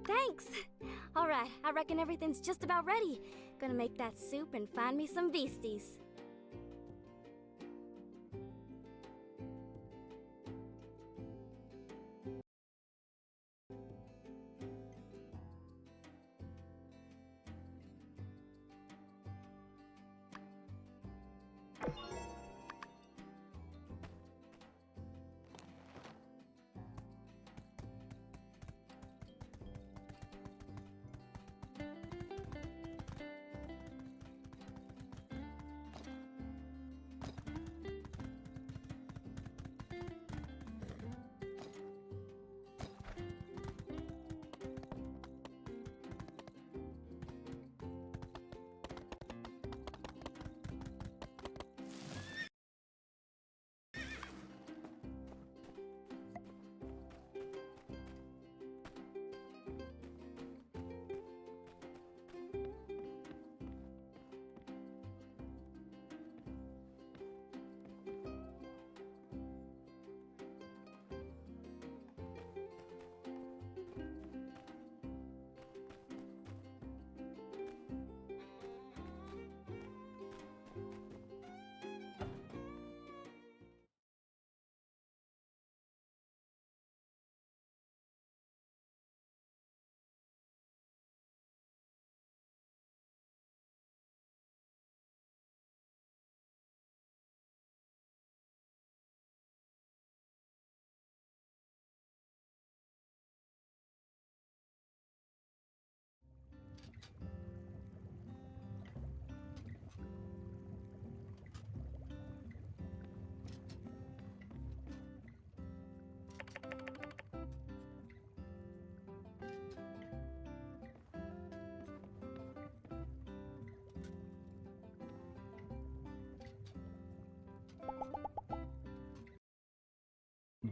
Thanks. All right, I reckon everything's just about ready. Gonna make that soup and find me some beasties.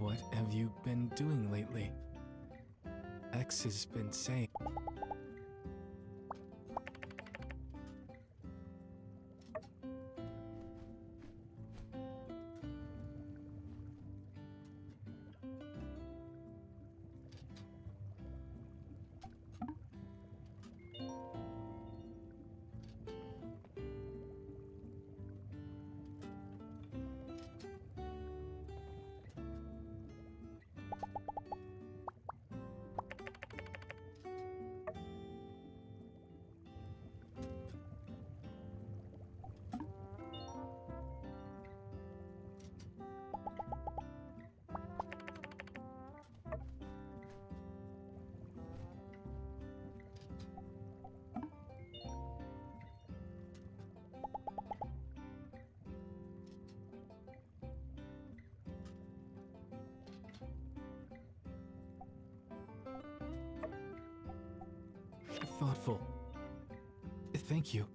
What have you been doing lately? X has been saying. Thoughtful. Thank you.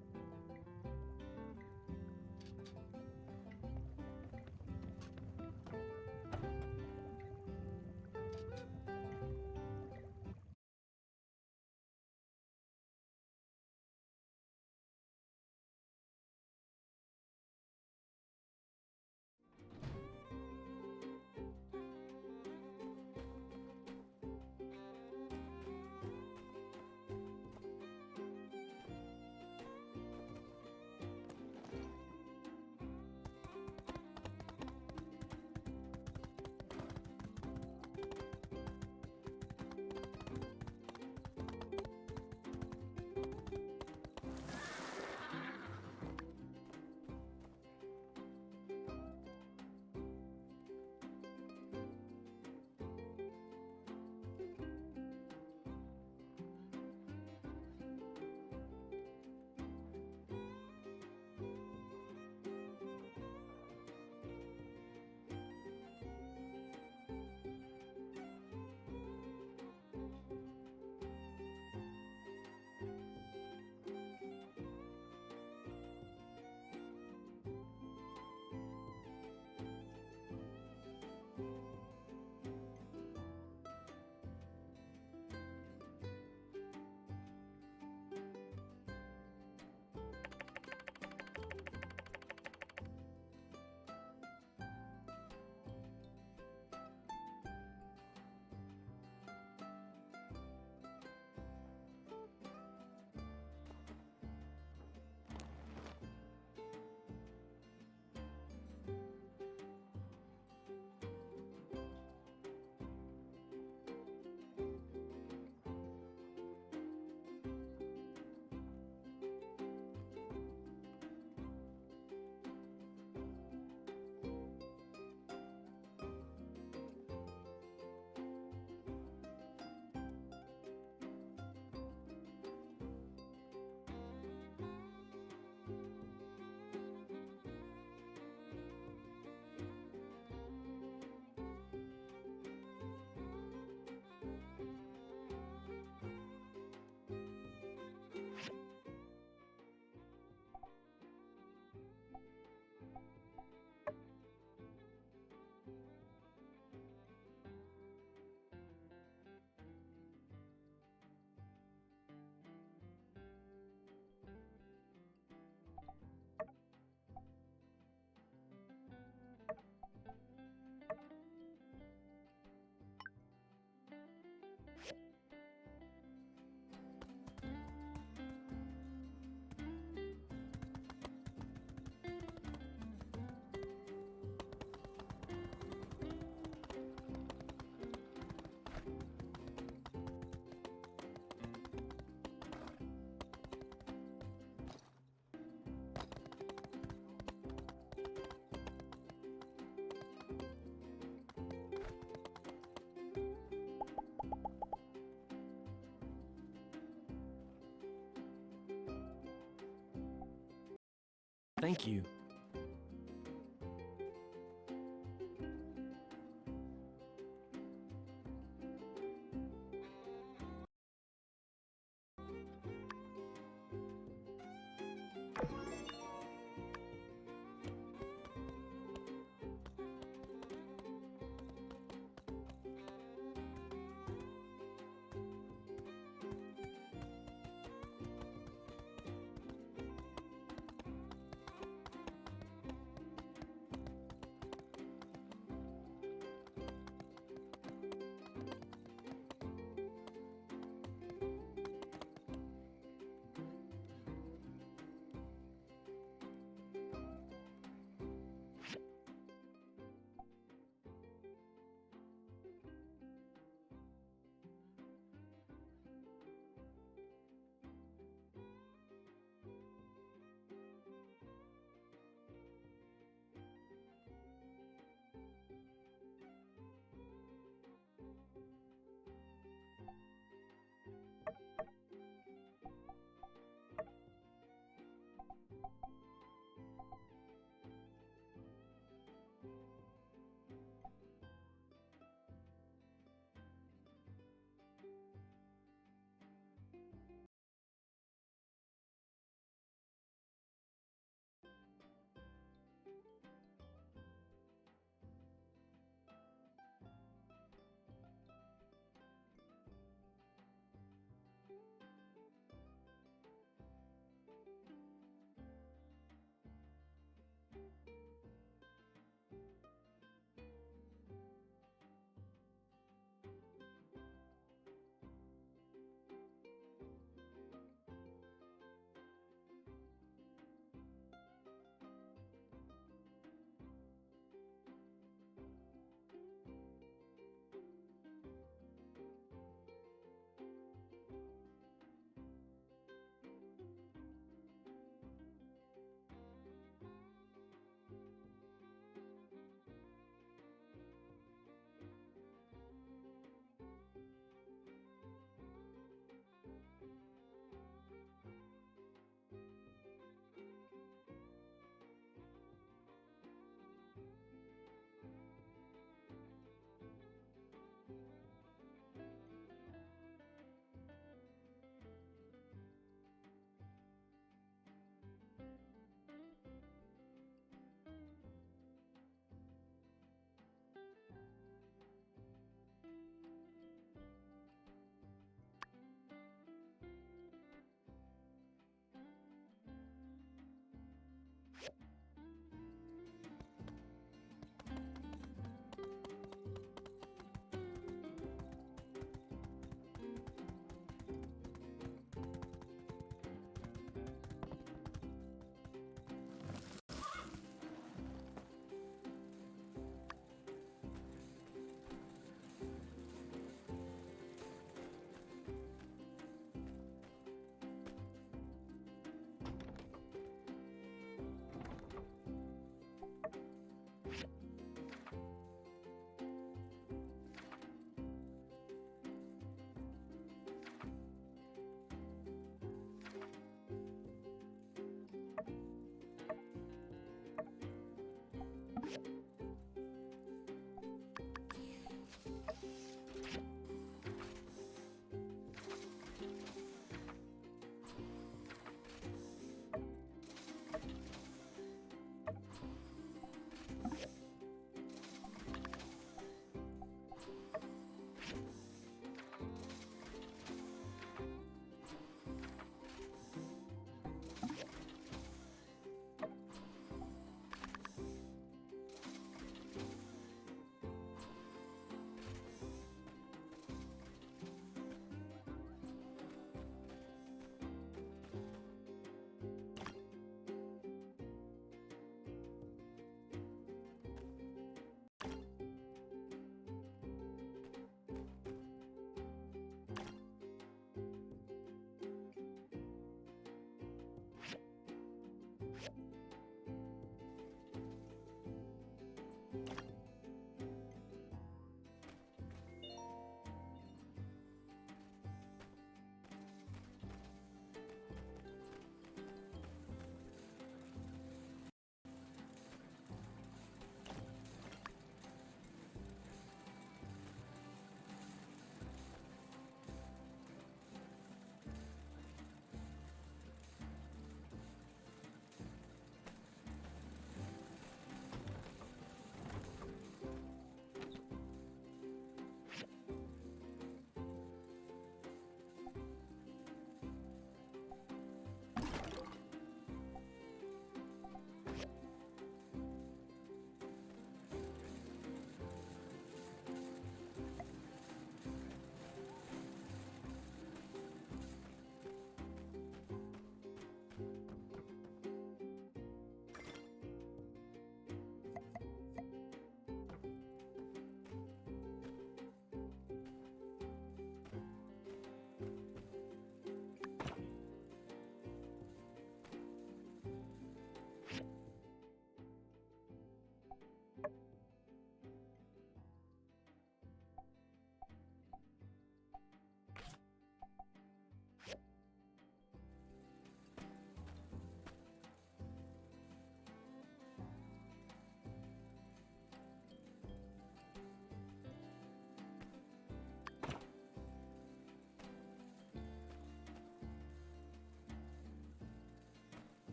Thank you.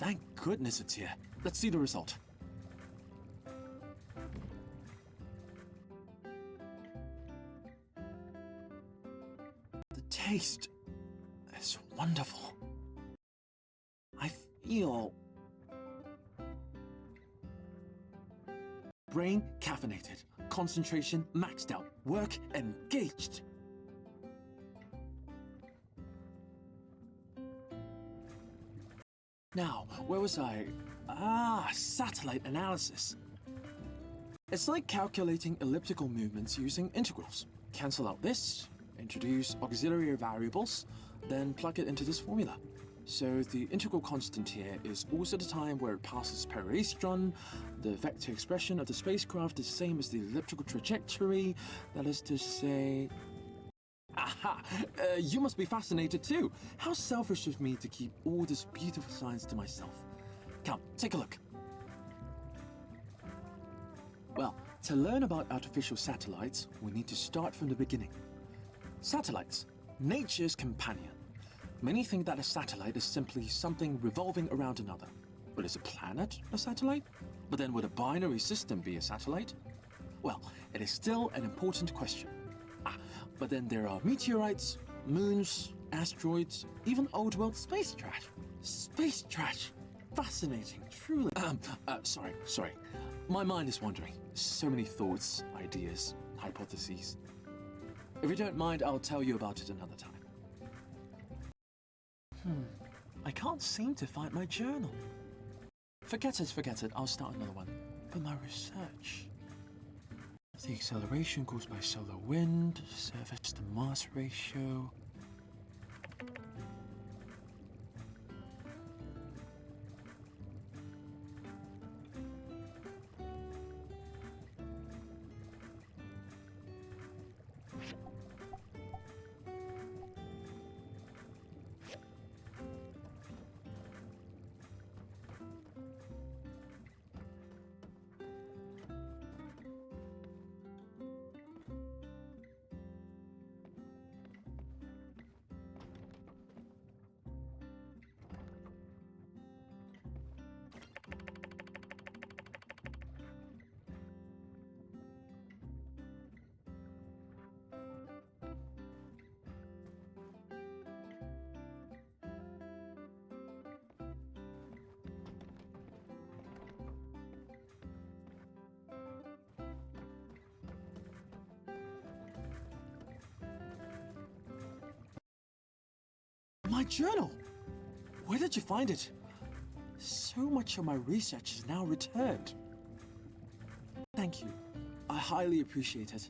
Thank goodness it's here. Let's see the result. The taste is wonderful. I feel brain caffeinated, concentration maxed out, work engaged. Now, where was I? Satellite analysis. It's like calculating elliptical movements using integrals. Cancel out this, introduce auxiliary variables, then plug it into this formula. So the integral constant here is also the time where it passes peristron. The vector expression of the spacecraft is the same as the elliptical trajectory. That is to say... Aha! You must be fascinated too. How selfish of me to keep all this beautiful science to myself. Come, take a look. Well, to learn about artificial satellites, we need to start from the beginning. Satellites, nature's companion. Many think that a satellite is simply something revolving around another. But is a planet a satellite? But then would a binary system be a satellite? Well, it is still an important question. But then there are meteorites, moons, asteroids, even old world space trash. Space trash! Fascinating, truly. Sorry. My mind is wandering. So many thoughts, ideas, hypotheses. If you don't mind, I'll tell you about it another time. I can't seem to find my journal. Forget it. I'll start another one. But my research... The acceleration caused by solar wind, surface to mass ratio... My journal! Where did you find it? So much of my research is now returned. Thank you. I highly appreciate it.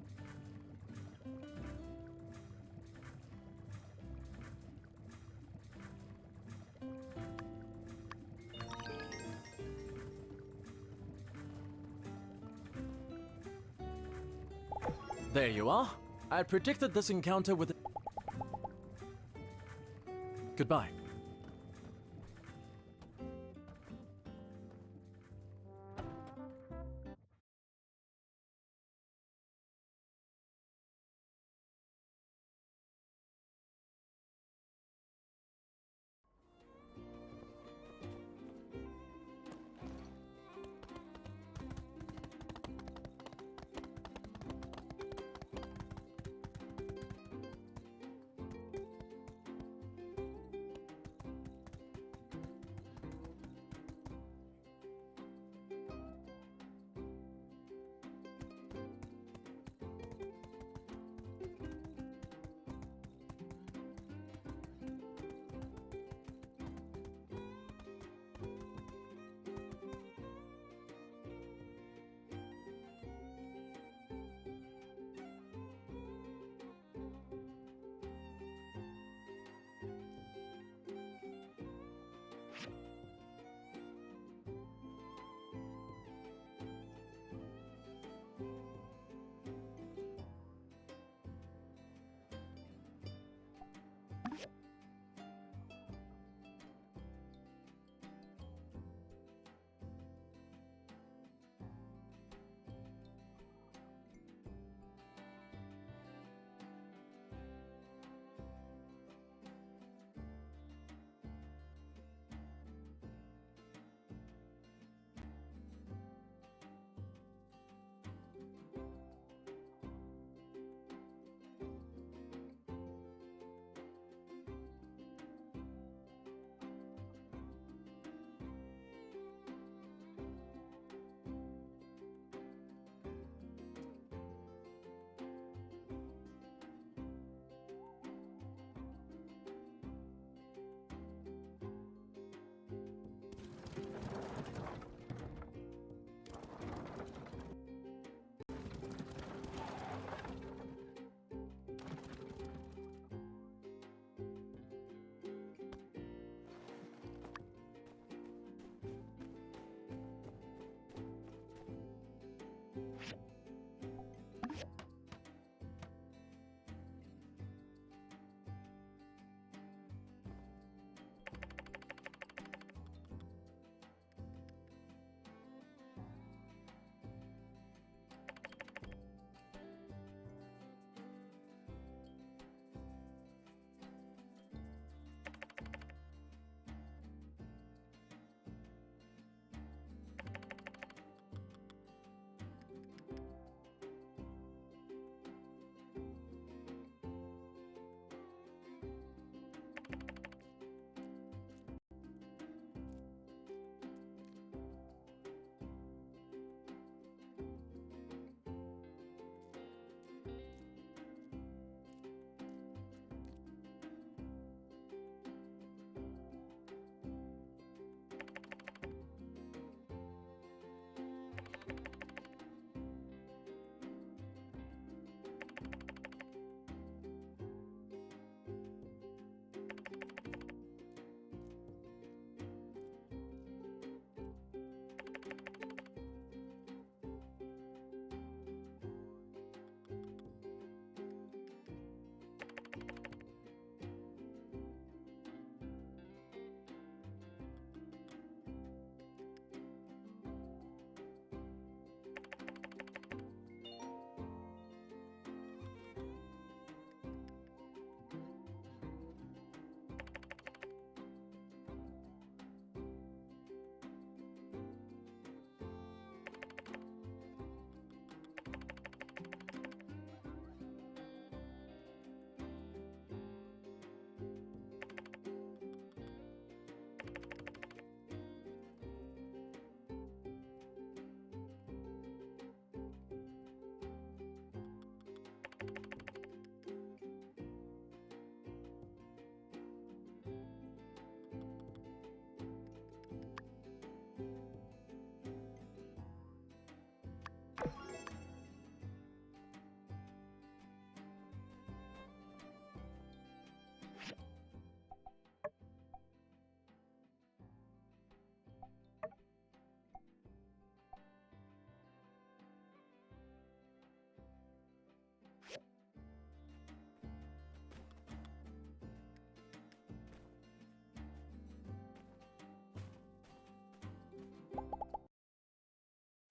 There you are. I predicted this encounter with... Goodbye.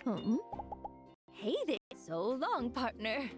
Hmm? Hey there. So long, partner.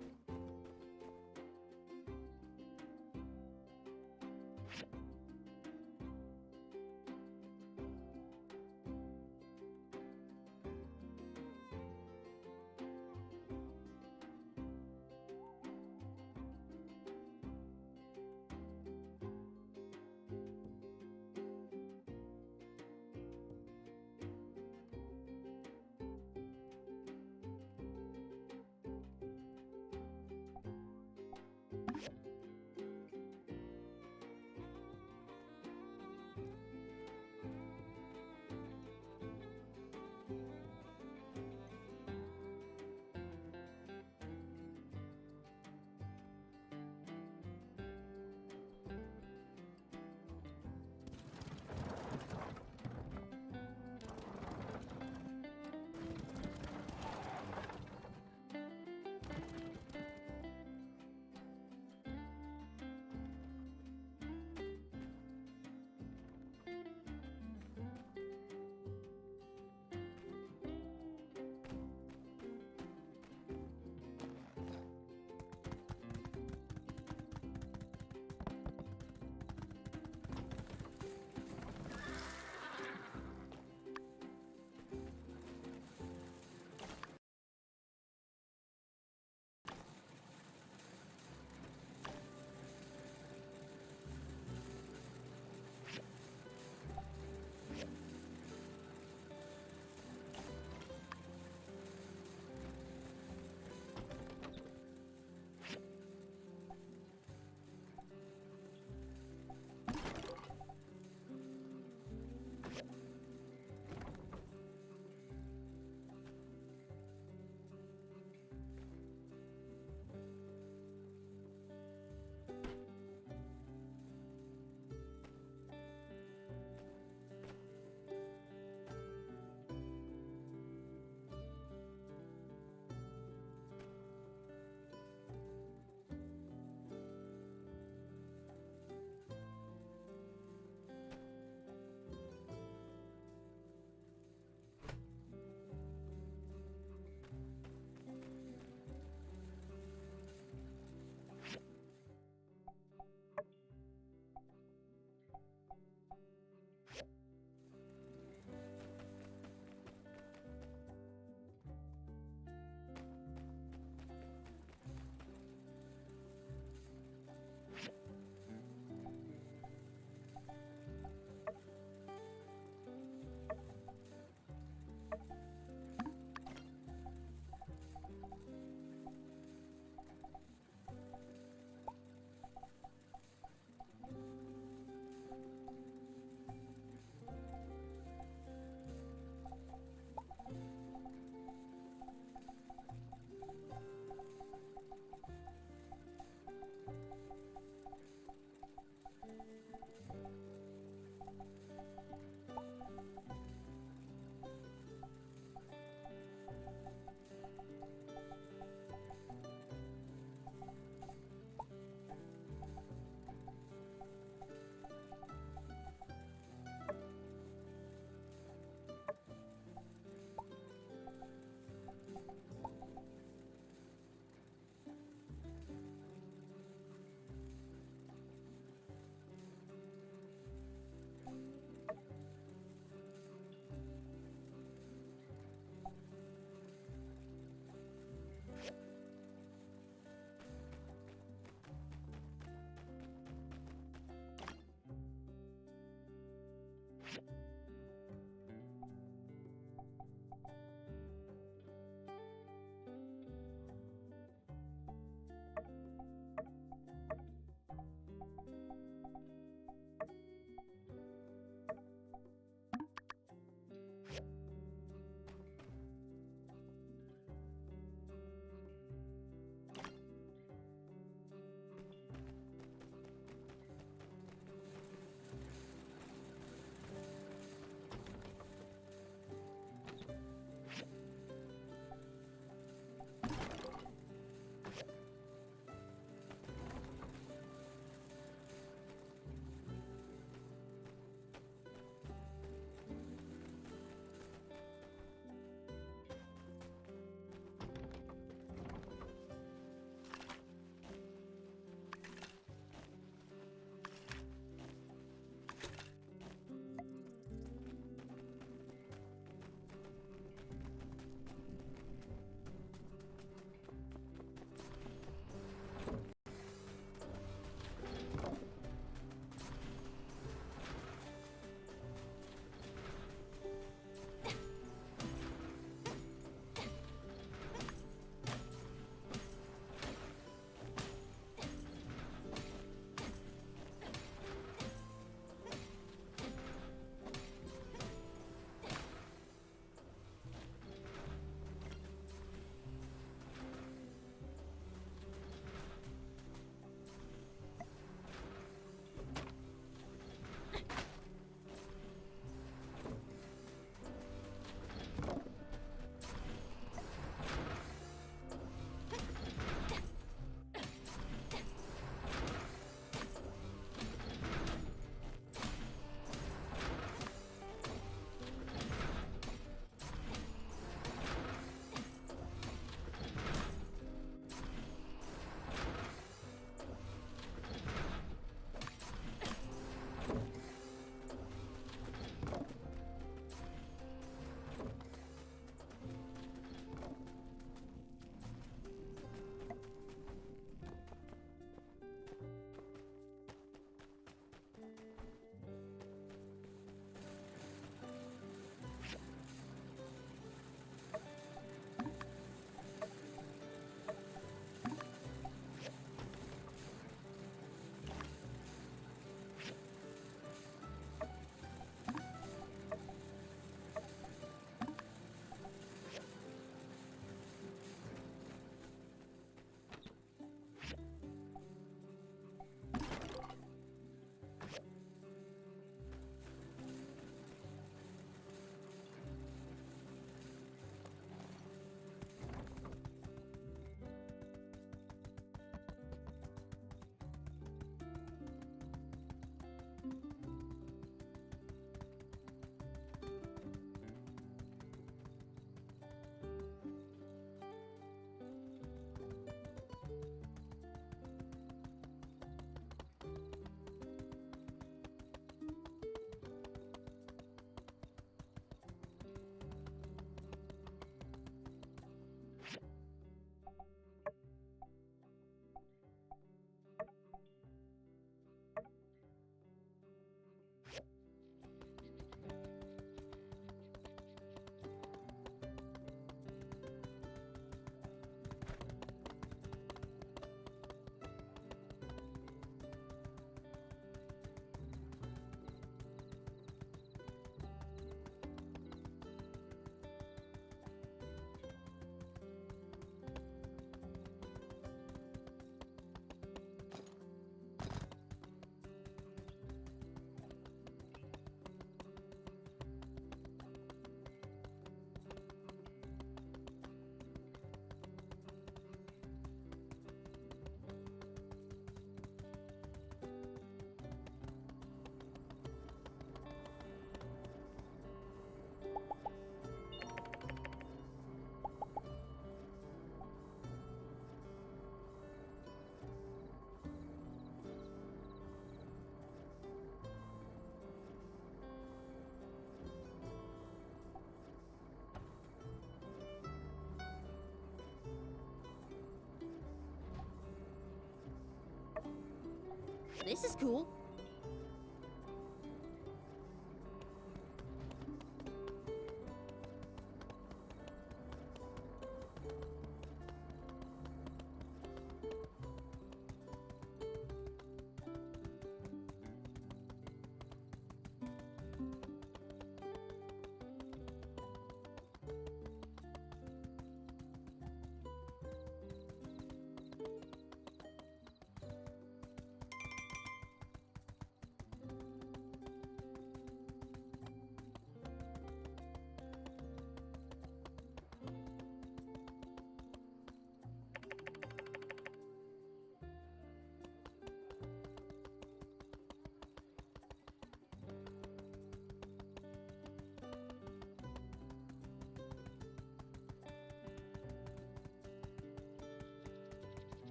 This is cool.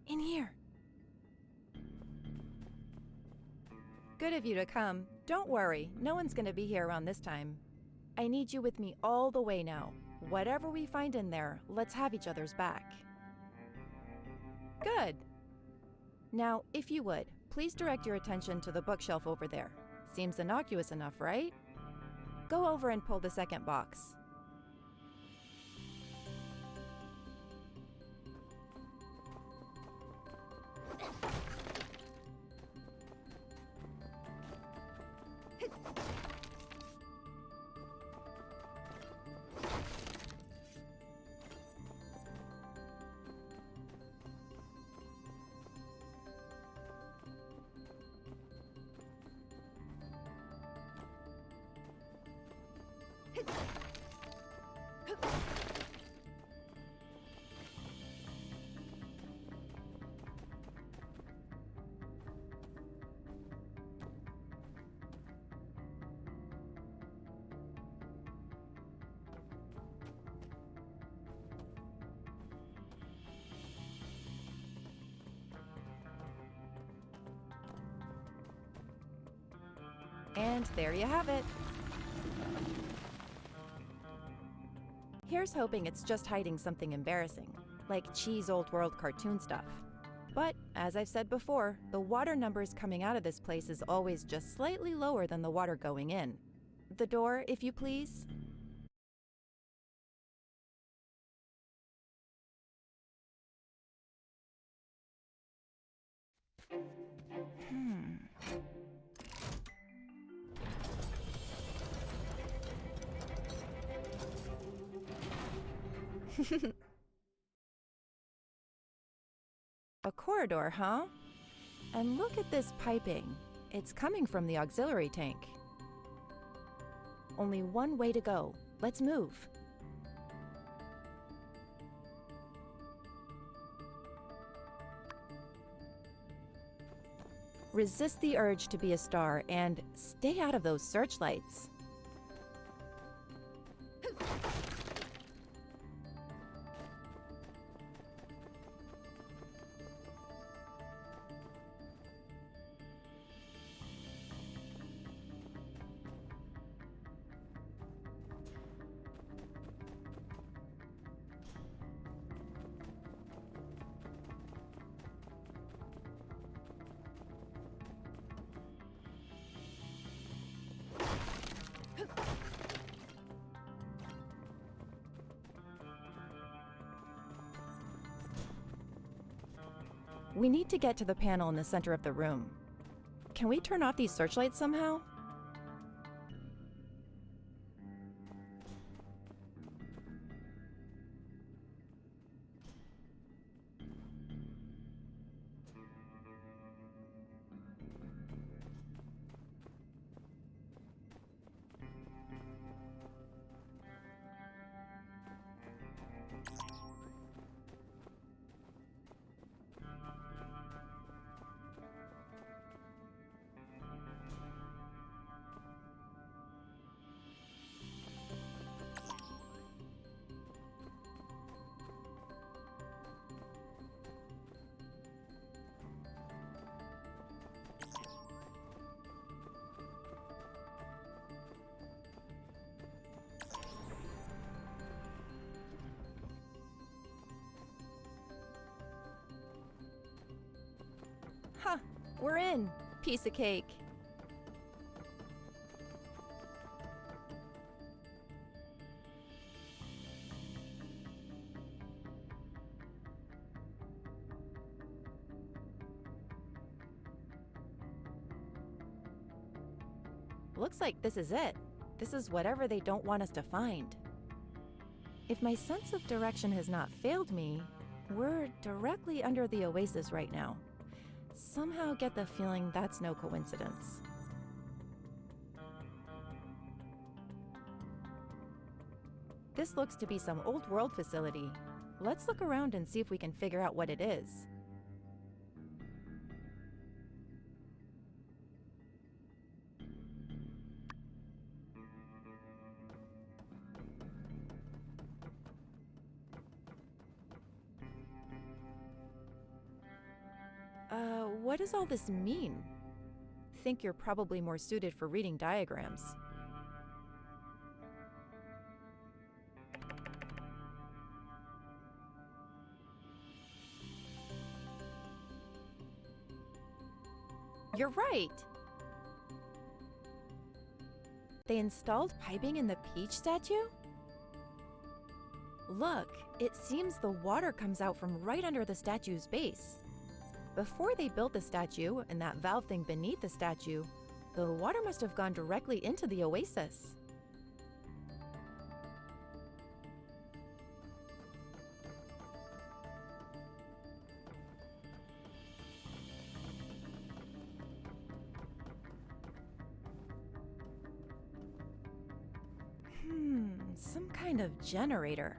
In here. Good of you to come. Don't worry, no one's gonna be here around this time. I need you with me all the way now. Whatever we find in there, let's have each other's back. Good. Now, if you would, please direct your attention to the bookshelf over there. Seems innocuous enough, right? Go over and pull the second box. And there you have it. Here's hoping it's just hiding something embarrassing, like cheese old world cartoon stuff. But, as I've said before, the water numbers coming out of this place is always just slightly lower than the water going in. The door, if you please. A corridor, huh? And look at this piping. It's coming from the auxiliary tank. Only one way to go. Let's move. Resist the urge to be a star and stay out of those searchlights. We need to get to the panel in the center of the room. Can we turn off these searchlights somehow? Huh, we're in. Piece of cake. Looks like this is it. This is whatever they don't want us to find. If my sense of direction has not failed me, we're directly under the oasis right now. Somehow get the feeling that's no coincidence. This looks to be some old world facility. Let's look around and see if we can figure out what it is. What does all this mean? Think you're probably more suited for reading diagrams. You're right! They installed piping in the Peach statue? Look, it seems the water comes out from right under the statue's base. Before they built the statue and that valve thing beneath the statue, the water must have gone directly into the oasis. Some kind of generator.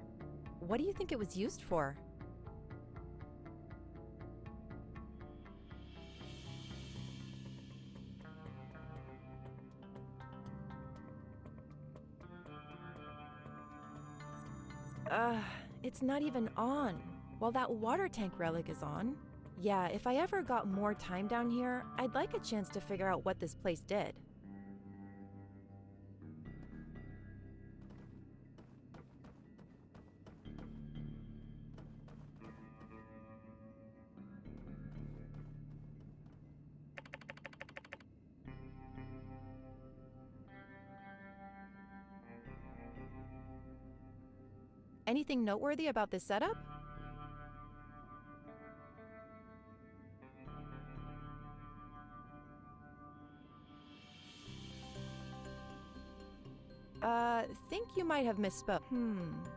What do you think it was used for? It's not even on, while that water tank relic is on. Yeah, if I ever got more time down here, I'd like a chance to figure out what this place did. Anything noteworthy about this setup? Think you might have misspoke.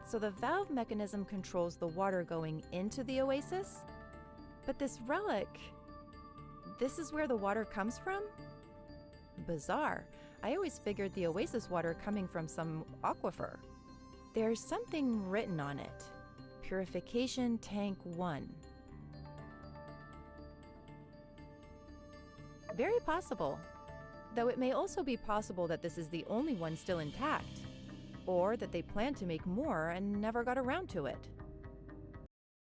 So the valve mechanism controls the water going into the oasis? But this relic, this is where the water comes from? Bizarre. I always figured the oasis water coming from some aquifer. There's something written on it. Purification Tank 1. Very possible. Though it may also be possible that this is the only one still intact. Or that they planned to make more and never got around to it.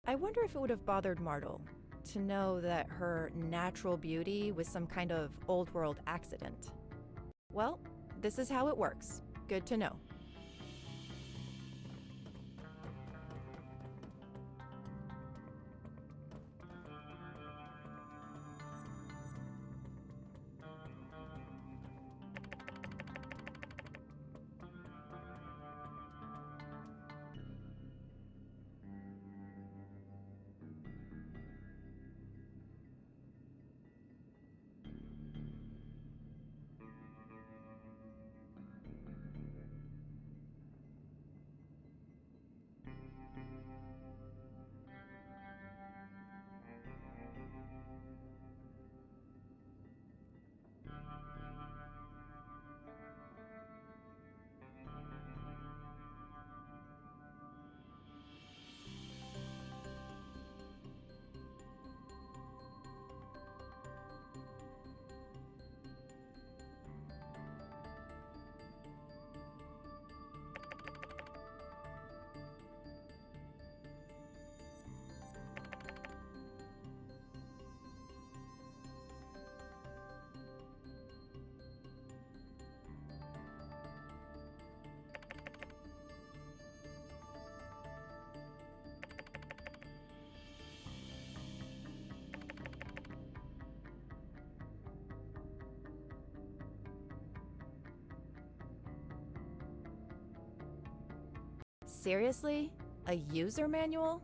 I wonder if it would have bothered Martel to know that her natural beauty was some kind of old world accident. Well, this is how it works. Good to know. Seriously? A user manual?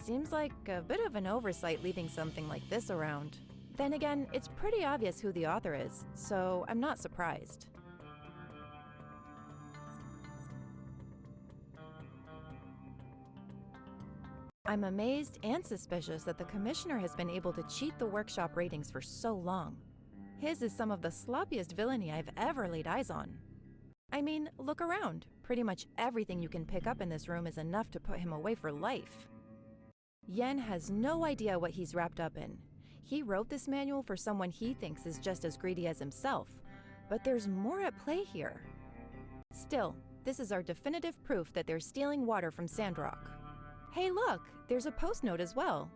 Seems like a bit of an oversight leaving something like this around. Then again, it's pretty obvious who the author is, so I'm not surprised. I'm amazed and suspicious that the Commissioner has been able to cheat the workshop ratings for so long. His is some of the sloppiest villainy I've ever laid eyes on. I mean, look around. Pretty much everything you can pick up in this room is enough to put him away for life. Yen has no idea what he's wrapped up in. He wrote this manual for someone he thinks is just as greedy as himself, but there's more at play here. Still, this is our definitive proof that they're stealing water from Sandrock. Hey look, there's a post note as well.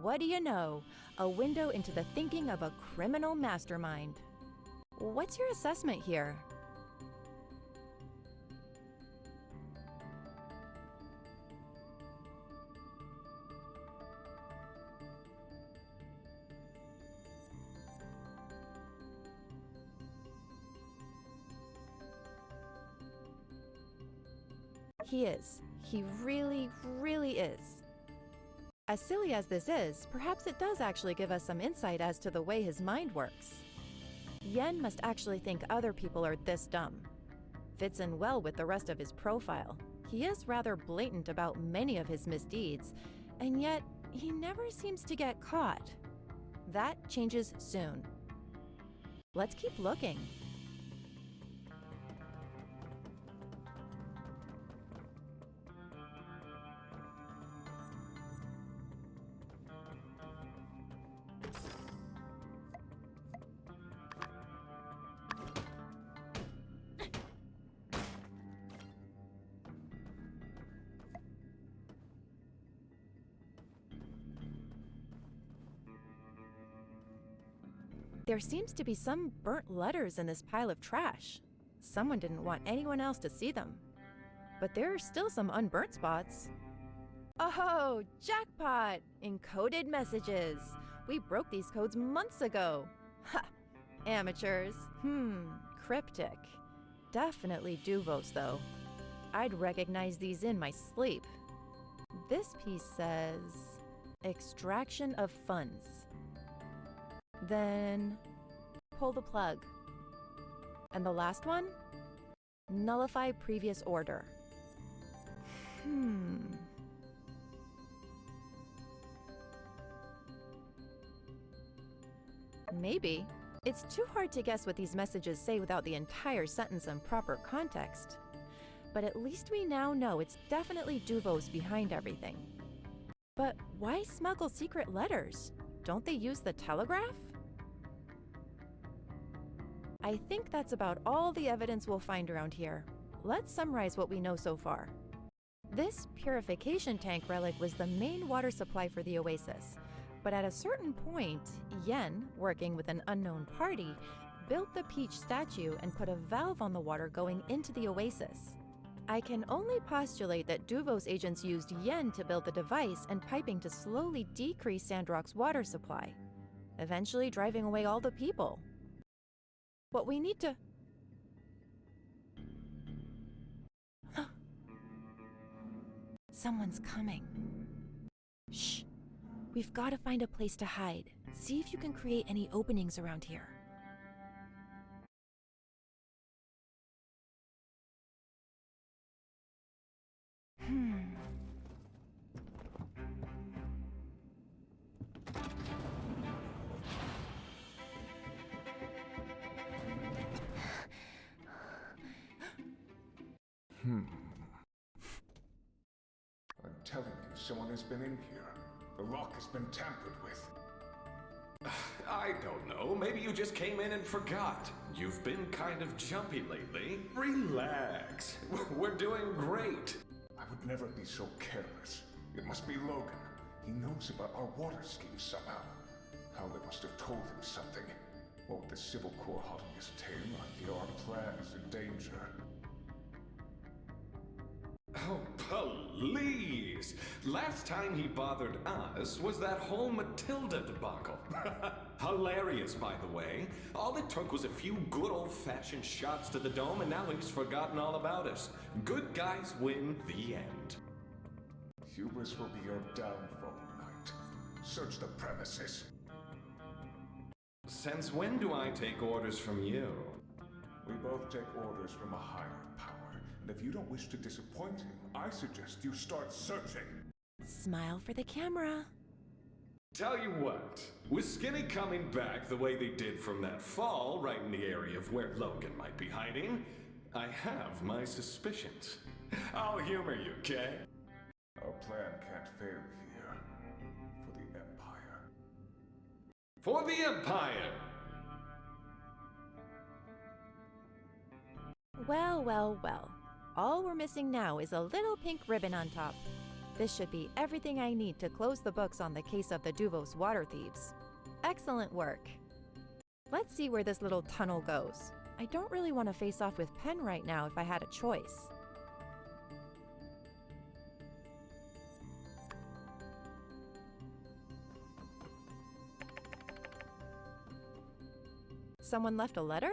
What do you know? A window into the thinking of a criminal mastermind. What's your assessment here? He is. He really, really is. As silly as this is, perhaps it does actually give us some insight as to the way his mind works. Yen must actually think other people are this dumb. Fits in well with the rest of his profile. He is rather blatant about many of his misdeeds, and yet he never seems to get caught. That changes soon. Let's keep looking. There seems to be some burnt letters in this pile of trash. Someone didn't want anyone else to see them. But there are still some unburnt spots. Oh, jackpot! Encoded messages. We broke these codes months ago. Ha! Amateurs. Cryptic. Definitely Duvos, though. I'd recognize these in my sleep. This piece says, extraction of funds. Then pull the plug. And the last one? Nullify previous order. Maybe. It's too hard to guess what these messages say without the entire sentence in proper context. But at least we now know it's definitely Duvos behind everything. But why smuggle secret letters? Don't they use the telegraph? I think that's about all the evidence we'll find around here. Let's summarize what we know so far. This purification tank relic was the main water supply for the oasis. But at a certain point, Yen, working with an unknown party, built the Peach statue and put a valve on the water going into the oasis. I can only postulate that Duvos agents used Yen to build the device and piping to slowly decrease Sandrock's water supply, eventually driving away all the people. What we need to... Someone's coming. Shh. We've got to find a place to hide. See if you can create any openings around here. I'm telling you, someone has been in here. The lock has been tampered with. I don't know. Maybe you just came in and forgot. You've been kind of jumpy lately. Relax. We're doing great. I would never be so careless. It must be Logan. He knows about our water scheme somehow. Howler must have told him something. What with the Civil Corps hot on his tail, I fear our plan is in danger. Oh, please! Last time he bothered us was that whole Matilda debacle. Hilarious, by the way. All it took was a few good old-fashioned shots to the dome, and now he's forgotten all about us. Good guys win, the end. Hubris will be your downfall, Knight. Search the premises. Since when do I take orders from you? We both take orders from a higher power, and if you don't wish to disappoint him, I suggest you start searching. Smile for the camera. Tell you what, with Skinny coming back the way they did from that fall, right in the area of where Logan might be hiding, I have my suspicions. I'll humor you, Kay? Our plan can't fail here. For the Empire. For the Empire! Well, well, well. All we're missing now is a little pink ribbon on top. This should be everything I need to close the books on the case of the Duvos water thieves. Excellent work. Let's see where this little tunnel goes. I don't really want to face off with Penn right now if I had a choice. Someone left a letter?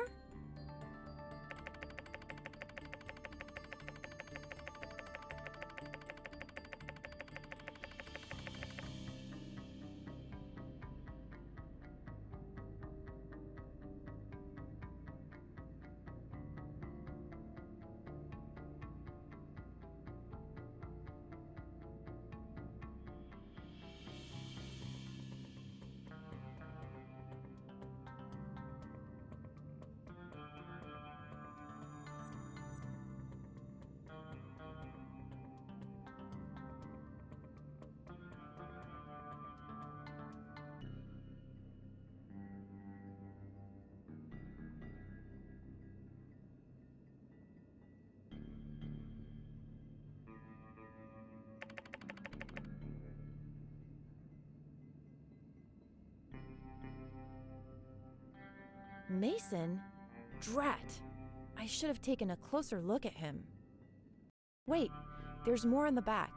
Mason? Drat! I should have taken a closer look at him. Wait, there's more in the back.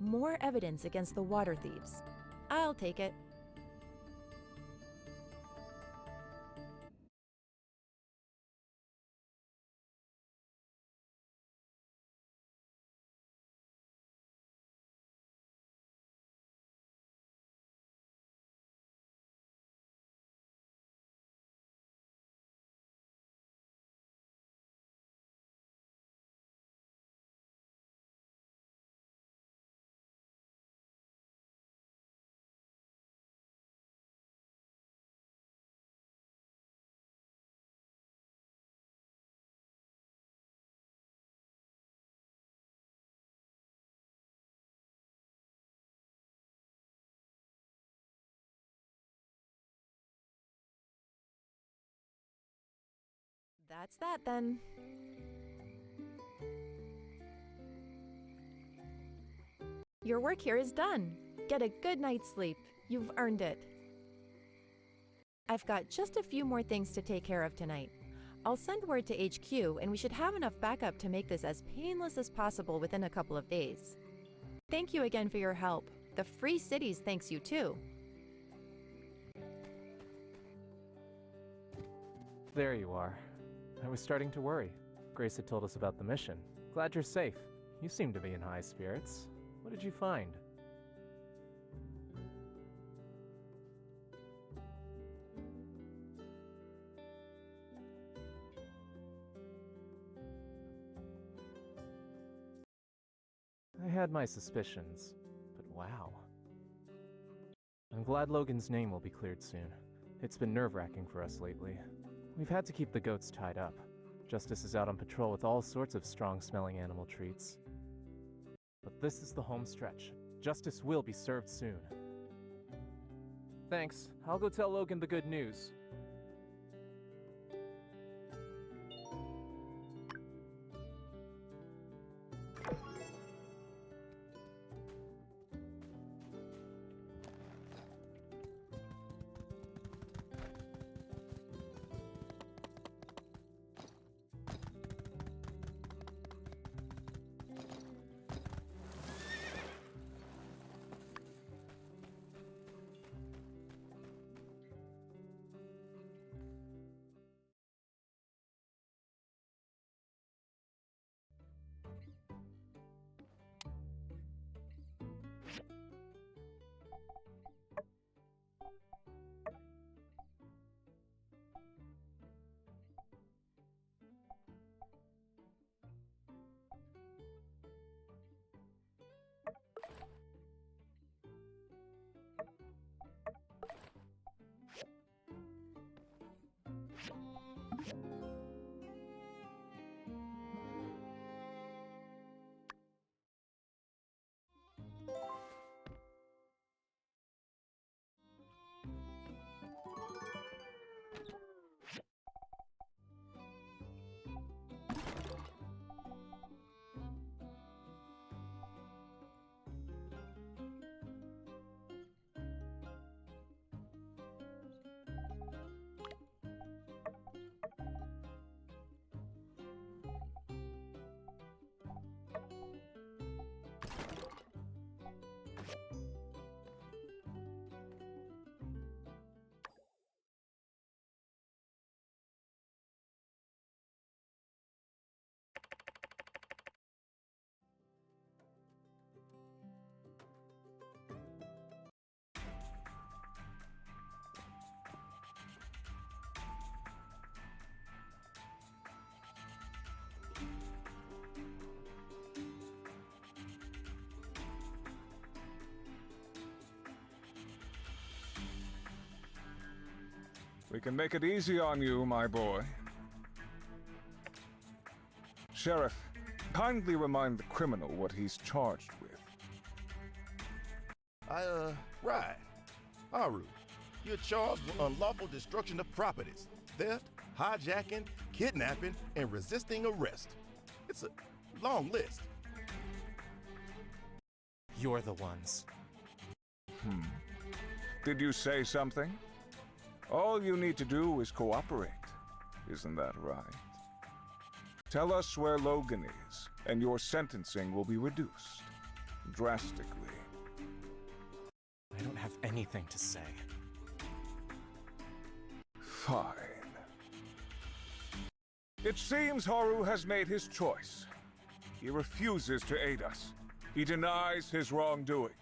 More evidence against the water thieves. I'll take it. That's that then. Your work here is done. Get a good night's sleep. You've earned it. I've got just a few more things to take care of tonight. I'll send word to HQ and we should have enough backup to make this as painless as possible within a couple of days. Thank you again for your help. The Free Cities thanks you too. There you are. I was starting to worry. Grace had told us about the mission. Glad you're safe. You seem to be in high spirits. What did you find? I had my suspicions, but wow. I'm glad Logan's name will be cleared soon. It's been nerve-wracking for us lately. We've had to keep the goats tied up. Justice is out on patrol with all sorts of strong-smelling animal treats. But this is the home stretch. Justice will be served soon. Thanks. I'll go tell Logan the good news. We can make it easy on you, my boy. Sheriff, kindly remind the criminal what he's charged with. Right. Haru, you're charged with unlawful destruction of properties, theft, hijacking, kidnapping, and resisting arrest. It's a long list. You're the ones. Did you say something? All you need to do is cooperate. Isn't that right? Tell us where Logan is, and your sentencing will be reduced. Drastically. I don't have anything to say. Fine. It seems Haru has made his choice. He refuses to aid us. He denies his wrongdoing.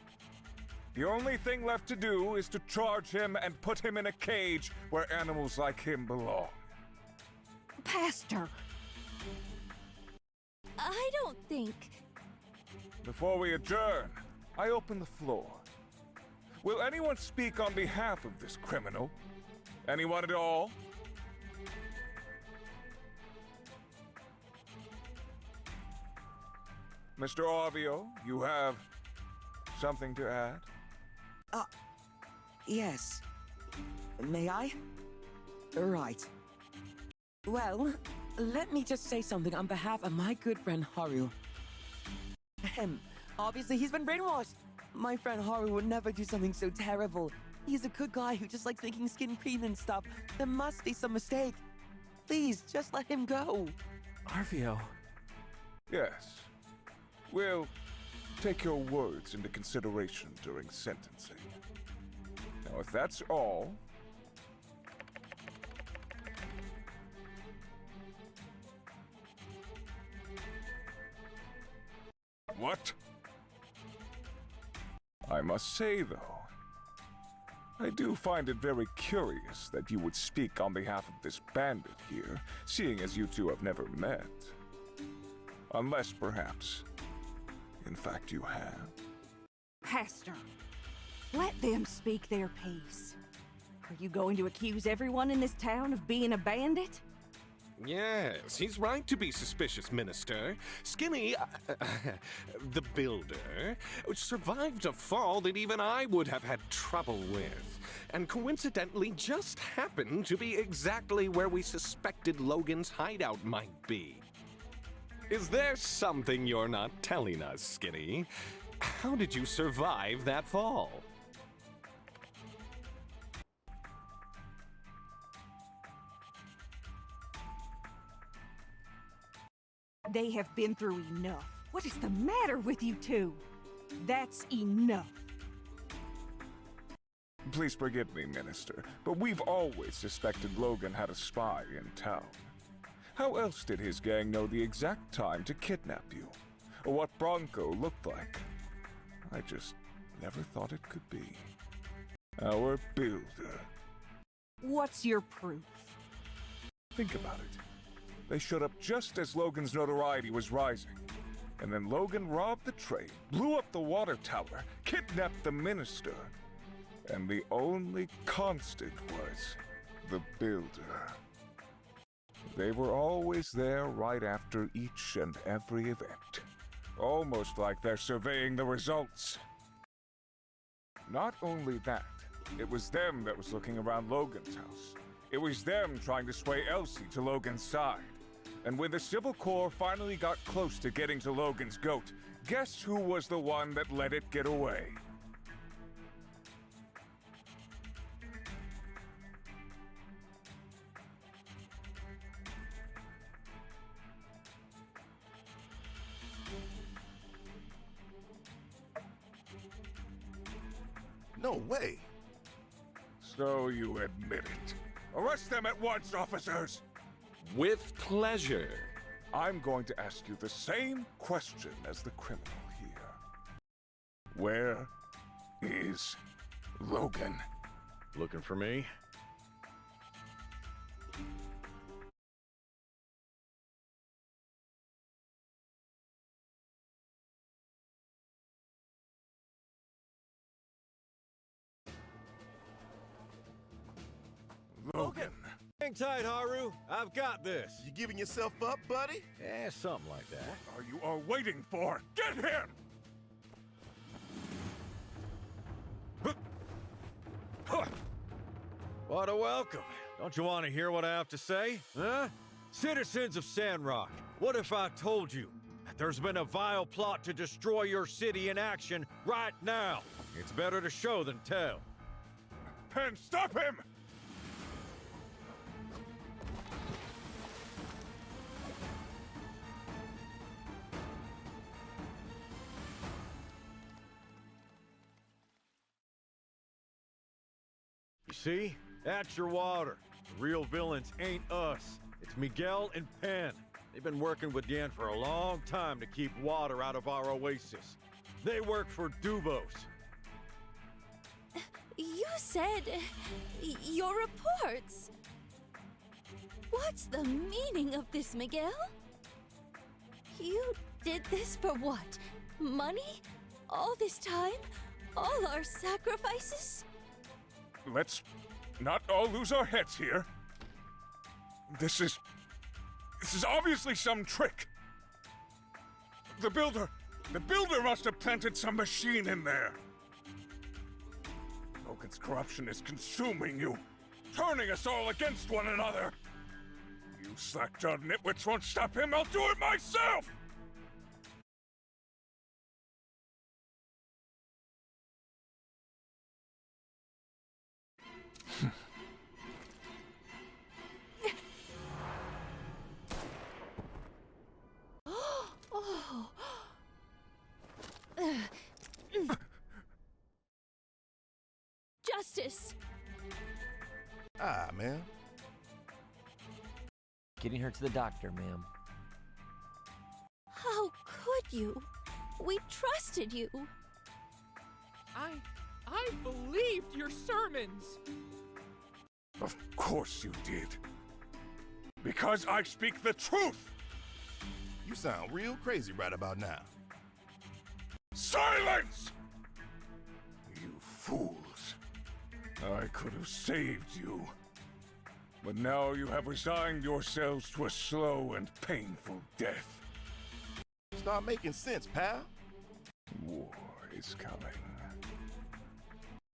The only thing left to do is to charge him and put him in a cage where animals like him belong. Pastor! I don't think... Before we adjourn, I open the floor. Will anyone speak on behalf of this criminal? Anyone at all? Mr. Arvio, you have something to add? Yes. May I? Right. Well, let me just say something on behalf of my good friend Haru. Ahem. Obviously, he's been brainwashed. My friend Haru would never do something so terrible. He's a good guy who just likes making skin cream and stuff. There must be some mistake. Please, just let him go. Arvio. Yes. We'll take your words into consideration during sentencing. Now, if that's all... What? I must say, though, I do find it very curious that you would speak on behalf of this bandit here, seeing as you two have never met. Unless, perhaps, in fact you have. Pastor, let them speak their piece. Are you going to accuse everyone in this town of being a bandit? Yes, he's right to be suspicious, Minister. Skinny, the builder, survived a fall that even I would have had trouble with, and coincidentally just happened to be exactly where we suspected Logan's hideout might be. Is there something you're not telling us, Skinny? How did you survive that fall? They have been through enough. What is the matter with you two? That's enough. Please forgive me, Minister, but we've always suspected Logan had a spy in town. How else did his gang know the exact time to kidnap you? Or what Bronco looked like? I just never thought it could be. Our builder. What's your proof? Think about it. They showed up just as Logan's notoriety was rising. And then Logan robbed the train, blew up the water tower, kidnapped the minister. And the only constant was the builder. They were always there right after each and every event. Almost like they're surveying the results. Not only that, it was them that was looking around Logan's house. It was them trying to sway Elsie to Logan's side. And when the Civil Corps finally got close to getting to Logan's goat, guess who was the one that let it get away? No way. So you admit it. Arrest them at once, officers! With pleasure. I'm going to ask you the same question as the criminal here. Where is Logan? Looking for me? Logan! Hang tight, Haru. I've got this. You giving yourself up, buddy? Yeah, something like that. What are you all waiting for? Get him! What a welcome. Don't you want to hear what I have to say? Huh? Citizens of Sandrock, what if I told you that there's been a vile plot to destroy your city in action right now? It's better to show than tell. Pen, stop him! You see? That's your water. The real villains ain't us. It's Miguel and Penn. They've been working with Yan for a long time to keep water out of our oasis. They work for Dubos. You said your reports. What's the meaning of this, Miguel? You did this for what? Money? All this time? All our sacrifices? Let's not all lose our heads here. This is obviously some trick. The builder must have planted some machine in there. Logan's corruption is consuming you, turning us all against one another. You slack-jawed nitwits won't stop him, I'll do it myself! Justice! Ah, man. Getting her to the doctor, ma'am. How could you? We trusted you. I believed your sermons. Of course you did. Because I speak the truth! You sound real crazy right about now. Silence! You fools. I could have saved you. But now you have resigned yourselves to a slow and painful death. Start making sense, pal. War is coming.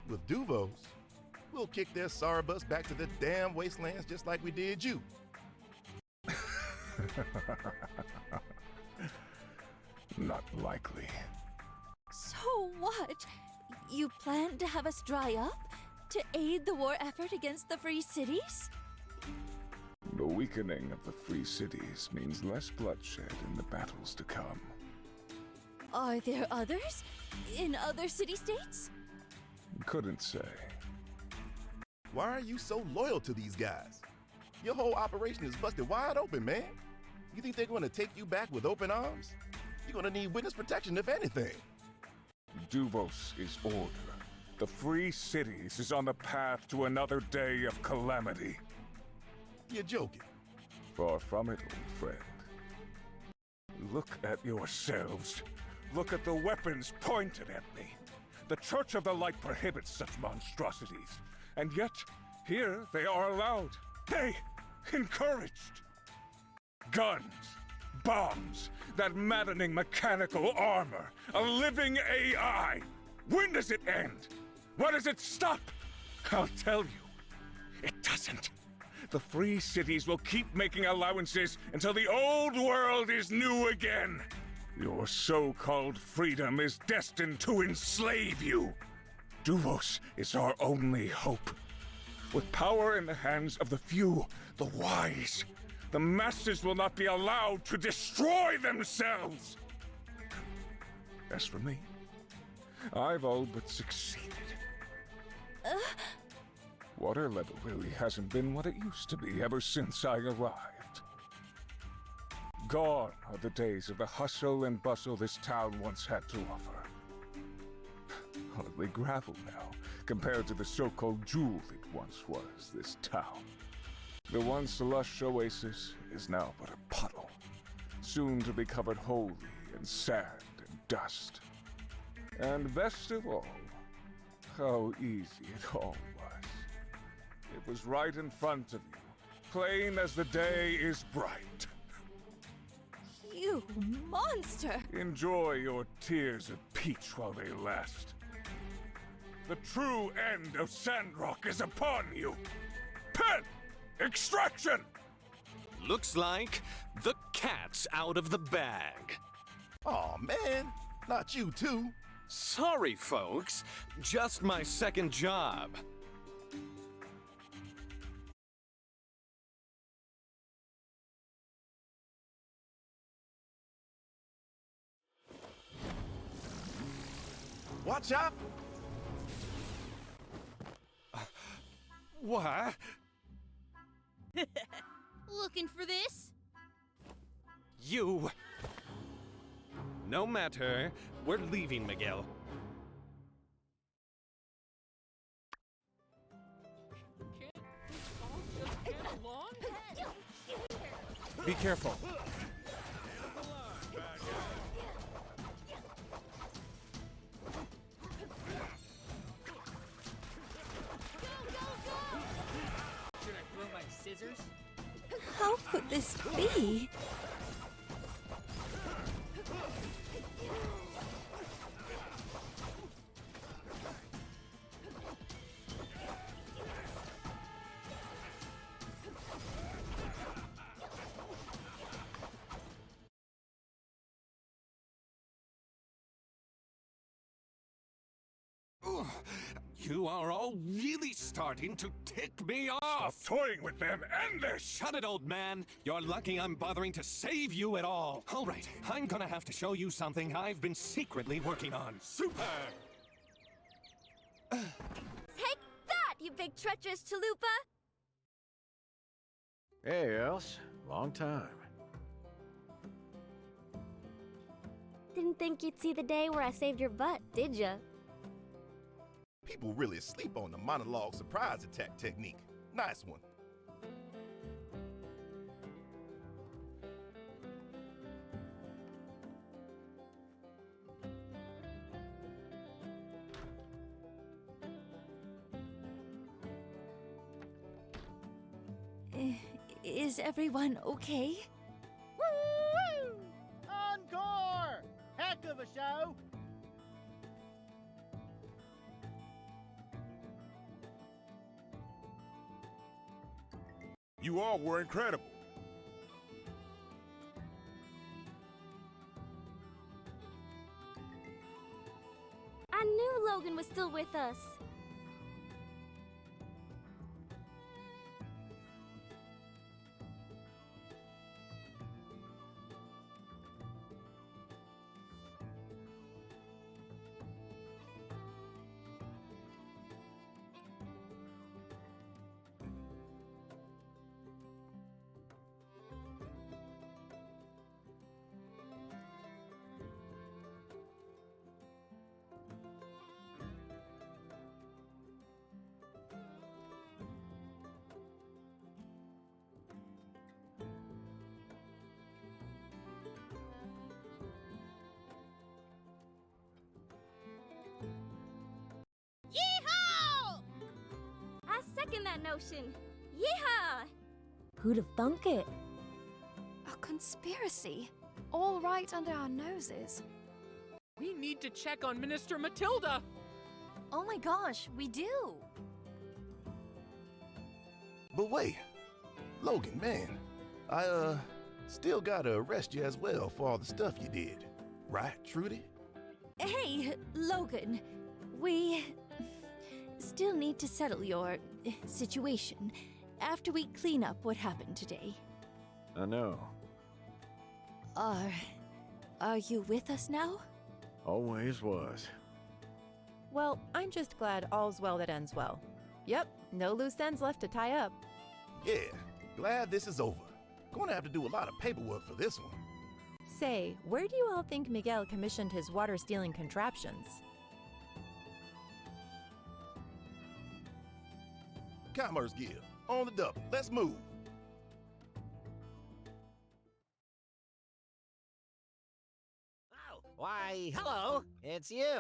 With Duvos, we'll kick their sorry butts back to the damn wastelands just like we did you. Not likely. So what? You plan to have us dry up? To aid the war effort against the Free Cities? The weakening of the Free Cities means less bloodshed in the battles to come. Are there others? In other city-states? Couldn't say. Why are you so loyal to these guys? Your whole operation is busted wide open, man. You think they're going to take you back with open arms? You're going to need witness protection, if anything. Duvos is order. The Free Cities is on the path to another day of calamity. You're joking. Far from it, old friend. Look at yourselves. Look at the weapons pointed at me. The Church of the Light prohibits such monstrosities. And yet, here they are allowed. Nay, encouraged. Guns, bombs, that maddening mechanical armor, a living AI. When does it end? When does it stop? I'll tell you, it doesn't. The Free Cities will keep making allowances until the old world is new again. Your so-called freedom is destined to enslave you. Duvos is our only hope. With power in the hands of the few, the wise, the masses will not be allowed to destroy themselves. As for me, I've all but succeeded. Water level really hasn't been what it used to be ever since I arrived. Gone are the days of the hustle and bustle this town once had to offer. Hardly gravel now, compared to the so-called jewel it once was, this town. The once lush oasis is now but a puddle, soon to be covered wholly in sand and dust. And best of all, how easy it all was. It was right in front of you, plain as the day is bright. You monster! Enjoy your tears of peach while they last. The true end of Sandrock is upon you. Pen! Extraction! Looks like the cat's out of the bag. Aw, man. Not you, too. Sorry, folks. Just my second job. Watch out! What? Looking for this? You... No matter. We're leaving, Miguel. Can't we all just get along? Be careful. Should I throw my scissors? How could this be? You are all really starting to tick me off! Stop toying with them, end this! Shut it, old man! You're lucky I'm bothering to save you at all. All right, I'm gonna have to show you something I've been secretly working on. Super! Take that, you big treacherous chalupa! Hey, Els. Long time. Didn't think you'd see the day where I saved your butt, did ya? People really sleep on the monologue surprise attack technique. Nice one. Is everyone okay? Woo! Encore! Heck of a show! You all were incredible. I knew Logan was still with us. Yeehaw! I second that notion. Yeehaw! Who'd have thunk it? A conspiracy. All right under our noses. We need to check on Minister Matilda. Oh my gosh, we do. But wait, Logan, man, I still gotta arrest you as well for all the stuff you did. Right, Trudy? Hey, Logan. We still need to settle your situation after we clean up what happened today. I know. Are you with us now? Always was. Well, I'm just glad all's well that ends well. Yep, no loose ends left to tie up. Yeah, glad this is over. Gonna have to do a lot of paperwork for this one. Say, where do you all think Miguel commissioned his water-stealing contraptions? Commerce Guild, on the double. Let's move. Oh, why, hello, it's you,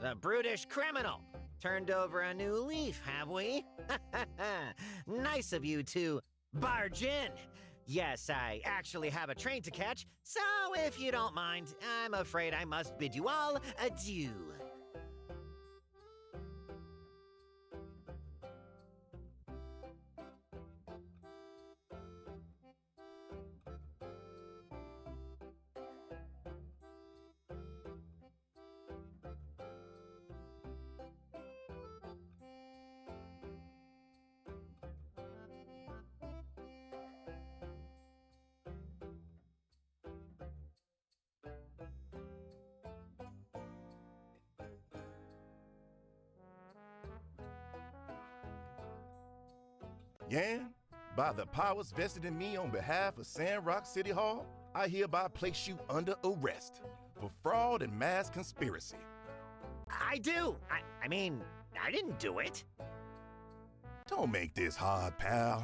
the brutish criminal. Turned over a new leaf, have we? Nice of you to barge in. Yes, I actually have a train to catch, so if you don't mind, I'm afraid I must bid you all adieu. Yan, by the powers vested in me on behalf of Sandrock City Hall, I hereby place you under arrest for fraud and mass conspiracy. I do. I mean, I didn't do it. Don't make this hard, pal.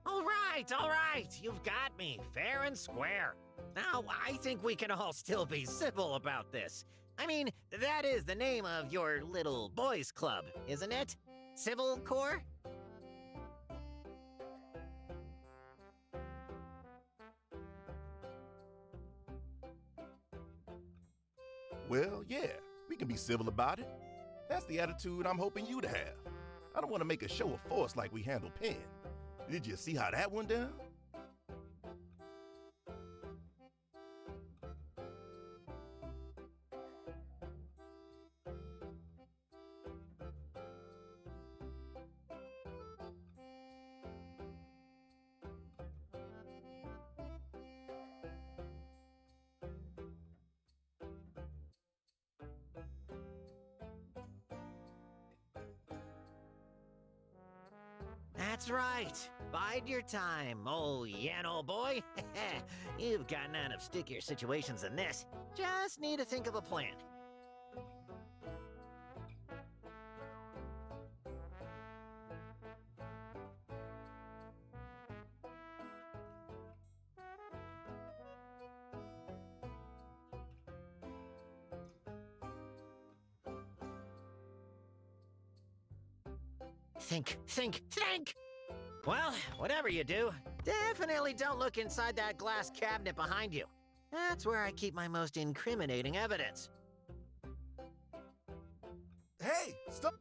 All right. You've got me, fair and square. Now, I think we can all still be civil about this. I mean, that is the name of your little boys' club, isn't it? Civil Corps? Well, yeah, we can be civil about it. That's the attitude I'm hoping you to have. I don't want to make a show of force like we handle Penn. Did you see how that went down? That's right. Bide your time, oh Yan, old boy. You've gotten out of stickier situations than this. Just need to think of a plan. Think! Well, whatever you do, definitely don't look inside that glass cabinet behind you. That's where I keep my most incriminating evidence. Hey, stop!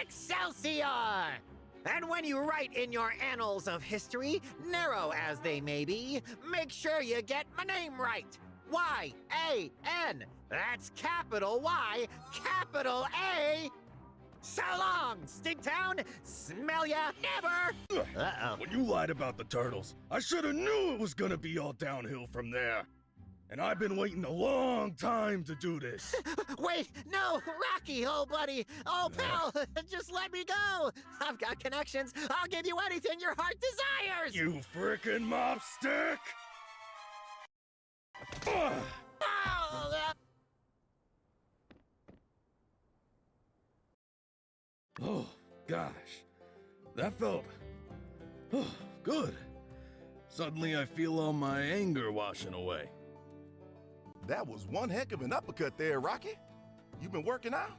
Excelsior! And when you write in your annals of history, narrow as they may be, make sure you get my name right. Y-A-N. That's capital Y, capital A. So long, Stigtown. Smell ya never. Uh-oh. When you lied about the turtles, I should have knew it was gonna be all downhill from there. And I've been waiting a long time to do this. Wait, no, Rocky, old buddy, old pal, just let me go. I've got connections. I'll give you anything your heart desires. You frickin' mopstick! Oh, gosh. That felt... good. Suddenly I feel all my anger washing away. That was one heck of an uppercut there, Rocky. You been working out?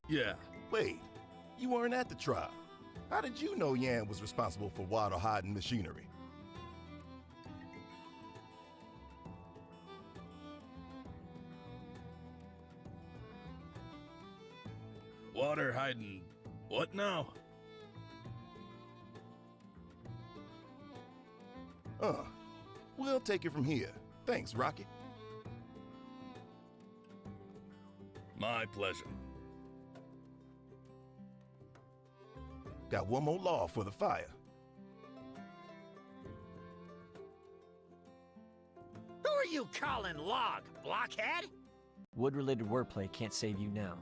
Yeah. Wait, you weren't at the trial. How did you know Yan was responsible for water hiding machinery? Water hiding... what now? We'll take it from here. Thanks, Rocky. My pleasure. Got one more law for the fire. Who are you calling Log, blockhead? Wood-related wordplay can't save you now.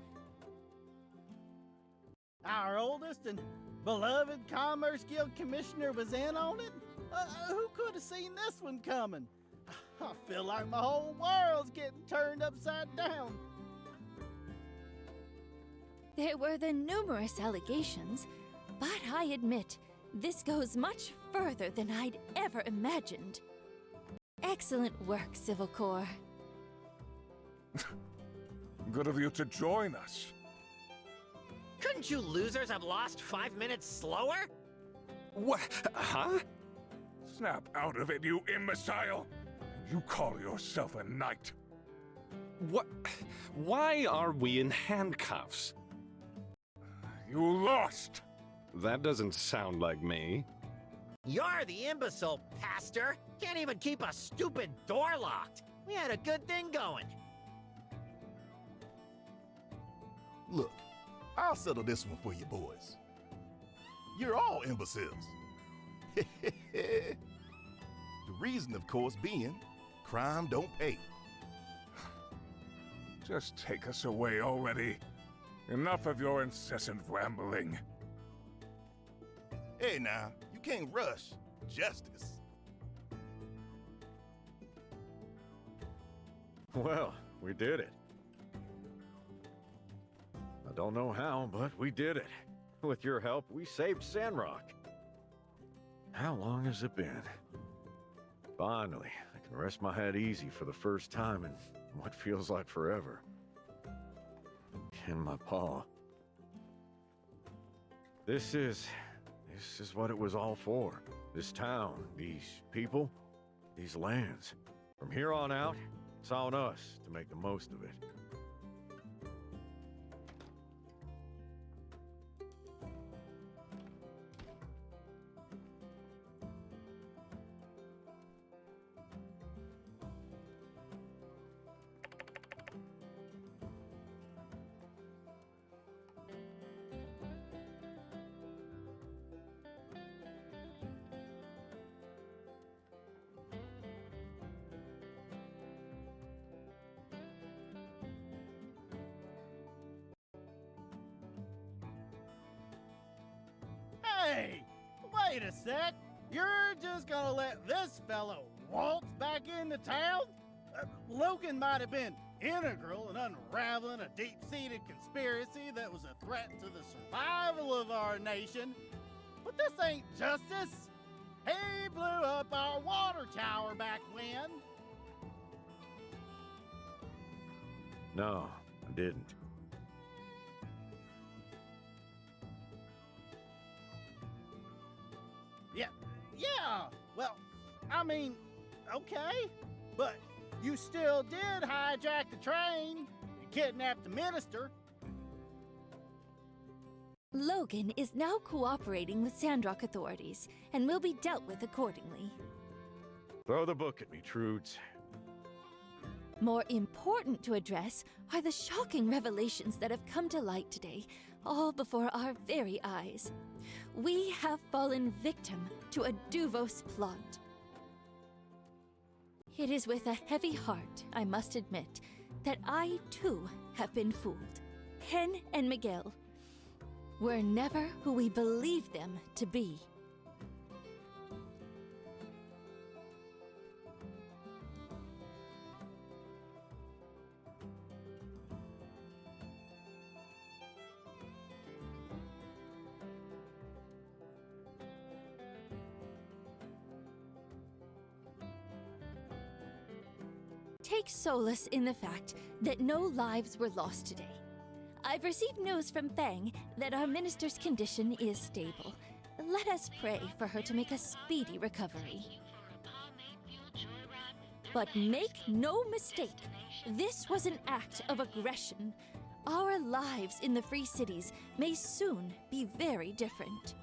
Our oldest and beloved Commerce Guild Commissioner was in on it? Who could have seen this one coming? I feel like my whole world's getting turned upside down. There were the numerous allegations, but I admit, this goes much further than I'd ever imagined. Excellent work, Civil Corps. Good of you to join us. Couldn't you losers have lost 5 minutes slower? What? Huh? Snap out of it, you imbecile! You call yourself a knight. What? Why are we in handcuffs? You lost! That doesn't sound like me. You're the imbecile, Pastor. Can't even keep a stupid door locked. We had a good thing going. Look, I'll settle this one for you boys. You're all imbeciles. The reason, of course, being crime don't pay. Just take us away already. Enough of your incessant rambling. Hey now, you can't rush justice. Well, we did it. I don't know how, but we did it. With your help, we saved Sandrock. How long has it been? Finally, I can rest my head easy for the first time in what feels like forever. In my paw. This is what it was all for. This town, these people, these lands. From here on out, it's on us to make the most of it. Hey, wait a sec. You're just gonna let this fellow waltz back into town? Logan might have been integral in unraveling a deep-seated conspiracy that was a threat to the survival of our nation, but this ain't justice. He blew up our water tower back when. No, I didn't. Yeah, well, I mean, okay, but you still did hijack the train and kidnap the minister. Logan is now cooperating with Sandrock authorities and will be dealt with accordingly. Throw the book at me, Trudes. More important to address are the shocking revelations that have come to light today, all before our very eyes. We have fallen victim to a Duvos plot. It is with a heavy heart, I must admit, that I too have been fooled. Ken and Miguel were never who we believed them to be. Take solace in the fact that no lives were lost today. I've received news from Fang that our minister's condition is stable. Let us pray for her to make a speedy recovery. But make no mistake, this was an act of aggression. Our lives in the Free Cities may soon be very different.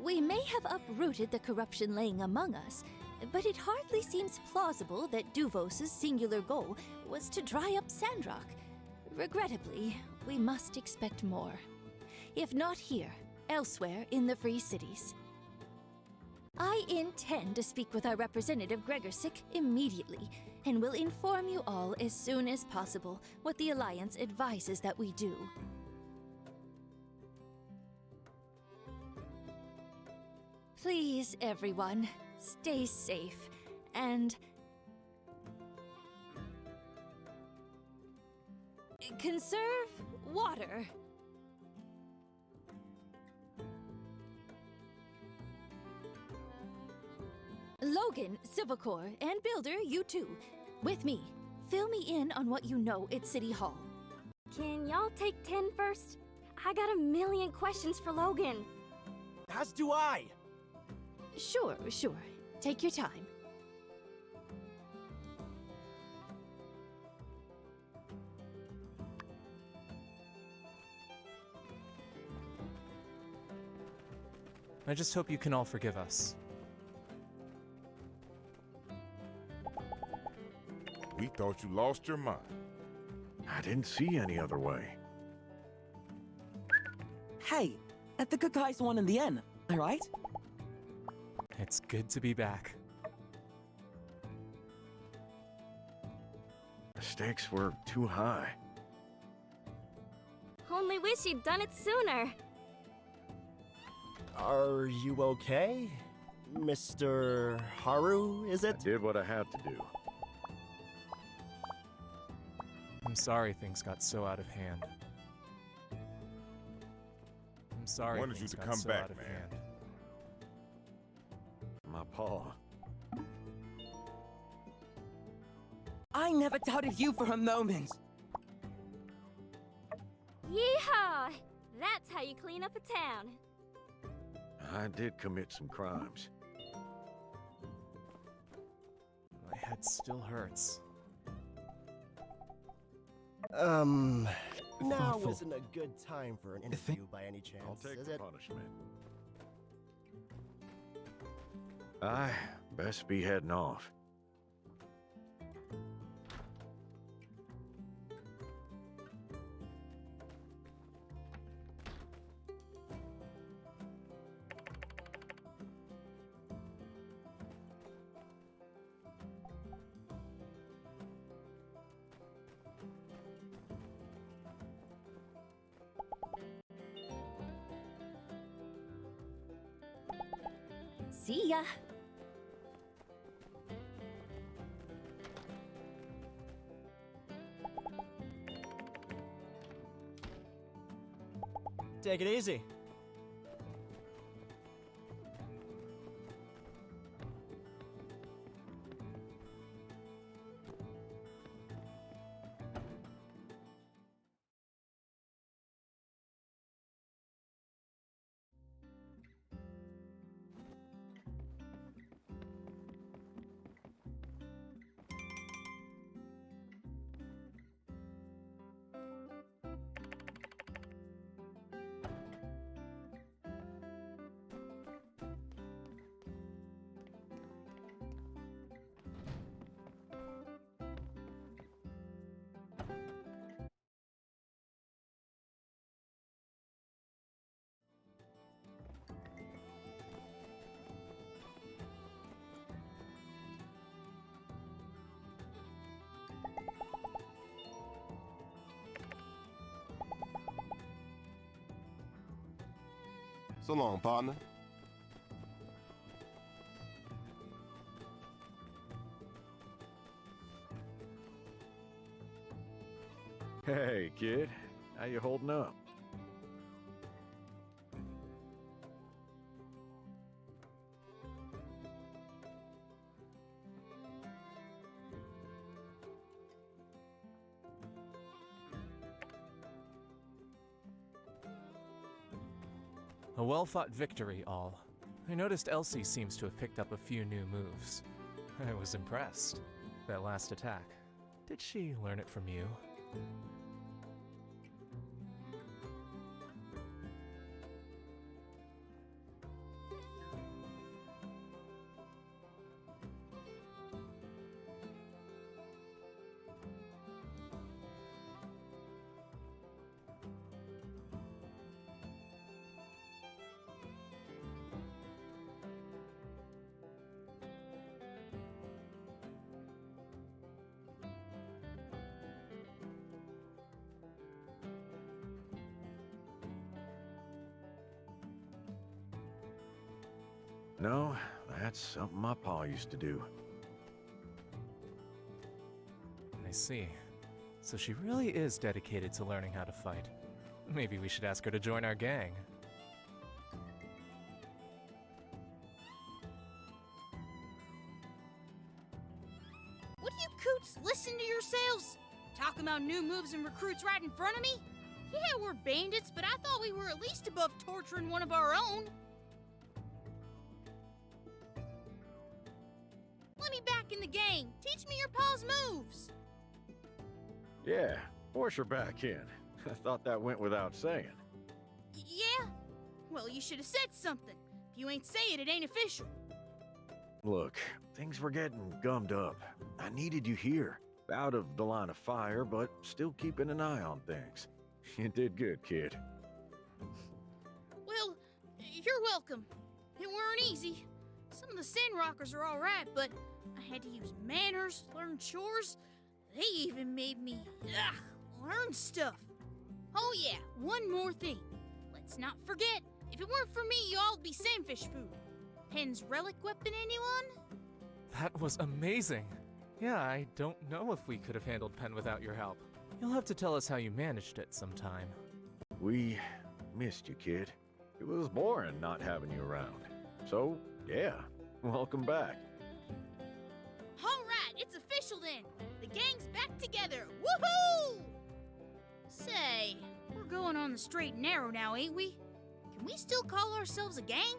We may have uprooted the corruption laying among us, but it hardly seems plausible that Duvos' singular goal was to dry up Sandrock. Regrettably, we must expect more. If not here, elsewhere in the Free Cities. I intend to speak with our representative Gregorsic immediately, and will inform you all as soon as possible what the Alliance advises that we do. Please, everyone, stay safe, and conserve water. Logan, Civil Corps, and Builder, you too. With me, fill me in on what you know at City Hall. Can y'all take 10 first? I got a million questions for Logan. As do I. Sure. Take your time. I just hope you can all forgive us. We thought you lost your mind. I didn't see any other way. Hey, the good guys won in the end, alright? It's good to be back. The stakes were too high. Only wish you'd done it sooner. Are you okay? Mr. Haru, is it? I did what I had to do. I'm sorry things got so out of hand. I'm sorry Wanted you things to got come so back, out of man. hand. My paw. I never doubted you for a moment. Yeehaw! That's how you clean up a town. I did commit some crimes. My head still hurts. Now isn't a good time for an interview by any chance, I'll take is the it? punishment. I best be heading off. See ya. Take it easy. So long, partner. Hey, kid. How you holding up? A well-fought victory, all. I noticed Elsie seems to have picked up a few new moves. I was impressed. That last attack. Did she learn it from you? No, that's something my pa used to do. I see. So she really is dedicated to learning how to fight. Maybe we should ask her to join our gang. Would you coots listen to yourselves? Talking about new moves and recruits right in front of me? Yeah, we're bandits, but I thought we were at least above torturing one of our own. Let me back in the gang. Teach me your pa's moves. Yeah, force her back in. I thought that went without saying. Yeah? Well, you should have said something. you ain't say it, it ain't official. Look, things were getting gummed up. I needed you here, out of the line of fire, but still keeping an eye on things. You did good, kid. Well, you're welcome. It weren't easy. Some of the Sandrockers are alright, but I had to use manners, learn chores. They even made me, learn stuff. Oh yeah, one more thing. Let's not forget, if it weren't for me, y'all'd be sandfish food. Pen's relic weapon, anyone? That was amazing. Yeah, I don't know if we could have handled Pen without your help. You'll have to tell us how you managed it sometime. We missed you, kid. It was boring not having you around. So, yeah, welcome back. Alright, it's official then. The gang's back together. Woohoo! Say, we're going on the straight and narrow now, ain't we? Can we still call ourselves a gang?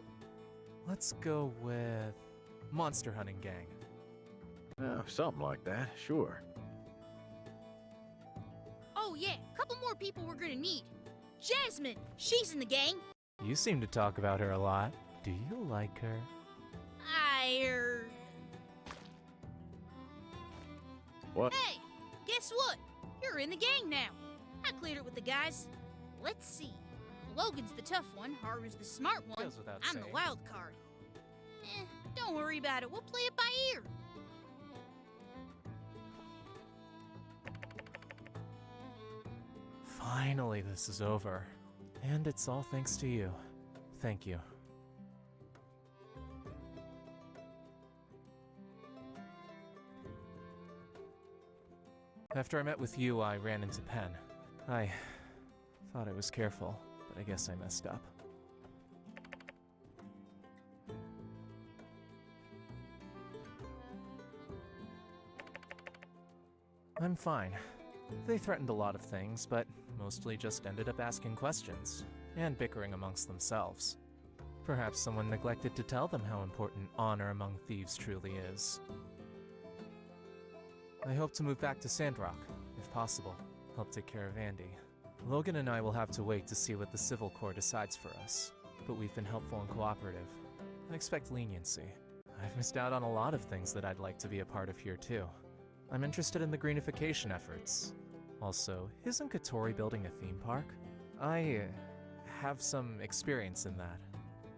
Let's go with Monster Hunting Gang. Something like that, sure. Oh yeah, a couple more people we're gonna need. Jasmine, she's in the gang. You seem to talk about her a lot. Do you like her? What? Hey, guess what? You're in the gang now. I cleared it with the guys. Let's see. Logan's the tough one, Haru's the smart one. Goes without I'm saying. the wild card. Don't worry about it. We'll play it by ear. Finally, this is over. And it's all thanks to you. Thank you. After I met with you, I ran into Pen. I thought I was careful, but I guess I messed up. I'm fine. They threatened a lot of things, but mostly just ended up asking questions and bickering amongst themselves. Perhaps someone neglected to tell them how important honor among thieves truly is. I hope to move back to Sandrock, if possible. Help take care of Andy. Logan and I will have to wait to see what the Civil Corps decides for us, but we've been helpful and cooperative. I expect leniency. I've missed out on a lot of things that I'd like to be a part of here too. I'm interested in the greenification efforts. Also, isn't Katori building a theme park? I have some experience in that,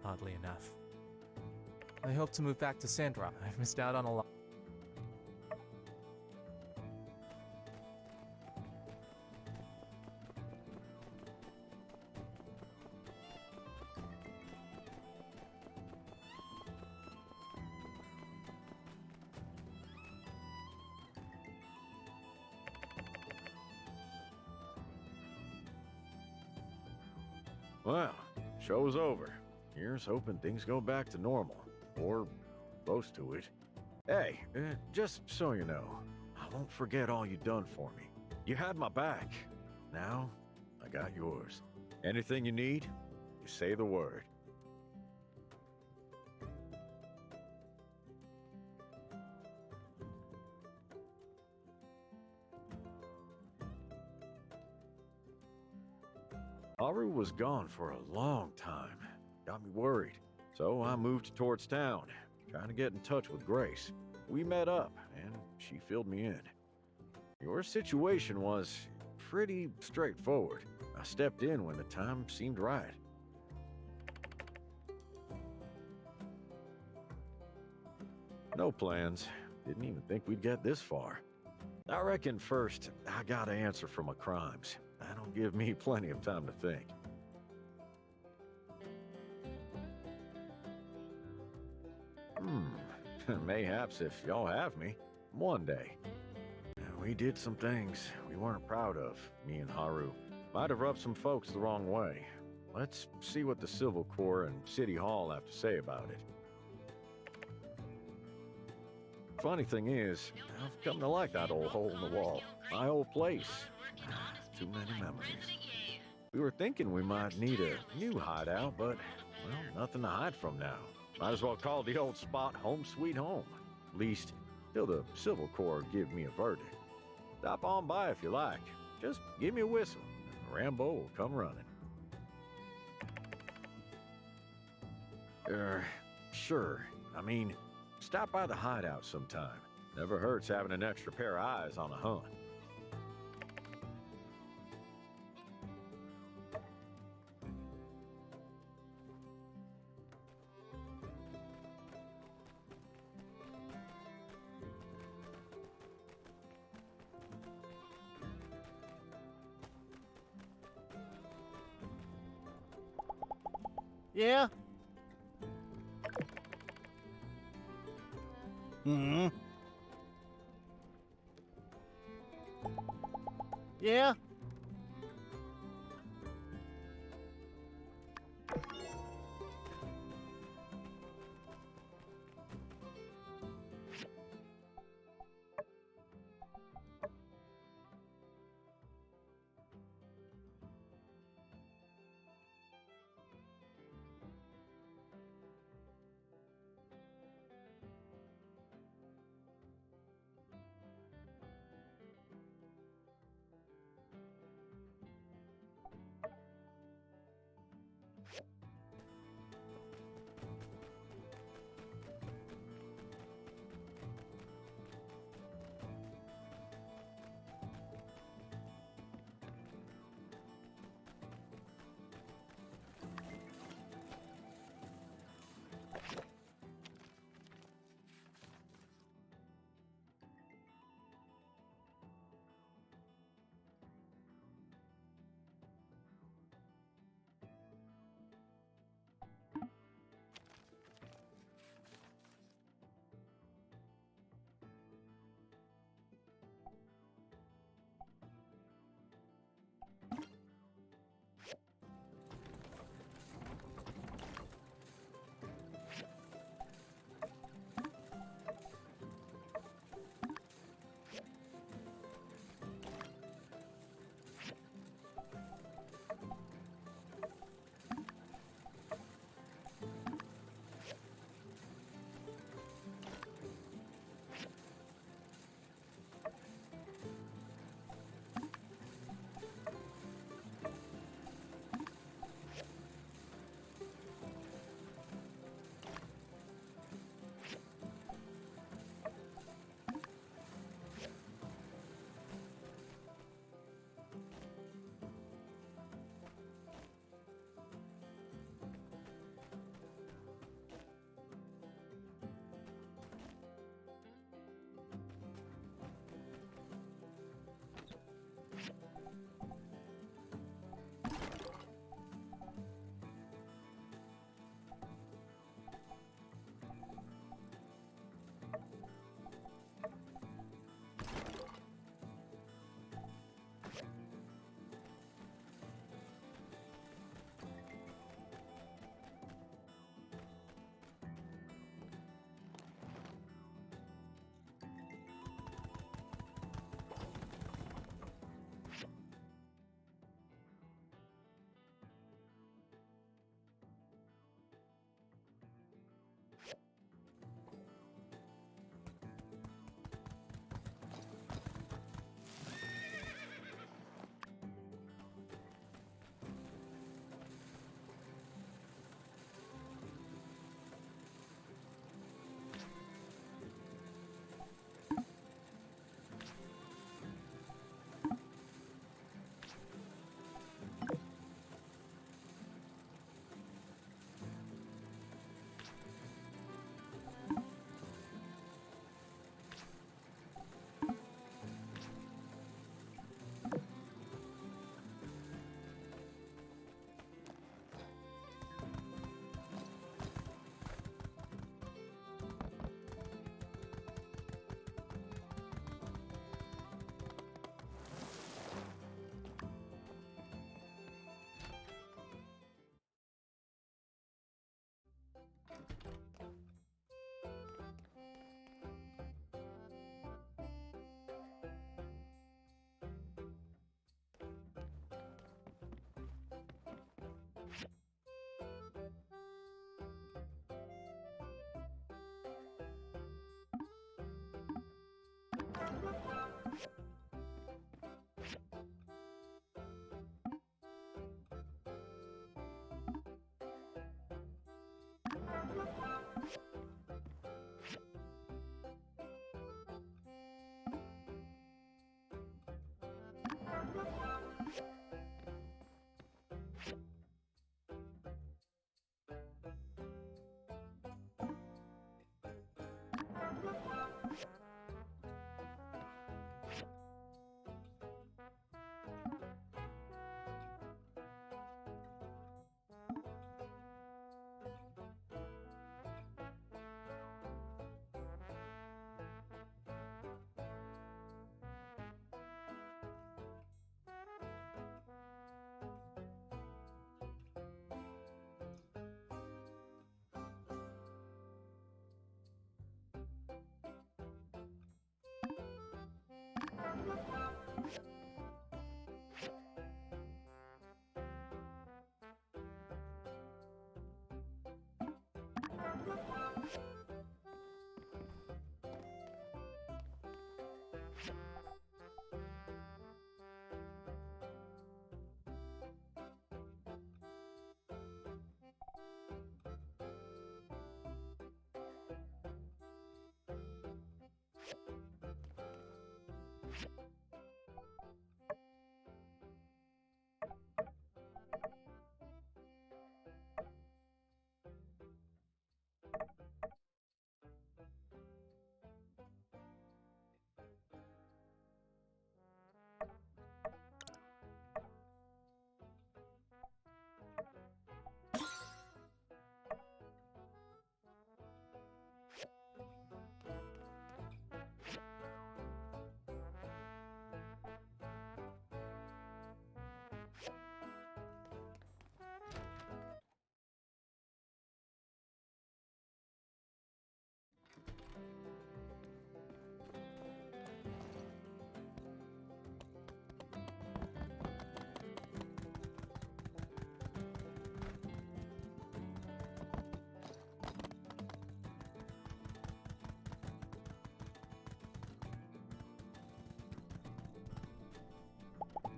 oddly enough. I hope to move back to Sandrock. I've missed out on a lot. Well, show's over. Here's hoping things go back to normal. Or close to it. Hey, just so you know, I won't forget all you done for me. You had my back. Now, I got yours. Anything you need, you say the word. Haru was gone for a long time. Got me worried. So I moved towards town, trying to get in touch with Grace. We met up, and she filled me in. Your situation was pretty straightforward. I stepped in when the time seemed right. No plans. Didn't even think we'd get this far. I reckon first, I gotta answer for my crimes. That'll give me plenty of time to think. Mayhaps if y'all have me, one day. We did some things we weren't proud of, me and Haru. Might have rubbed some folks the wrong way. Let's see what the Civil Corps and City Hall have to say about it. Funny thing is, I've come to like that old hole in the wall. My old place. Too many memories. We were thinking we might need a new hideout, but, well, nothing to hide from now. Might as well call the old spot home sweet home. At least, till the Civil Corps give me a verdict. Stop on by if you like. Just give me a whistle, and Rambo will come running. Sure. I mean, stop by the hideout sometime. Never hurts having an extra pair of eyes on a hunt. Yeah? Hmm? Yeah?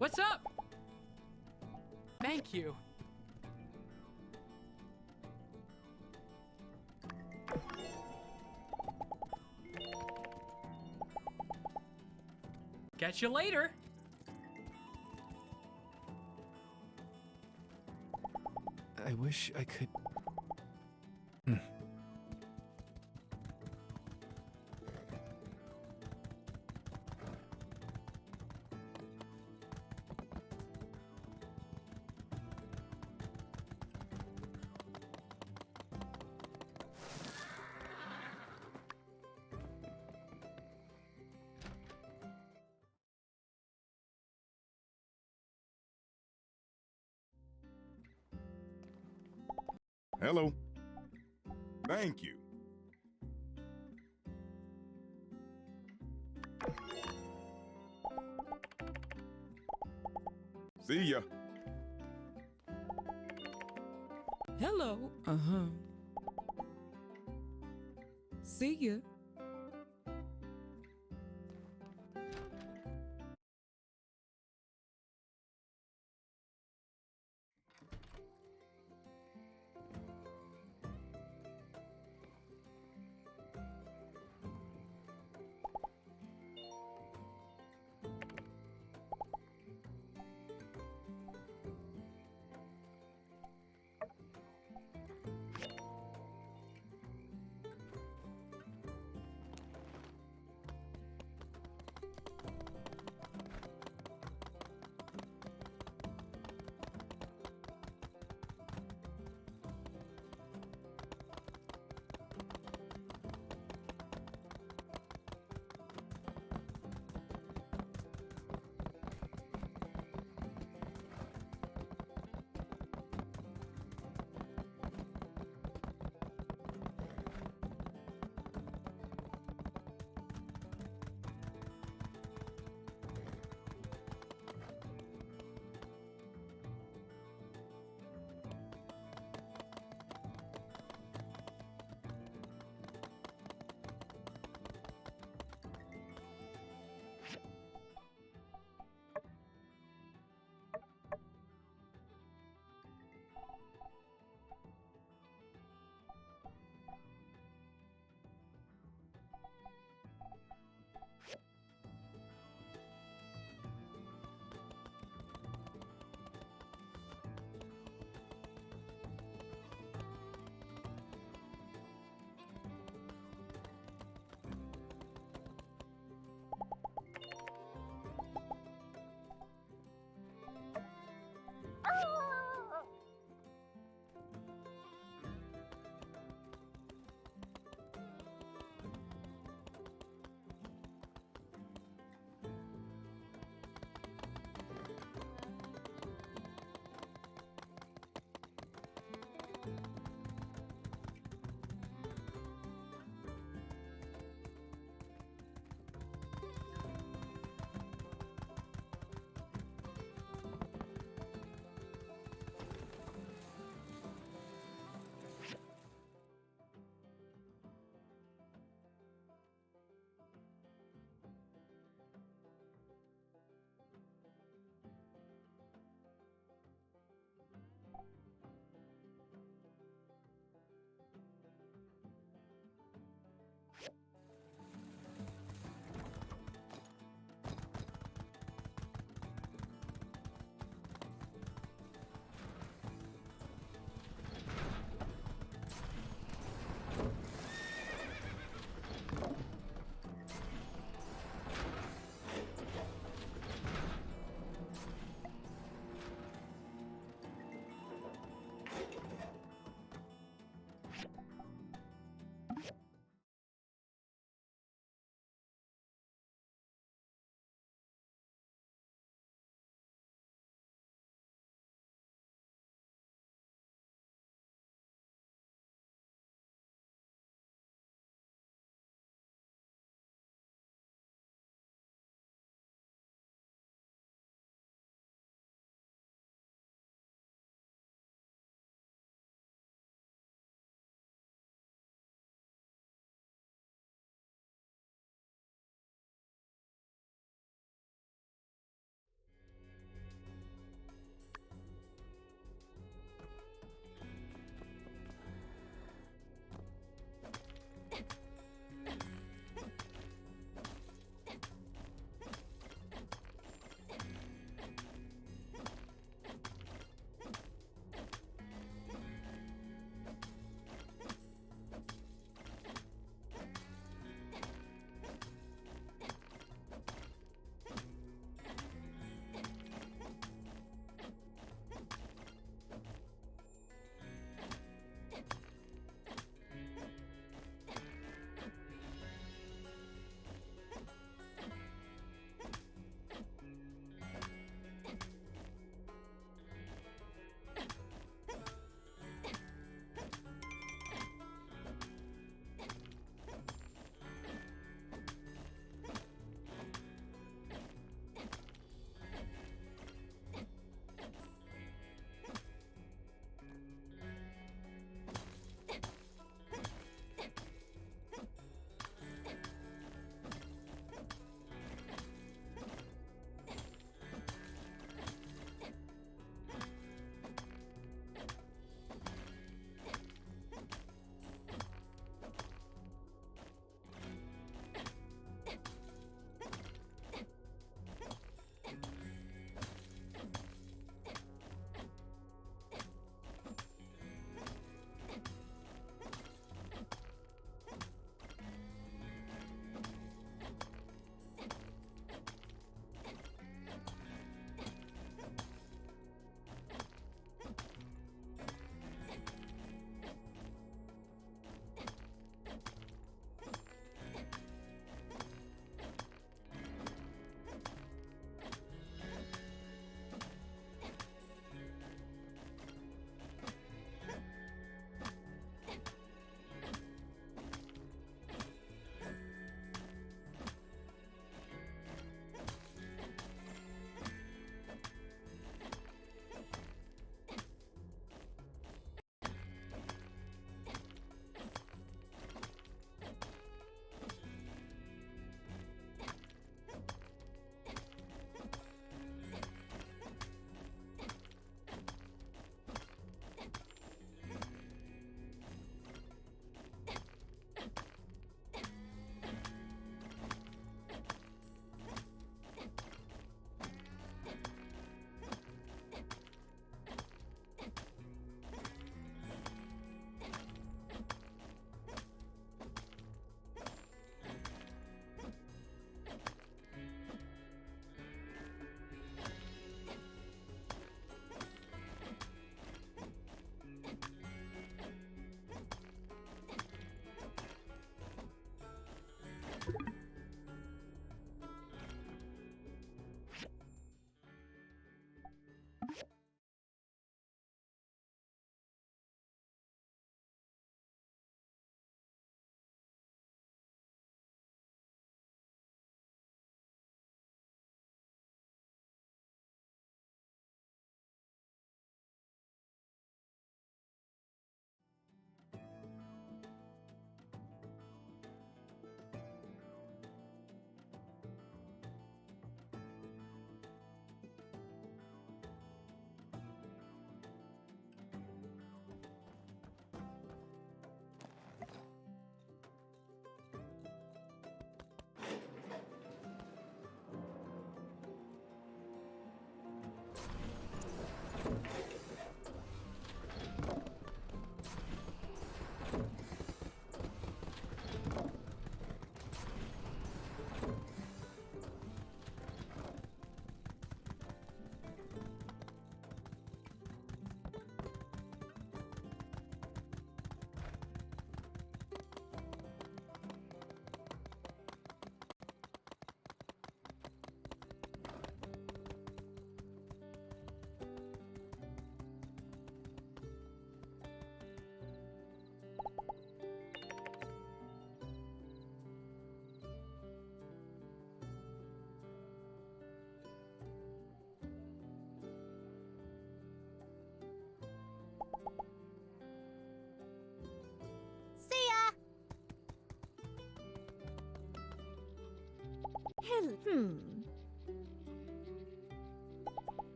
What's up? Thank you. Catch you later. I wish I could. Hello. Thank you. See ya. Hello. Uh-huh. See ya.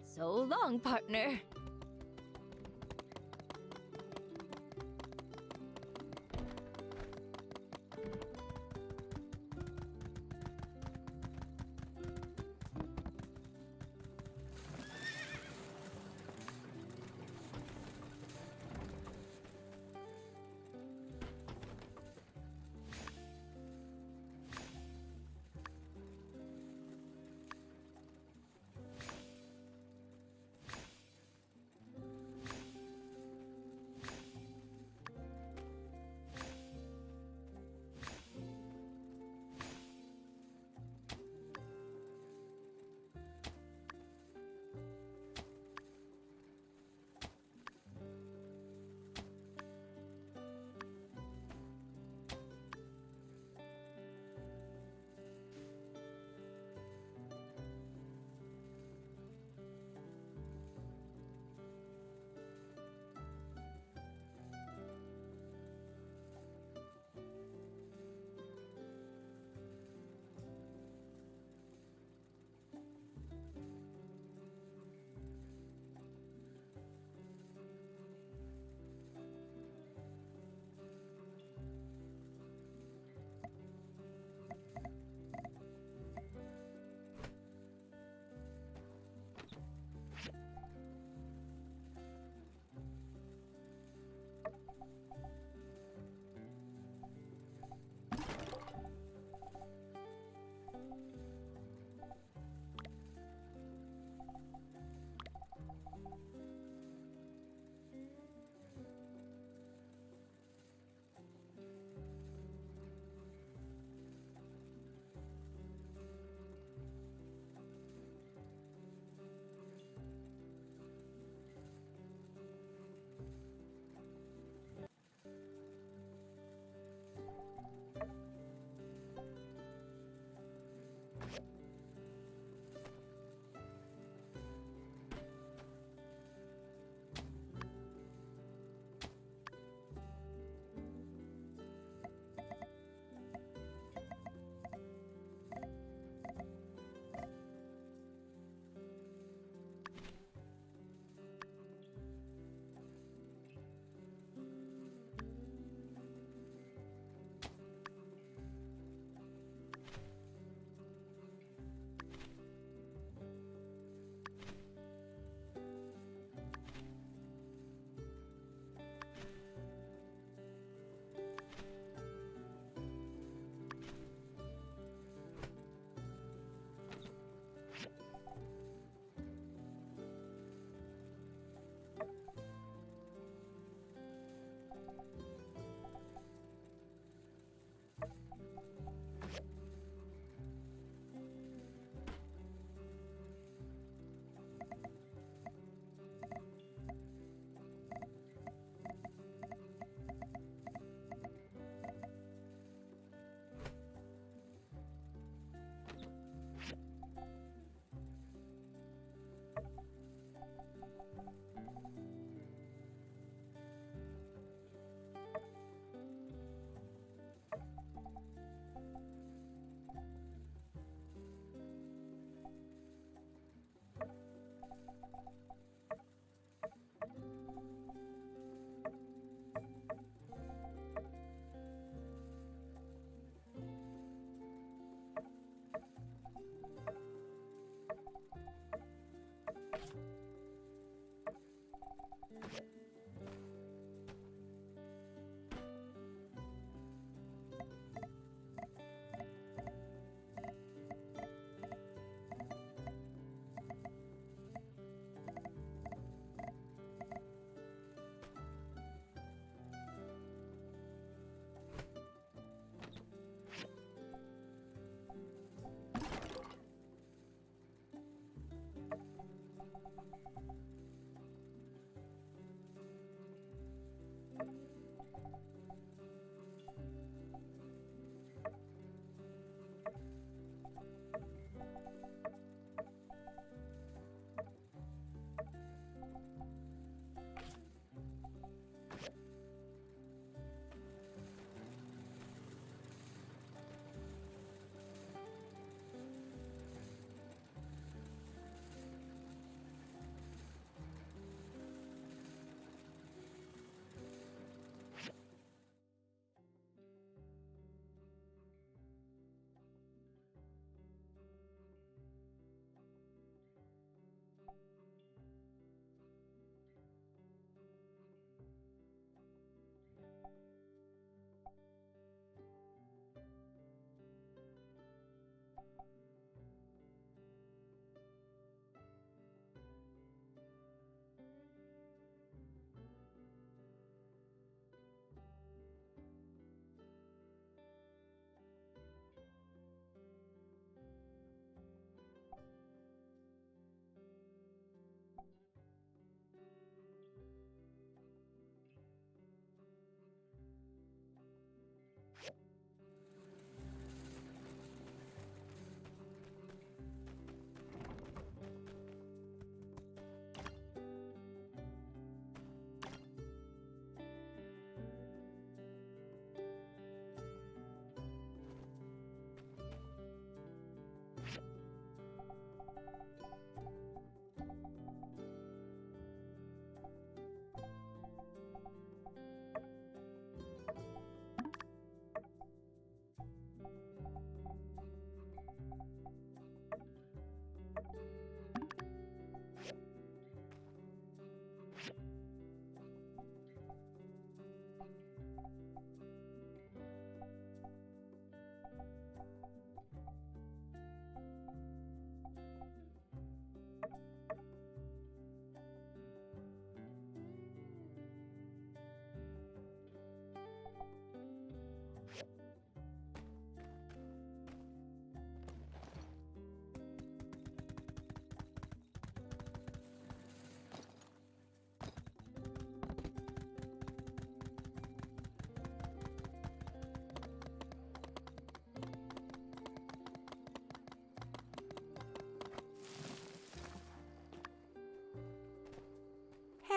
So long, partner.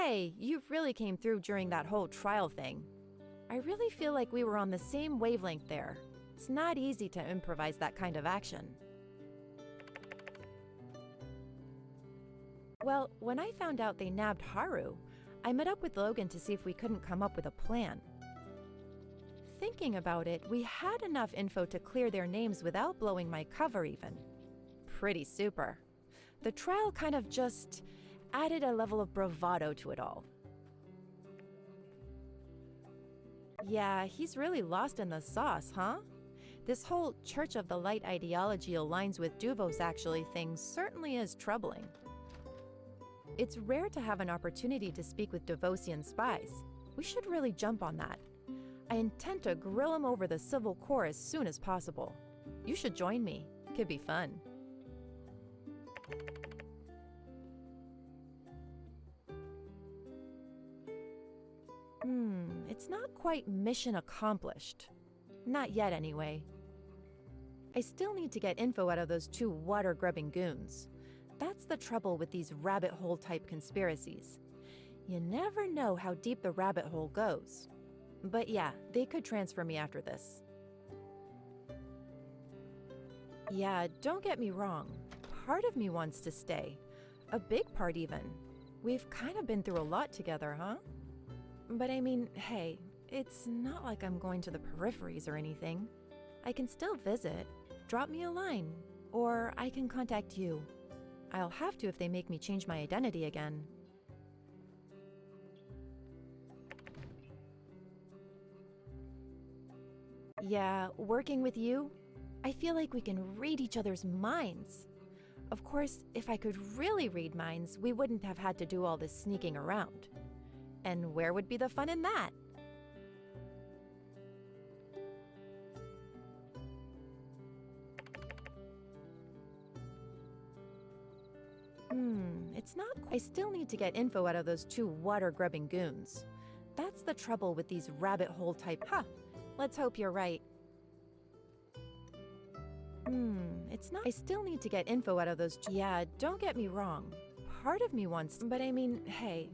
Hey, you really came through during that whole trial thing. I really feel like we were on the same wavelength there. It's not easy to improvise that kind of action. Well, when I found out they nabbed Haru, I met up with Logan to see if we couldn't come up with a plan. Thinking about it, we had enough info to clear their names without blowing my cover even. Pretty super. The trial kind of just added a level of bravado to it all. Yeah, he's really lost in the sauce, huh? This whole Church of the Light ideology aligns with Duvos actually thing certainly is troubling. It's rare to have an opportunity to speak with Devosian spies. We should really jump on that. I intend to grill him over the civil core as soon as possible. You should join me. Could be fun. It's not quite mission accomplished. Not yet, anyway. I still need to get info out of those two water-grubbing goons. That's the trouble with these rabbit hole type conspiracies. You never know how deep the rabbit hole goes. But yeah, they could transfer me after this. Yeah, don't get me wrong. Part of me wants to stay. A big part even. We've kind of been through a lot together, huh? But I mean, hey, it's not like I'm going to the peripheries or anything. I can still visit. Drop me a line. Or I can contact you. I'll have to if they make me change my identity again. Yeah, working with you, I feel like we can read each other's minds. Of course, if I could really read minds, we wouldn't have had to do all this sneaking around. And where would be the fun in that? It's not. I still need to get info out of those two water-grubbing goons. That's the trouble with these rabbit hole type. Huh. Let's hope you're right. It's not. I still need to get info out of those. Yeah, don't get me wrong. Part of me wants. But I mean, hey.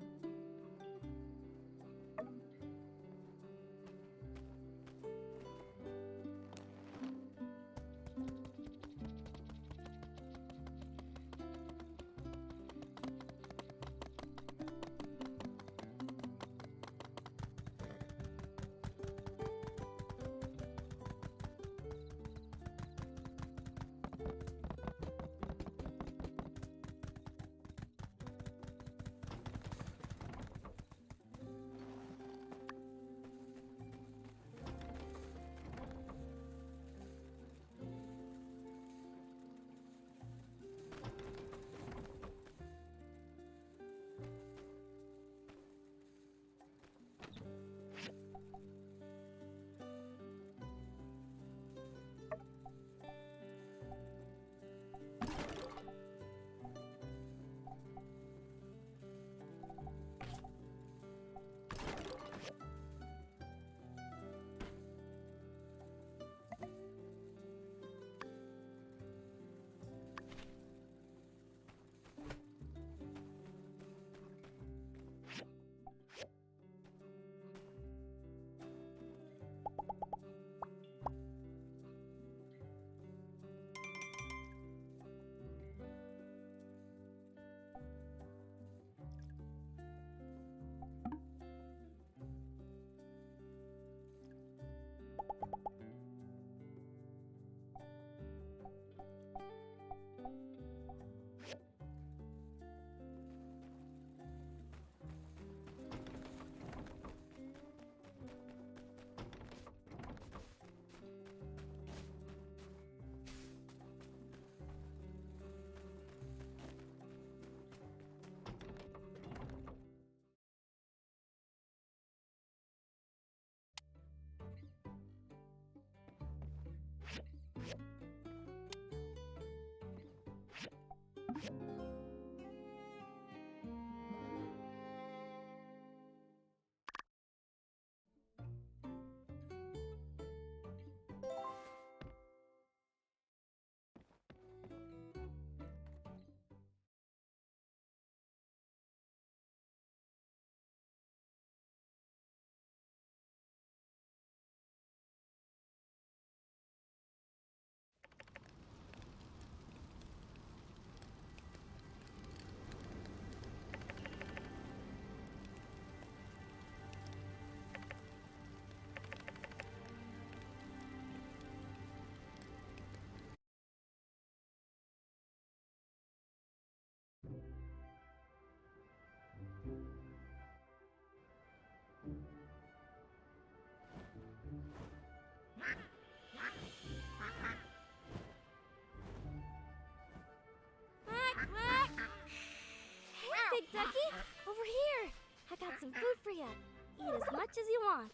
Eat as much as you want.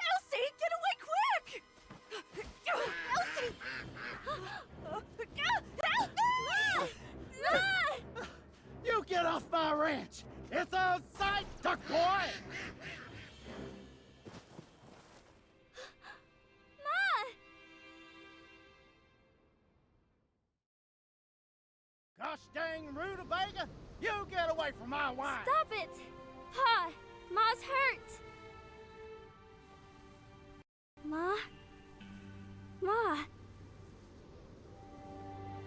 Elsie, get away quick! Elsie! Help me! You get off my ranch! It's on sight, duck boy! Gosh dang rutabaga! You get away from my wine! Stop it! Pa, Ma's hurt! Ma? Ma?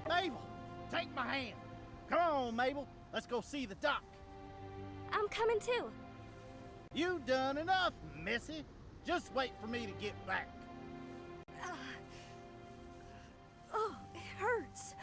Mabel, take my hand. Come on, Mabel. Let's go see the doc. I'm coming too. You done enough, Missy. Just wait for me to get back. Oh, it hurts.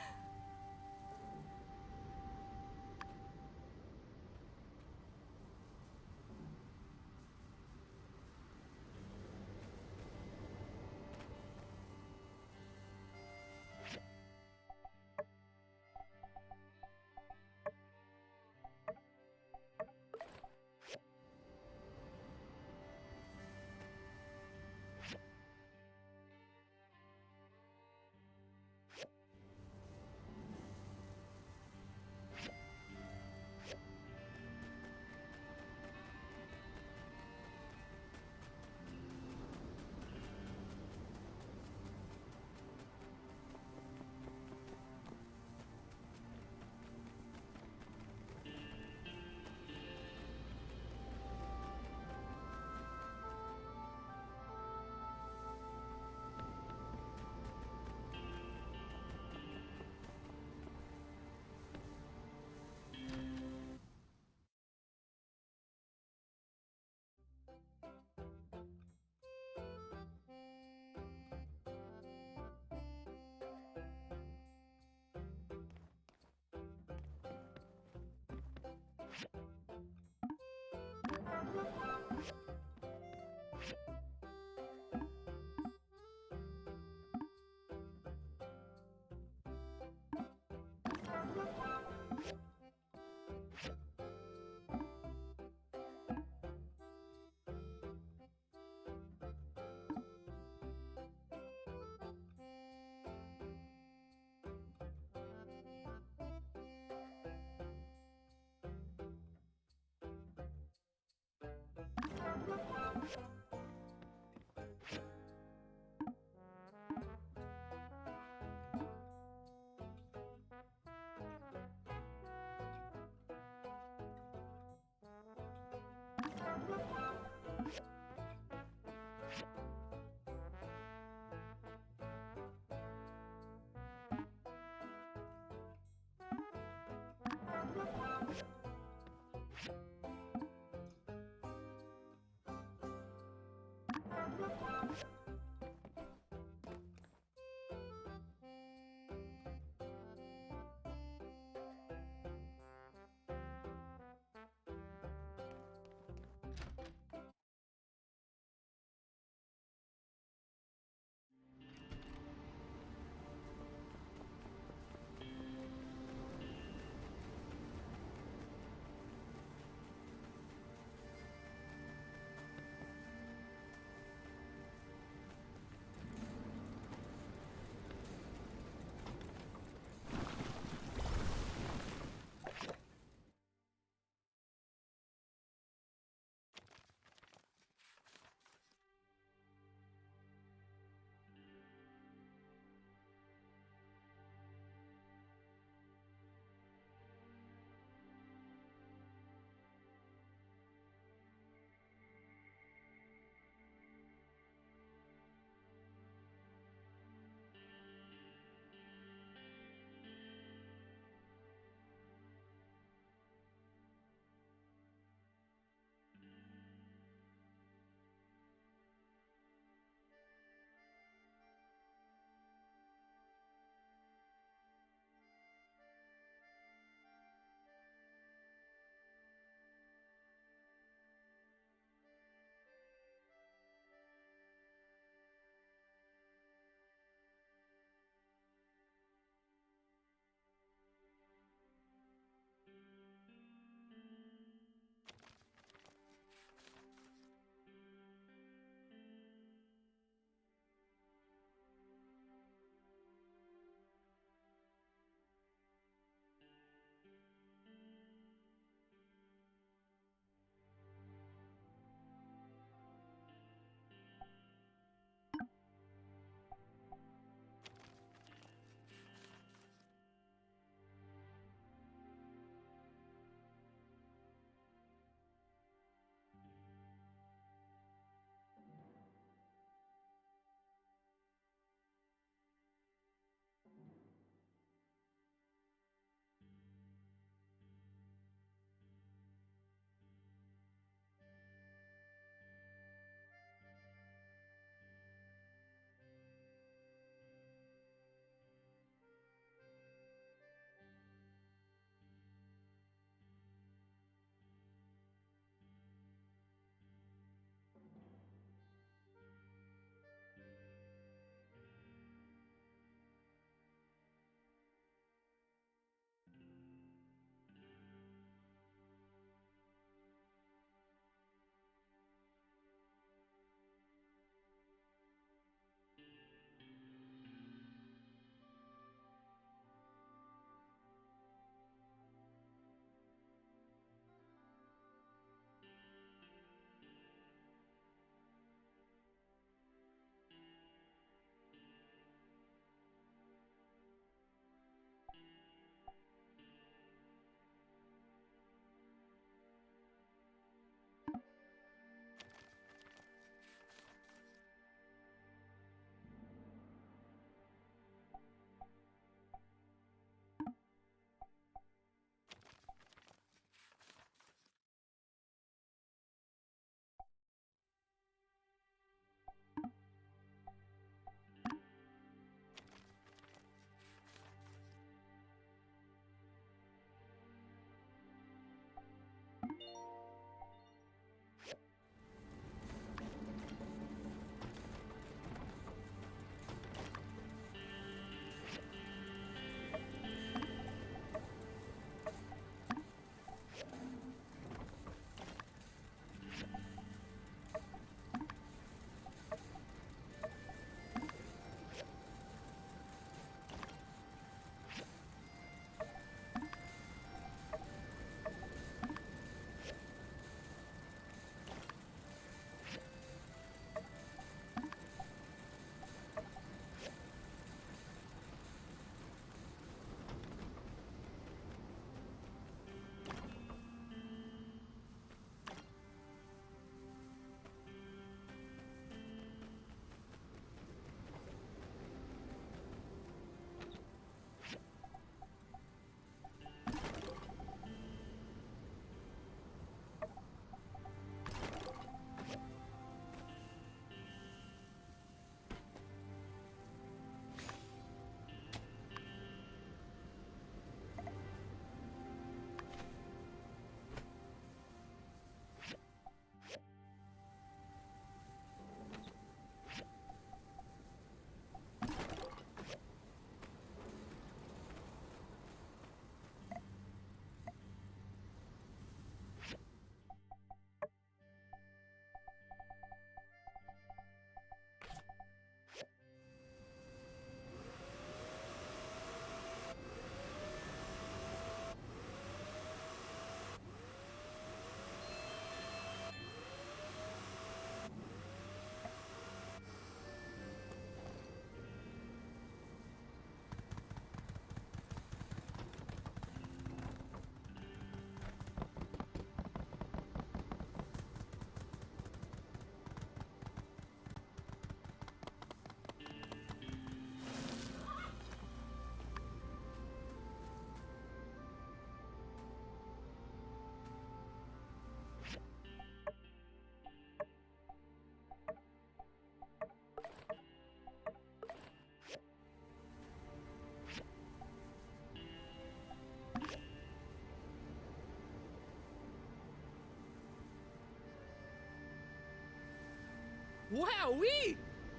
Wowee!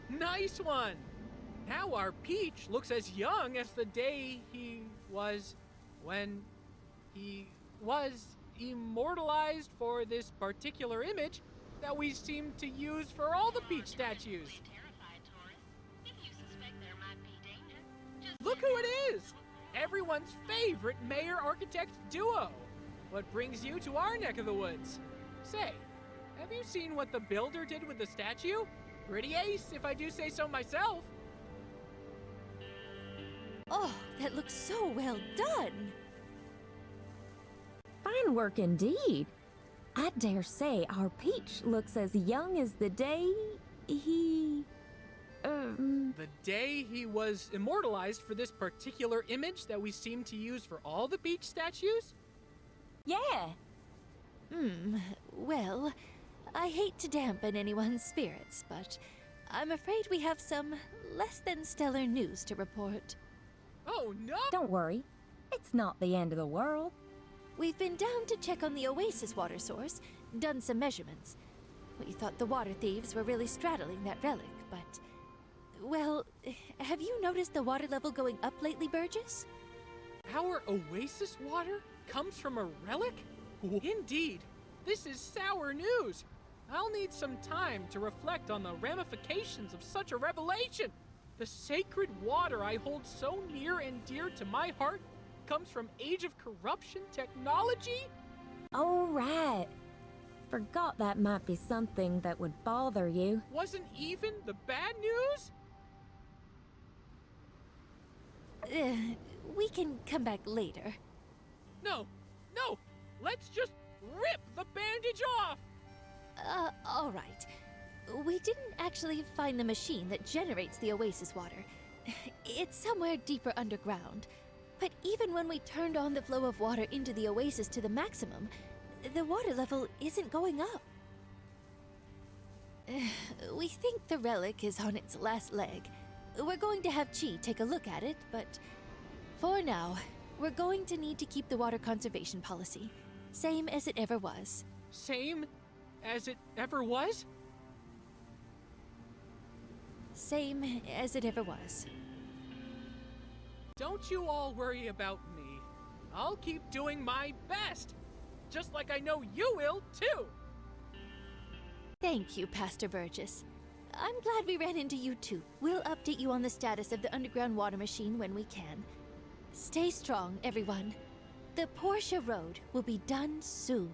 Nice one! Now our Peach looks as young as the day he was when he was immortalized for this particular image that we seem to use for all the Peach statues. Look who it is! Everyone's favorite mayor-architect duo. What brings you to our neck of the woods? Say, have you seen what the builder did with the statue? Pretty ace, if I do say so myself. Oh, that looks so well done! Fine work indeed. I dare say our Peach looks as young as the day he... The day he was immortalized for this particular image that we seem to use for all the Peach statues? Yeah. Well, I hate to dampen anyone's spirits, but I'm afraid we have some less than stellar news to report. Oh, no! Don't worry. It's not the end of the world. We've been down to check on the Oasis water source, done some measurements. We thought the water thieves were really straddling that relic, but... Well, have you noticed the water level going up lately, Burgess? Our Oasis water comes from a relic? Indeed. This is sour news. I'll need some time to reflect on the ramifications of such a revelation. The sacred water I hold so near and dear to my heart comes from Age of Corruption technology? All right. Forgot that might be something that would bother you. Wasn't even the bad news? We can come back later. No, let's just rip the bandage off! All right. We didn't actually find the machine that generates the Oasis water. It's somewhere deeper underground. But even when we turned on the flow of water into the Oasis to the maximum, the water level isn't going up. We think the relic is on its last leg. We're going to have Chi take a look at it, but for now, we're going to need to keep the water conservation policy, same as it ever was. Same as it ever was? Same as it ever was. Don't you all worry about me. I'll keep doing my best, just like I know you will, too. Thank you, Pastor Burgess. I'm glad we ran into you too. We'll update you on the status of the underground water machine when we can. Stay strong, everyone. The Portia Road will be done soon.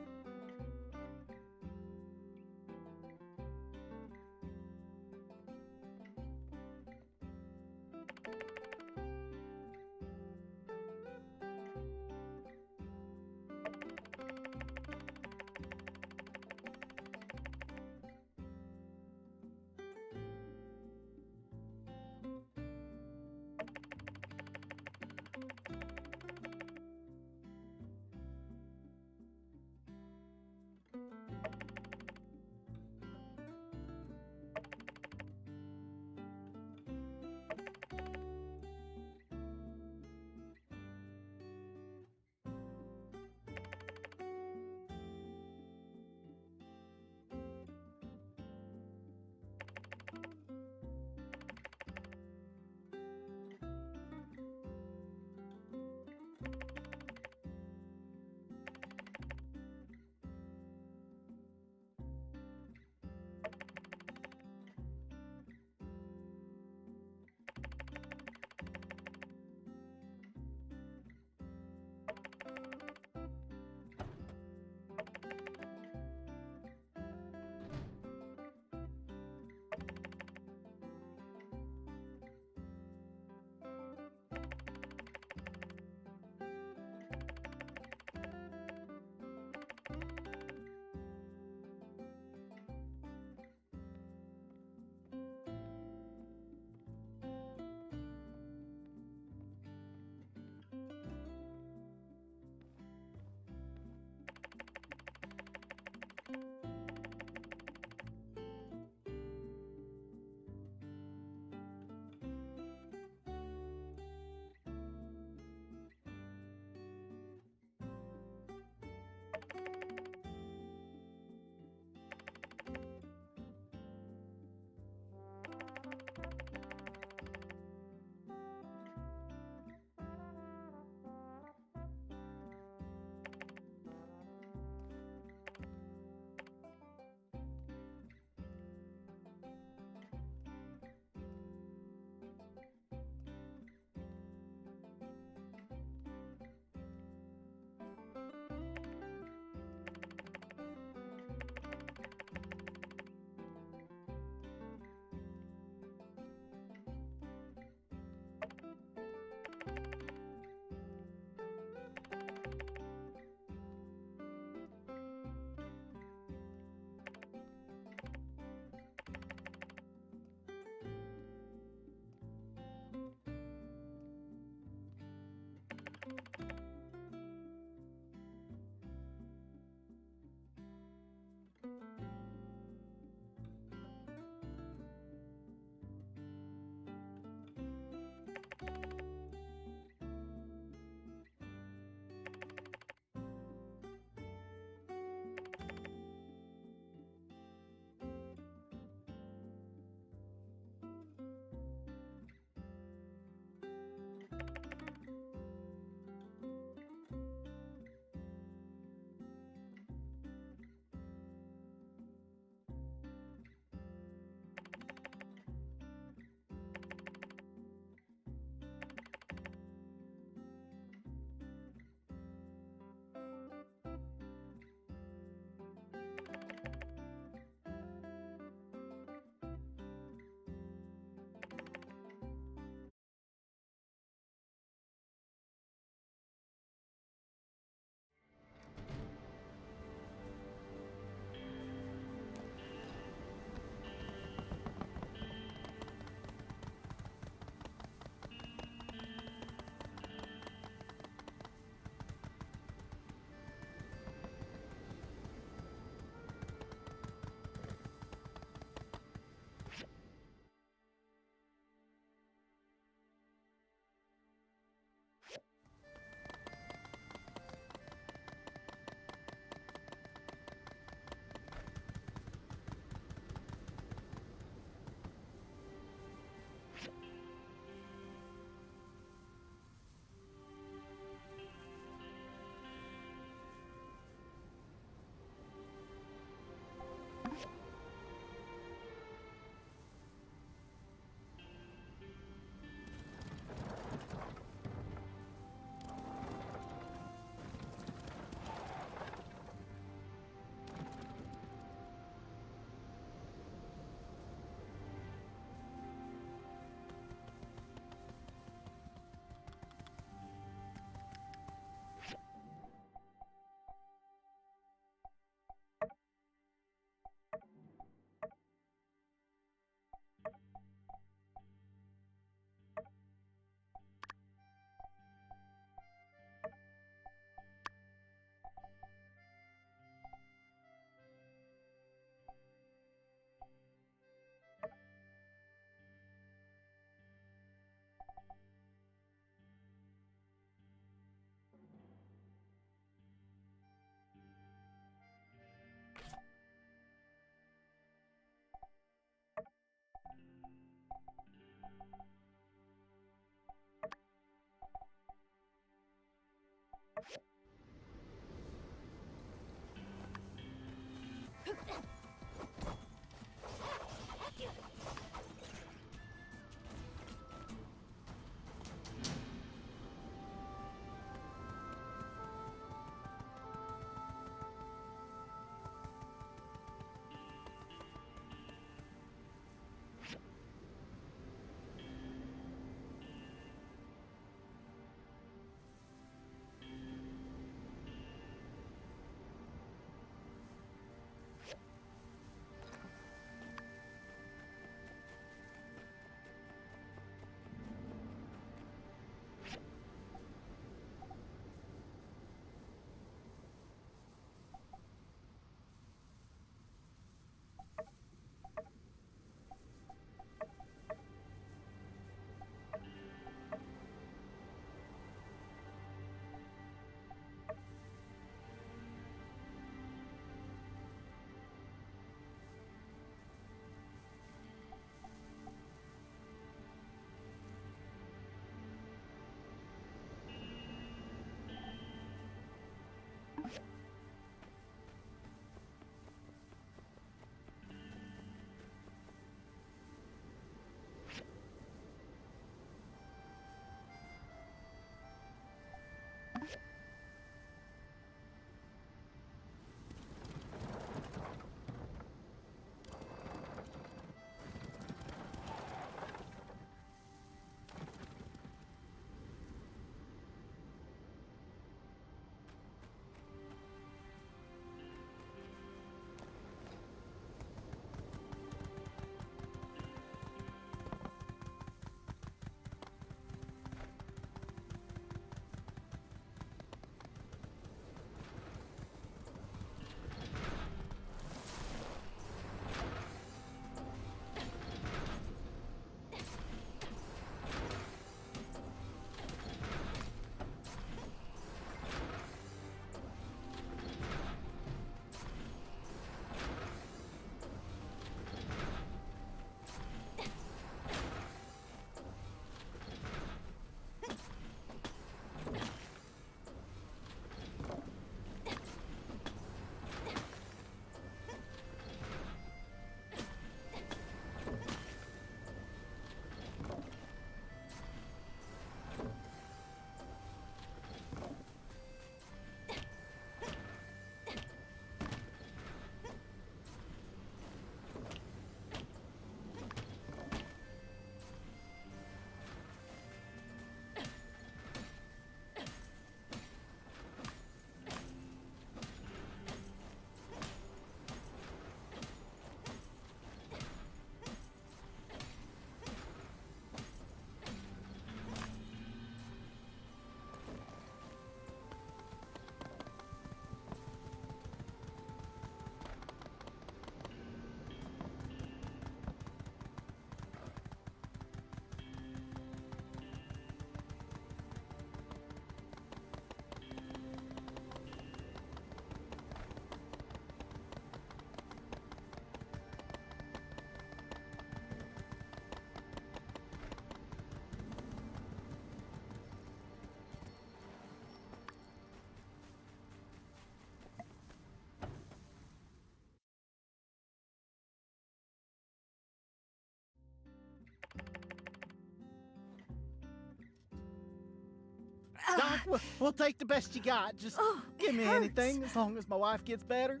Doc, we'll take the best you got. Just give me anything as long as my wife gets better.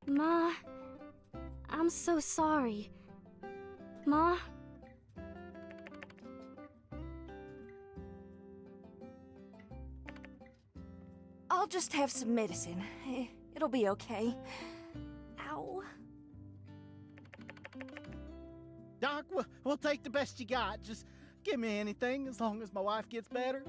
Ma, I'm so sorry. Ma? I'll just have some medicine. It'll be okay. Ow. Doc, we'll take the best you got. Just give me anything as long as my wife gets better.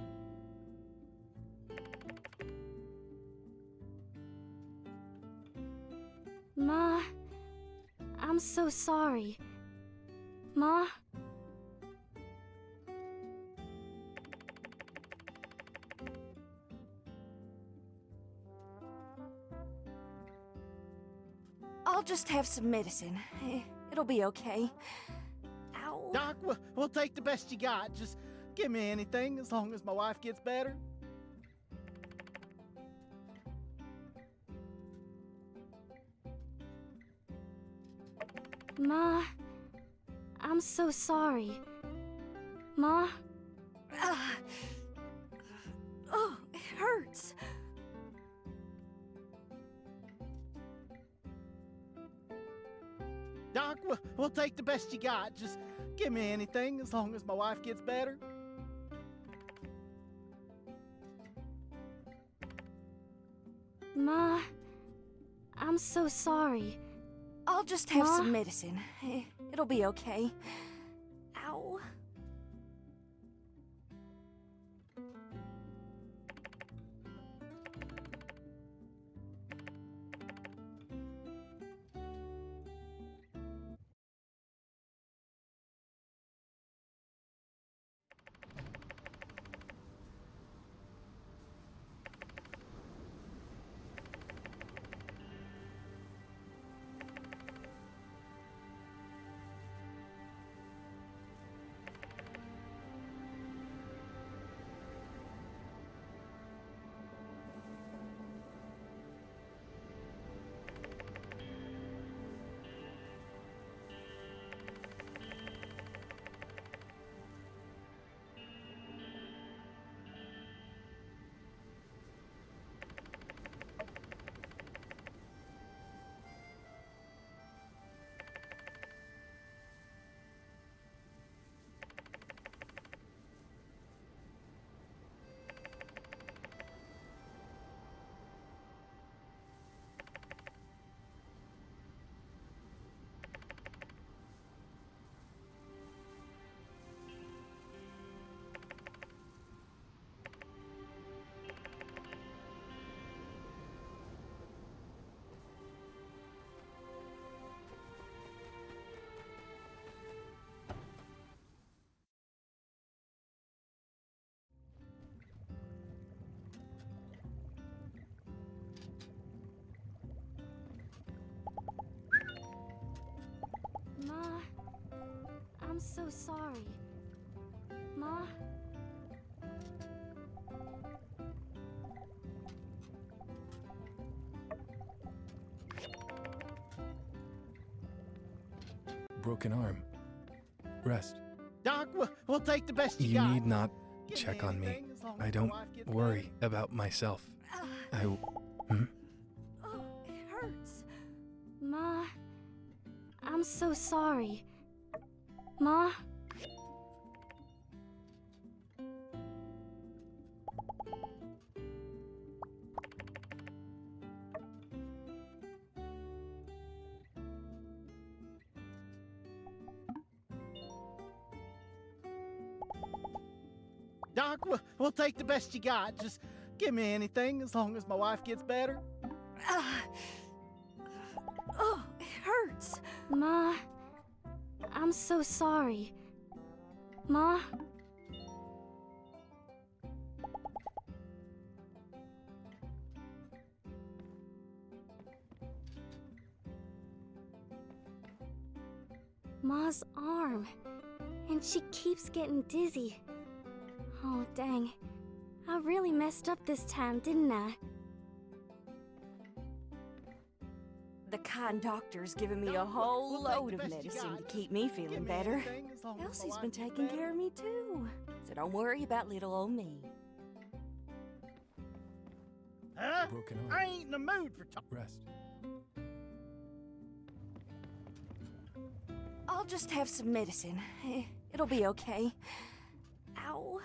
Ma, I'm so sorry. Ma? I'll just have some medicine. It'll be okay. Ow. Doc, we'll take the best you got. Just give me anything as long as my wife gets better. Ma, I'm so sorry. Ma? Oh, it hurts. Doc, we'll take the best you got. Just give me anything as long as my wife gets better. Ma, I'm so sorry. I'll just have Ma? some medicine. It'll be okay. Ow. Ma, I'm so sorry. Ma? Broken arm. Rest. Doc, we'll take the best you You got. need not Give check me on me. anything as long as I my don't wife gets worry about myself. better. Oh, it hurts. Ma, I'm so sorry. Ma? Doc, we'll take the best you got. Just give me anything as long as my wife gets better. Oh, it hurts. Ma, I'm so sorry. Ma? Ma's arm. And she keeps getting dizzy. Oh, dang. I really messed up this time, didn't I? The kind doctor's given me a whole load of medicine to keep me feeling better. Elsie's been taking care of me too. So don't worry about little old me. Huh? Broken arm. I ain't in the mood for talk. Rest. I'll just have some medicine. It'll be okay. Ow.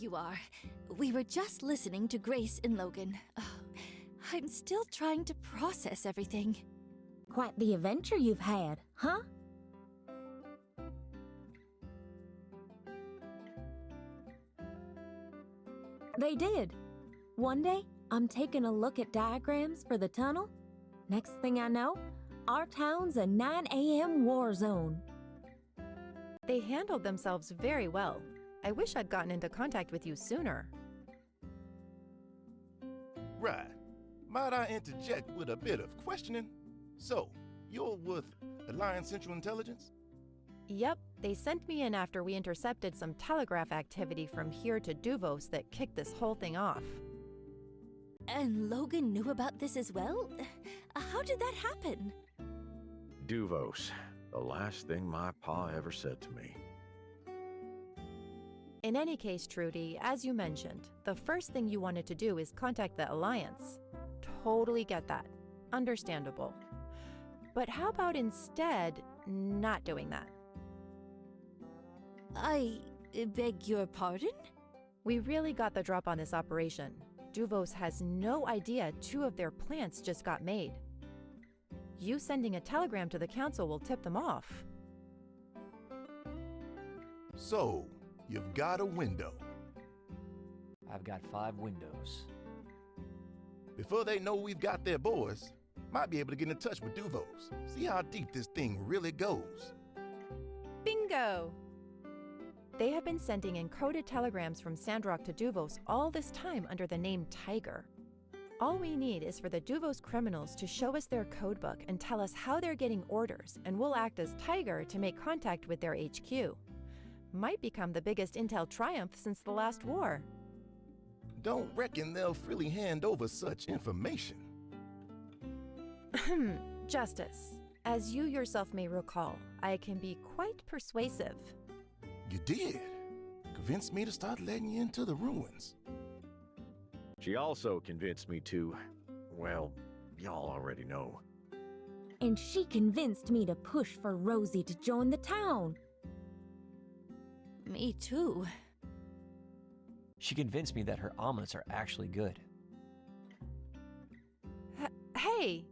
you are. We were just listening to Grace and Logan. I'm still trying to process everything. Quite the adventure you've had, huh? They did. One day, I'm taking a look at diagrams for the tunnel. Next thing I know, our town's a 9 a.m. war zone. They handled themselves very well. I wish I'd gotten into contact with you sooner. Right. Might I interject with a bit of questioning? So, you're with Alliance Central Intelligence? Yep, they sent me in after we intercepted some telegraph activity from here to Duvos that kicked this whole thing off. And Logan knew about this as well? How did that happen? Duvos. The last thing my pa ever said to me. In any case, Trudy, as you mentioned, the first thing you wanted to do is contact the Alliance. Totally get that. Understandable. But how about instead not doing that? I beg your pardon? We really got the drop on this operation. Duvos has no idea 2 of their plants just got made. You sending a telegram to the council will tip them off. So, you've got a window. I've got 5 windows. Before they know we've got their boys, might be able to get in touch with Duvos. See how deep this thing really goes. Bingo! They have been sending encoded telegrams from Sandrock to Duvos all this time under the name Tiger. All we need is for the Duvos criminals to show us their codebook and tell us how they're getting orders, and we'll act as Tiger to make contact with their HQ. Might become the biggest intel triumph since the last war. Don't reckon they'll freely hand over such information. Justice, as you yourself may recall, I can be quite persuasive. You did. Convinced me to start letting you into the ruins. She also convinced me to, well, y'all already know. And she convinced me to push for Rosie to join the town. Me too. She convinced me that her omelets are actually good. Hey!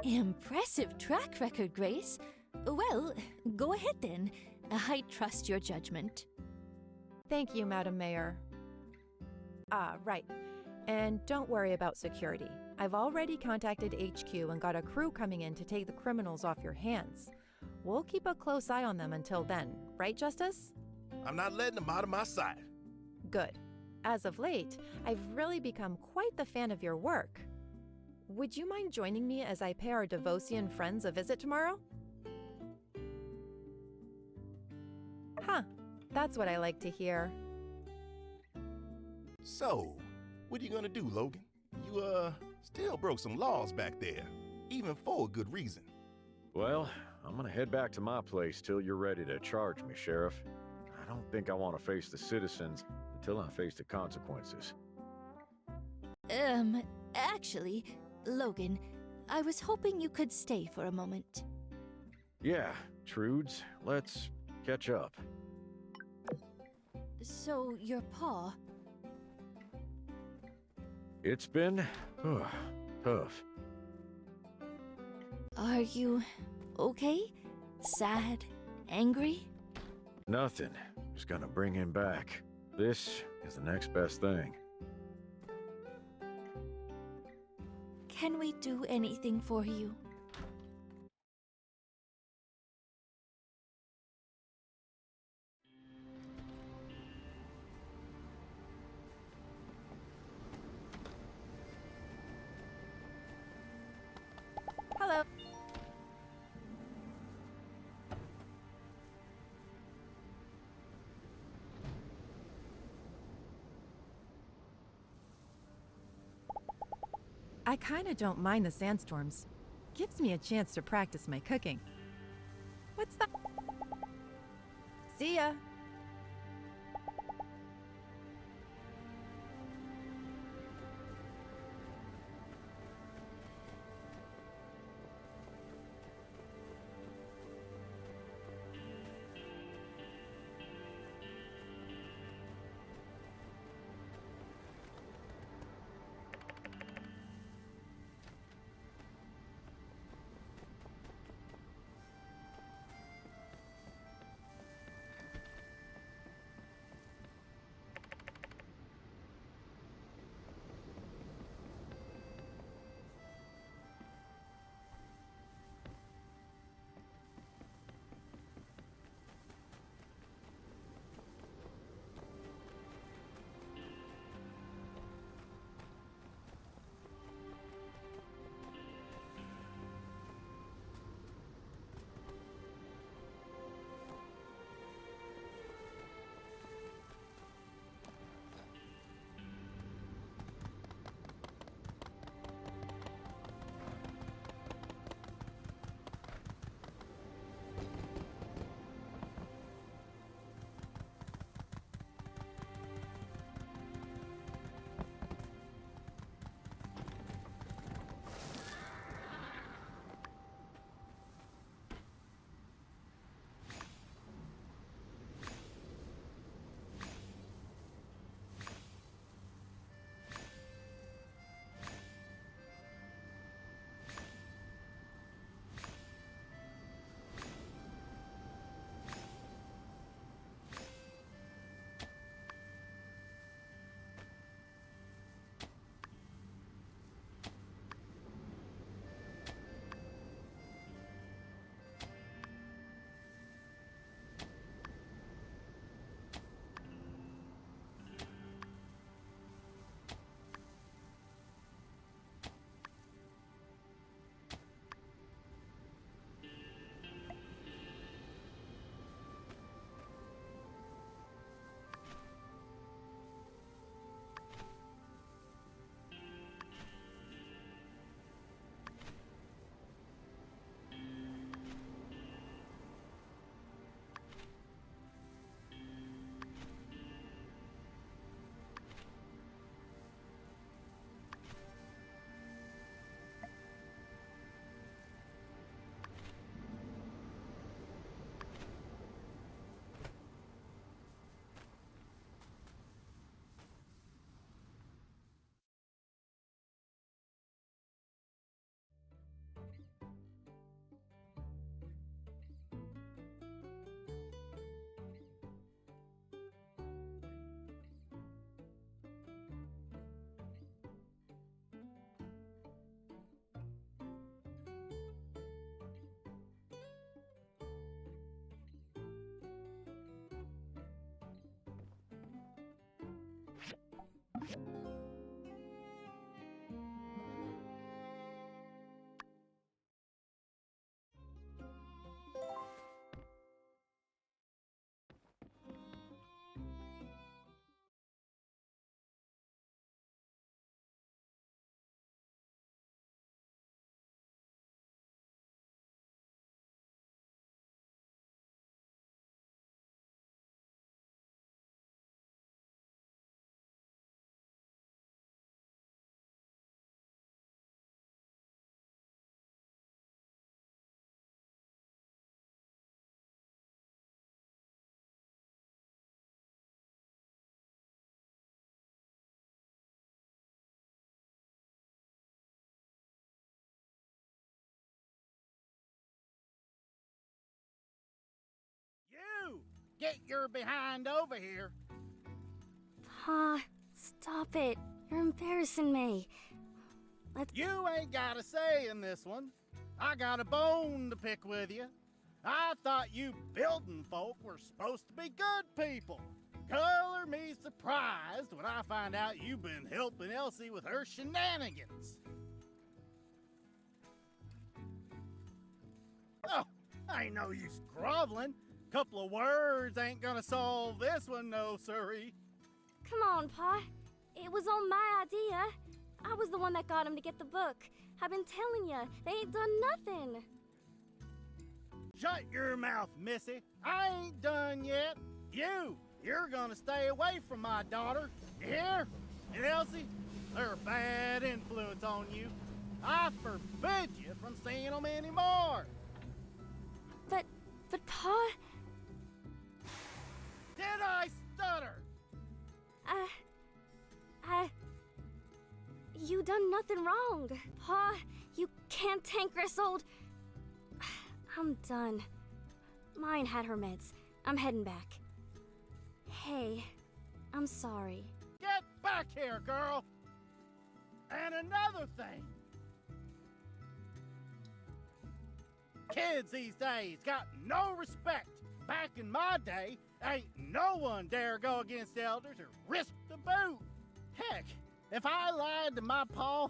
Impressive track record, Grace. Well, go ahead then. I trust your judgment. Thank you, Madam Mayor. Right. And don't worry about security. I've already contacted HQ and got a crew coming in to take the criminals off your hands. We'll keep a close eye on them until then, right, Justice? I'm not letting them out of my sight. Good. As of late, I've really become quite the fan of your work. Would you mind joining me as I pay our Devosian friends a visit tomorrow? Huh. That's what I like to hear. So, what are you gonna do, Logan? You, still broke some laws back there, even for a good reason. Well, I'm gonna head back to my place till you're ready to charge me, Sheriff. I don't think I want to face the citizens until I face the consequences. Actually, Logan, I was hoping you could stay for a moment. Yeah, Trudes, let's catch up. So, your paw... It's been tough. Are you okay? Sad? Angry? Nothing. Just gonna bring him back. This is the next best thing. Can we do anything for you? Hello. I kinda don't mind the sandstorms. Gives me a chance to practice my cooking. What's that? See ya! get your behind over here. Pa, stop it. You're embarrassing me. You ain't got a say in this one. I got a bone to pick with you. I thought you building folk were supposed to be good people. Color me surprised when I find out you've been helping Elsie with her shenanigans. Oh, I ain't no use groveling. Couple of words ain't gonna solve this one, no siree. Come on, Pa. It was all my idea. I was the one that got him to get the book. I've been telling ya, they ain't done nothing. Shut your mouth, Missy. I ain't done yet. You're gonna stay away from my daughter. You hear? And Elsie, they're a bad influence on you. I forbid you from seeing them anymore. But Pa... Did I stutter? You done nothing wrong. Pa, you cantankerous old... I'm done. Mine had her meds. I'm heading back. Hey, I'm sorry. Get back here, girl! And another thing. Kids these days got no respect. Back in my day, ain't no one dare go against elders or risk the boot. Heck, if I lied to my pa,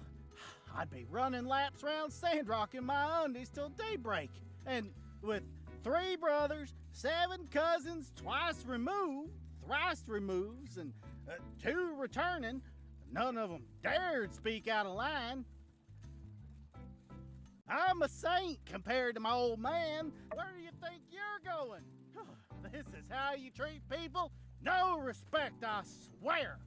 I'd be running laps around Sandrock in my undies till daybreak. And with 3 brothers, 7 cousins twice removed, thrice removes, and 2 returning, none of them dared speak out of line. I'm a saint compared to my old man. Where do you think you're going? This is how you treat people? No respect, I swear.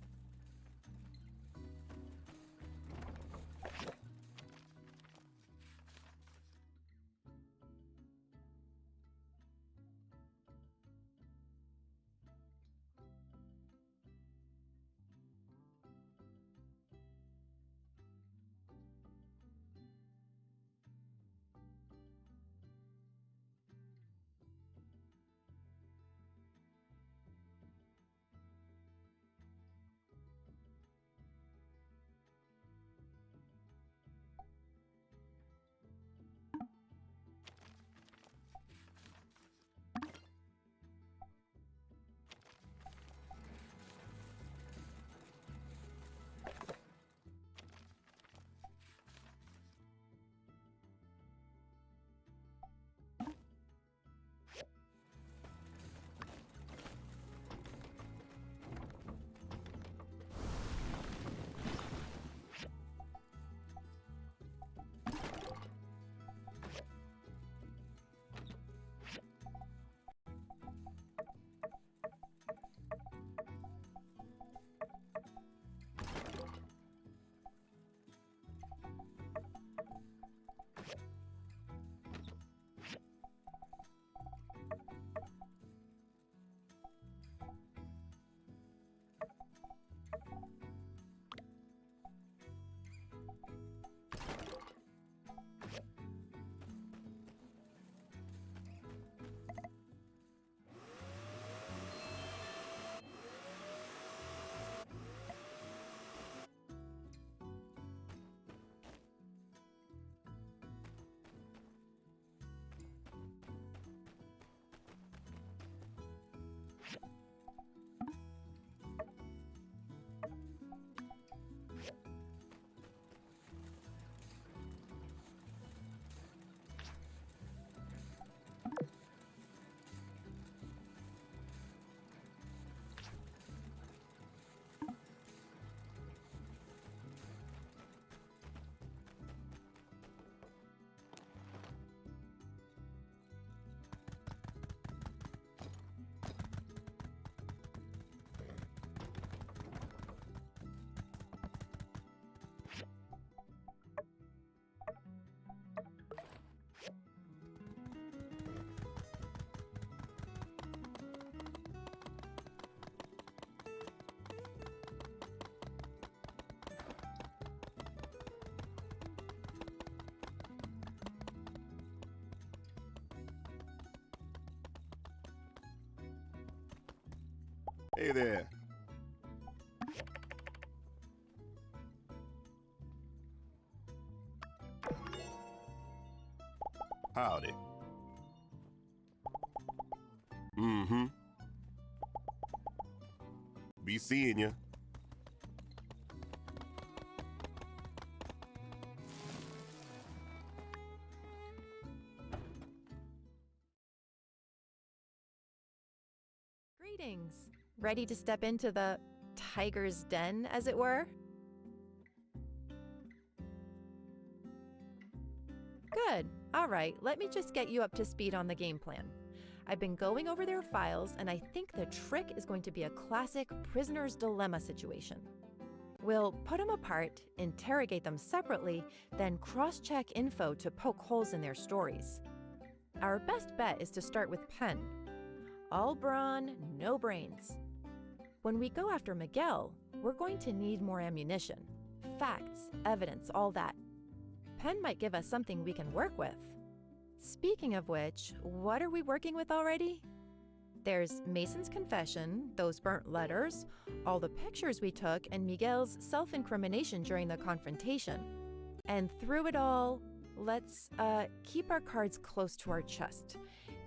Hey there. Howdy. Mm-hmm. Be seeing you. Greetings. Ready to step into the tiger's den, as it were? Good. All right, let me just get you up to speed on the game plan. I've been going over their files, and I think the trick is going to be a classic prisoner's dilemma situation. We'll put them apart, interrogate them separately, then cross-check info to poke holes in their stories. Our best bet is to start with Penn. All brawn, no brains. When we go after Miguel, we're going to need more ammunition. Facts, evidence, all that. Penn might give us something we can work with. Speaking of which, what are we working with already? There's Mason's confession, those burnt letters, all the pictures we took, and Miguel's self-incrimination during the confrontation. And through it all, let's keep our cards close to our chest.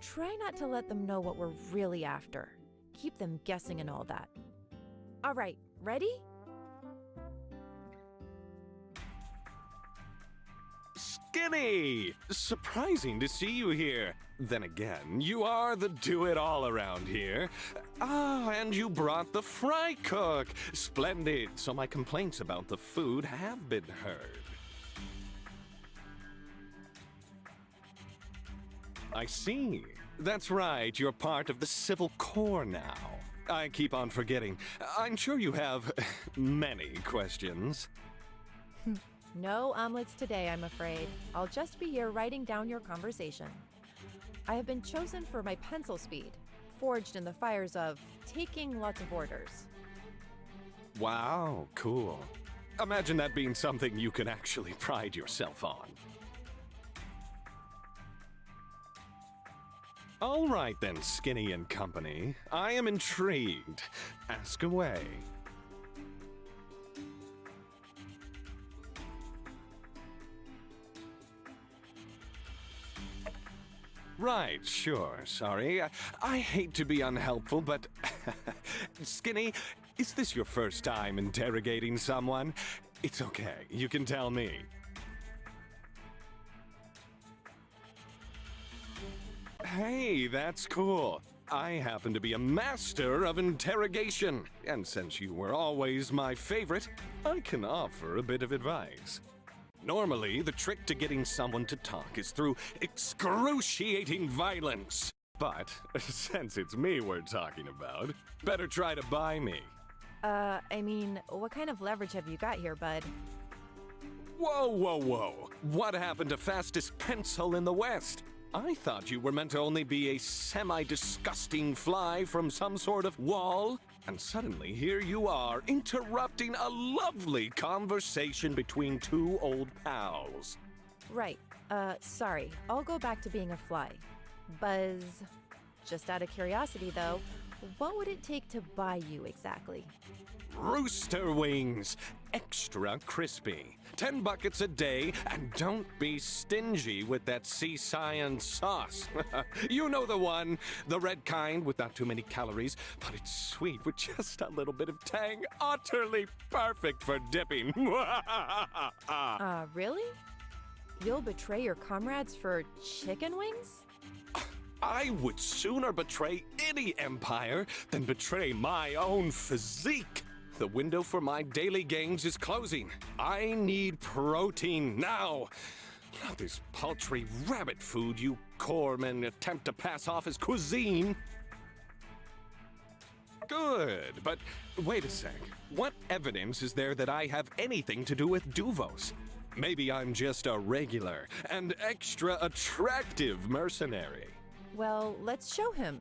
Try not to let them know what we're really after. Keep them guessing and all that. All right, ready? Skinny! Surprising to see you here. Then again, you are the do-it-all around here. Ah, and you brought the fry cook. Splendid. So my complaints about the food have been heard. I see. That's right, you're part of the Civil Corps now. I keep on forgetting. I'm sure you have many questions. No omelets today, I'm afraid. I'll just be here writing down your conversation. I have been chosen for my pencil speed, forged in the fires of taking lots of orders. Wow, cool. Imagine that being something you can actually pride yourself on. All right then, Skinny and company. I am intrigued. Ask away. Right, sure, sorry. I hate to be unhelpful, but... Skinny, is this your first time interrogating someone? It's okay, you can tell me. Hey, that's cool. I happen to be a master of interrogation, and since you were always my favorite, I can offer a bit of advice. Normally, the trick to getting someone to talk is through excruciating violence. But, since it's me we're talking about, better try to buy me. I mean, what kind of leverage have you got here, bud? Whoa, whoa, whoa. What happened to fastest pencil in the West? I thought you were meant to only be a semi-disgusting fly from some sort of wall. And suddenly, here you are, interrupting a lovely conversation between two old pals. Right. Sorry. I'll go back to being a fly. Buzz. Just out of curiosity, though, what would it take to buy you exactly? Rooster wings. Extra crispy. 10 buckets a day, and don't be stingy with that sea science sauce. You know the one. The red kind with not too many calories, but it's sweet with just a little bit of tang. Utterly perfect for dipping. Really? You'll betray your comrades for chicken wings? I would sooner betray any empire than betray my own physique. The window for my daily gains is closing. I need protein now. Not this paltry rabbit food you corpsmen attempt to pass off as cuisine. Good, but wait a sec. What evidence is there that I have anything to do with Duvos? Maybe I'm just a regular and extra attractive mercenary. Well, let's show him.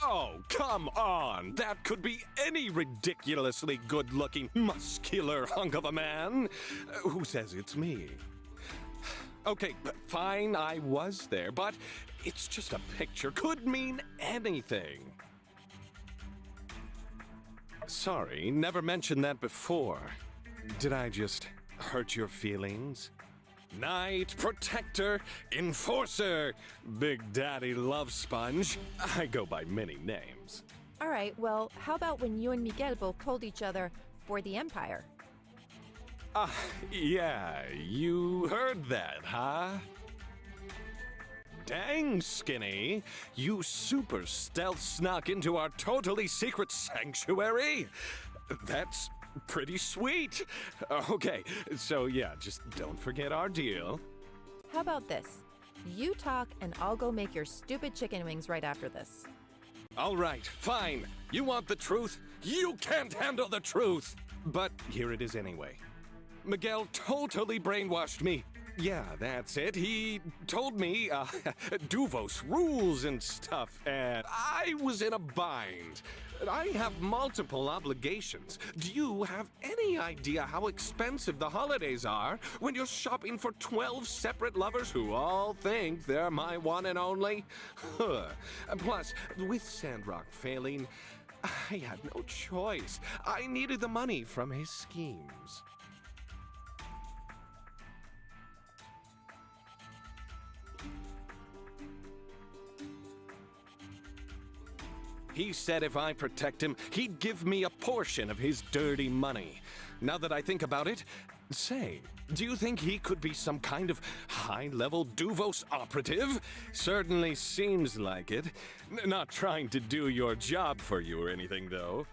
Oh, come on! That could be any ridiculously good-looking, muscular hunk of a man. Who says it's me? Okay, fine, I was there, but it's just a picture. Could mean anything. Sorry, never mentioned that before. Did I just hurt your feelings? Knight, protector, enforcer, Big Daddy Love Sponge. I go by many names. All right, well, how about when you and Miguel both told each other for the Empire? Yeah, you heard that, huh? Dang, Skinny. You super stealth snuck into our totally secret sanctuary? That's pretty sweet. Okay, so yeah, just don't forget our deal. How about this? You talk and I'll go make your stupid chicken wings right after this. All right, fine. You want the truth? You can't handle the truth! But here it is anyway. Miguel totally brainwashed me. Yeah, that's it. He told me, Duvos rules and stuff, and I was in a bind. I have multiple obligations. Do you have any idea how expensive the holidays are when you're shopping for 12 separate lovers who all think they're my one and only? Plus, with Sandrock failing, I had no choice. I needed the money from his schemes. He said if I protect him, he'd give me a portion of his dirty money. Now that I think about it, say, do you think he could be some kind of high-level Duvos operative? Certainly seems like it. Not trying to do your job for you or anything, though.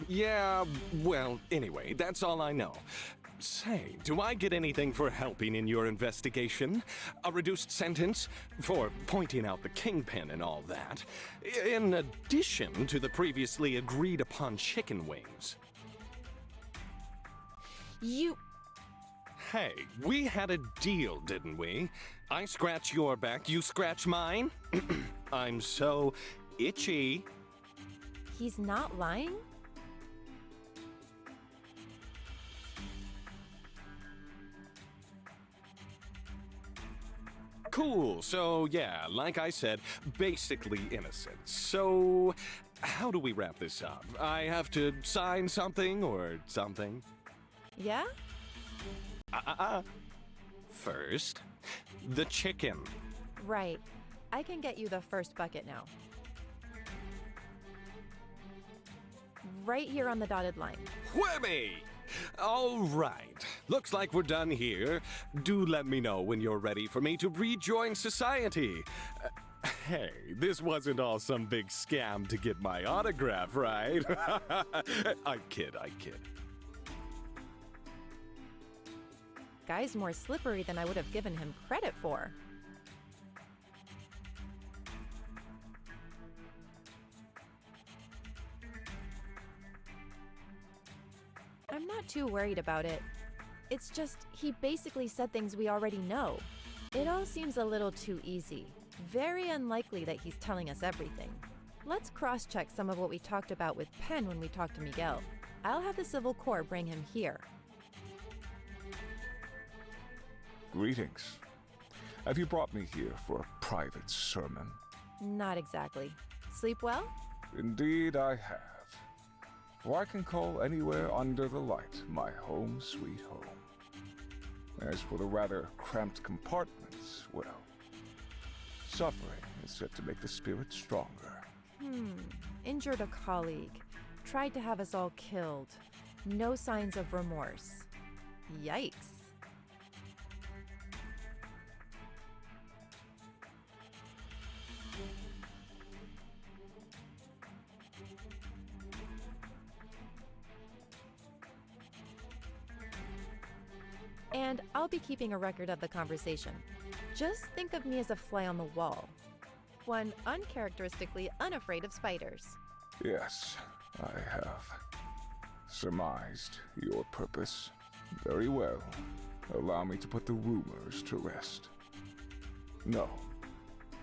Yeah, well, anyway, that's all I know. Say, do I get anything for helping in your investigation? A reduced sentence for pointing out the kingpin and all that, in addition to the previously agreed upon chicken wings. You... Hey, we had a deal, didn't we? I scratch your back, you scratch mine? I'm so itchy. He's not lying? Cool, so yeah, like I said, basically innocent. So, how do we wrap this up? I have to sign something or something? Yeah? First, the chicken. Right. I can get you the first bucket now. Right here on the dotted line. Whammy! All right. Looks like we're done here. Do let me know when you're ready for me to rejoin society. Hey, this wasn't all some big scam to get my autograph, right? I kid. Guy's more slippery than I would have given him credit for. I'm not too worried about it. It's just, he basically said things we already know. It all seems a little too easy. Very unlikely that he's telling us everything. Let's cross-check some of what we talked about with Penn when we talked to Miguel. I'll have the Civil Corps bring him here. Greetings. Have you brought me here for a private sermon? Not exactly. Sleep well? Indeed I have. For I can call anywhere under the light my home sweet home. As for the rather cramped compartments, well, suffering is said to make the spirit stronger. Injured a colleague. Tried to have us all killed. No signs of remorse. Yikes. And I'll be keeping a record of the conversation. Just think of me as a fly on the wall. One uncharacteristically unafraid of spiders. Yes, I have surmised your purpose. Very well. Allow me to put the rumors to rest. No,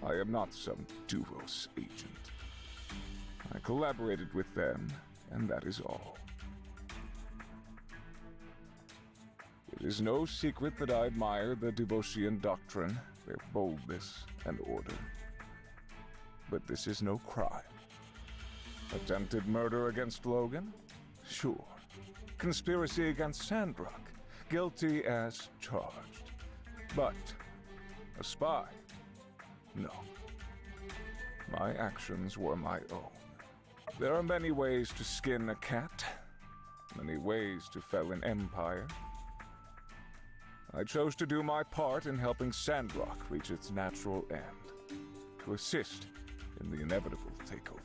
I am not some Duvos agent. I collaborated with them, and that is all. It is no secret that I admire the Duvosian doctrine, their boldness and order. But this is no crime. Attempted murder against Logan? Sure. Conspiracy against Sandrock? Guilty as charged. But a spy? No. My actions were my own. There are many ways to skin a cat, many ways to fell an empire. I chose to do my part in helping Sandrock reach its natural end, to assist in the inevitable takeover.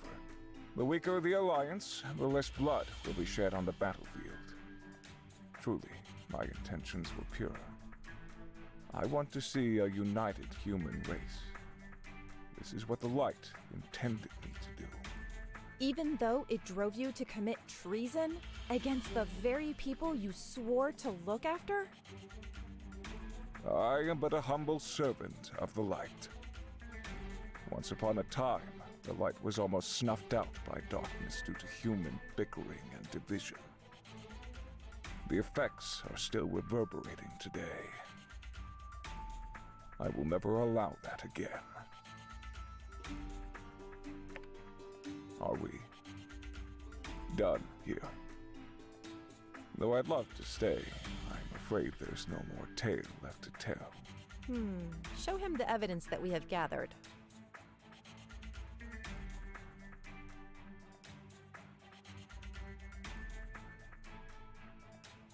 The weaker the alliance, the less blood will be shed on the battlefield. Truly, my intentions were pure. I want to see a united human race. This is what the light intended me to do. Even though it drove you to commit treason against the very people you swore to look after? I am but a humble servant of the light. Once upon a time, the light was almost snuffed out by darkness due to human bickering and division. The effects are still reverberating today. I will never allow that again. Are we done here? Though I'd love to stay, I'm afraid there's no more tale left to tell. Show him the evidence that we have gathered.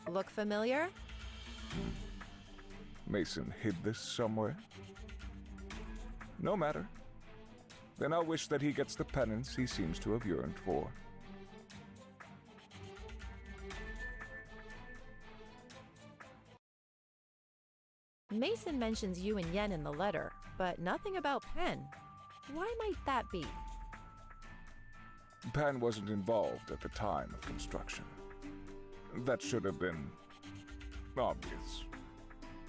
Look familiar? Mason hid this somewhere? No matter. Then I'll wish that he gets the penance he seems to have yearned for. Mason mentions you and Yen in the letter, but nothing about Pen. Why might that be? Pan wasn't involved at the time of construction. That should have been obvious.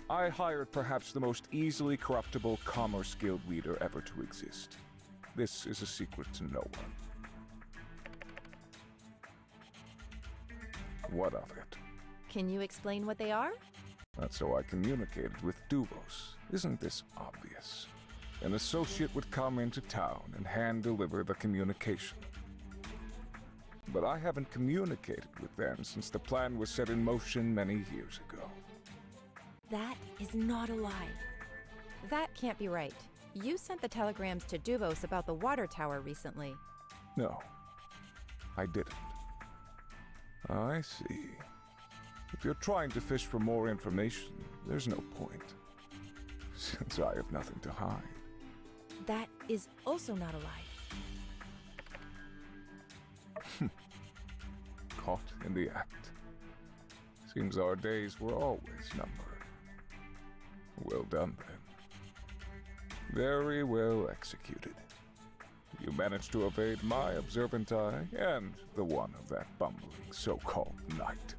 I hired perhaps the most easily corruptible Commerce Guild leader ever to exist. This is a secret to no one. What of it? Can you explain what they are? That's how I communicated with Duvos. Isn't this obvious? An associate would come into town and hand-deliver the communication. But I haven't communicated with them since the plan was set in motion many years ago. That is not a lie. That can't be right. You sent the telegrams to Duvos about the water tower recently. No, I didn't. I see. If you're trying to fish for more information, there's no point, since I have nothing to hide. That is also not a lie. Caught in the act. Seems our days were always numbered. Well done, then. Very well executed. You managed to evade my observant eye and the one of that bumbling so-called knight.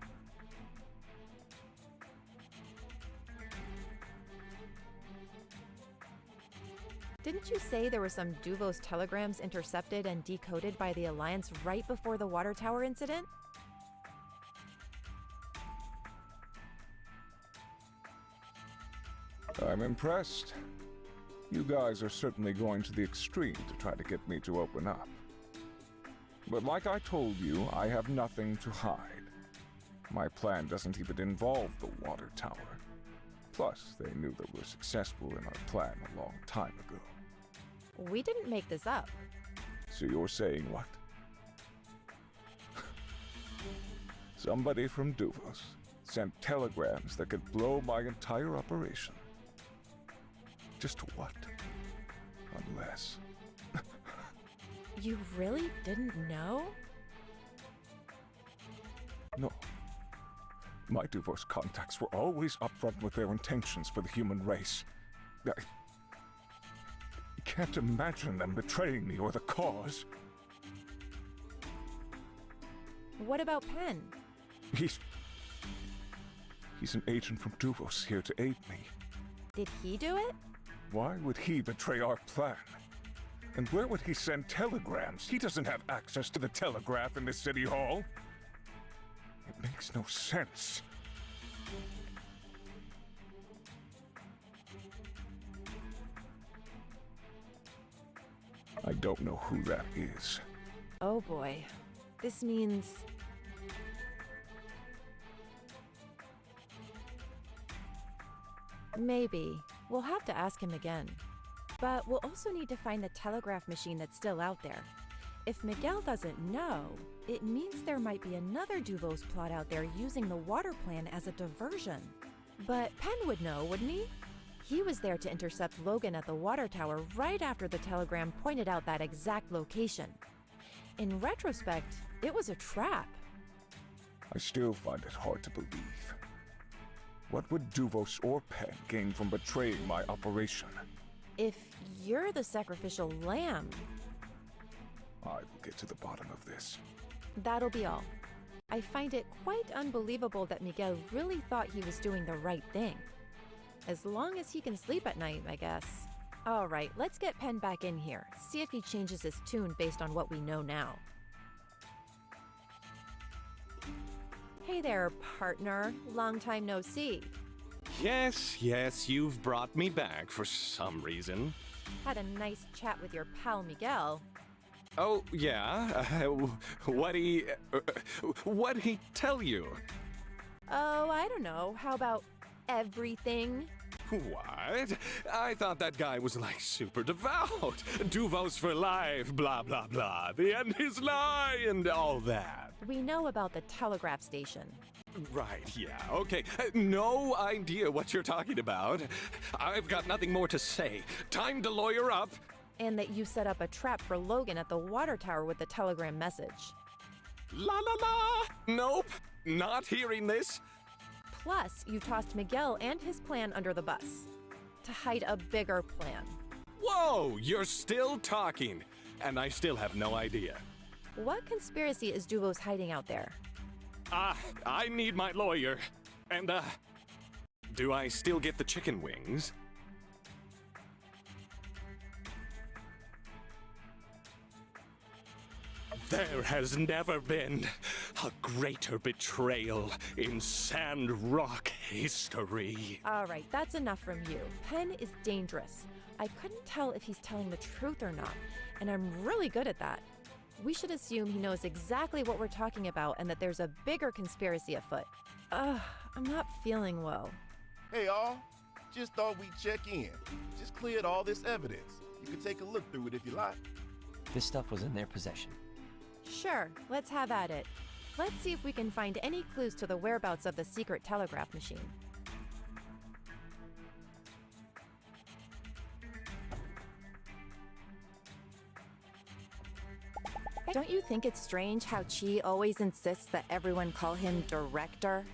Didn't you say there were some Duvos telegrams intercepted and decoded by the Alliance right before the water tower incident? I'm impressed. You guys are certainly going to the extreme to try to get me to open up. But like I told you, I have nothing to hide. My plan doesn't even involve the water tower. Plus, they knew that we're successful in our plan a long time ago. We didn't make this up. So you're saying what? Somebody from Duvos sent telegrams that could blow my entire operation. Just what? Unless... You really didn't know? No. My Duvos contacts were always upfront with their intentions for the human race. I can't imagine them betraying me or the cause. What about Pen? He's an agent from Duvos here to aid me. Did he do it? Why would he betray our plan? And where would he send telegrams? He doesn't have access to the telegraph in the city hall. It makes no sense. I don't know who that is. Oh boy. This means... Maybe. We'll have to ask him again. But we'll also need to find the telegraph machine that's still out there. If Miguel doesn't know, it means there might be another Duvos plot out there using the water plan as a diversion. But Pen would know, wouldn't he? He was there to intercept Logan at the water tower right after the telegram pointed out that exact location. In retrospect, it was a trap. I still find it hard to believe. What would Duvos or Pen gain from betraying my operation? If you're the sacrificial lamb... I will get to the bottom of this. That'll be all. I find it quite unbelievable that Miguel really thought he was doing the right thing. As long as he can sleep at night, I guess. Alright, let's get Pen back in here. See if he changes his tune based on what we know now. Hey there, partner. Long time no see. Yes, you've brought me back for some reason. Had a nice chat with your pal Miguel. Oh, yeah? What'd he tell you? Oh, I don't know. How about everything? What? I thought that guy was like super devout. Duvos for life, blah, blah, blah. The end is nigh and all that. We know about the telegraph station. Right, yeah, okay. No idea what you're talking about. I've got nothing more to say. Time to lawyer up. And that you set up a trap for Logan at the water tower with the telegram message. La la la! Nope, not hearing this. Plus, you tossed Miguel and his plan under the bus to hide a bigger plan. Whoa, you're still talking, and I still have no idea. What conspiracy is Duvos hiding out there? I need my lawyer. And, do I still get the chicken wings? There has never been a greater betrayal in Sandrock history. All right, that's enough from you. Penn is dangerous. I couldn't tell if he's telling the truth or not, and I'm really good at that. We should assume he knows exactly what we're talking about and that there's a bigger conspiracy afoot. I'm not feeling well. Hey, all. Just thought we'd check in. Just cleared all this evidence. You can take a look through it if you like. This stuff was in their possession. Sure, let's have at it. Let's see if we can find any clues to the whereabouts of the secret telegraph machine. Don't you think it's strange how Chi always insists that everyone call him Director?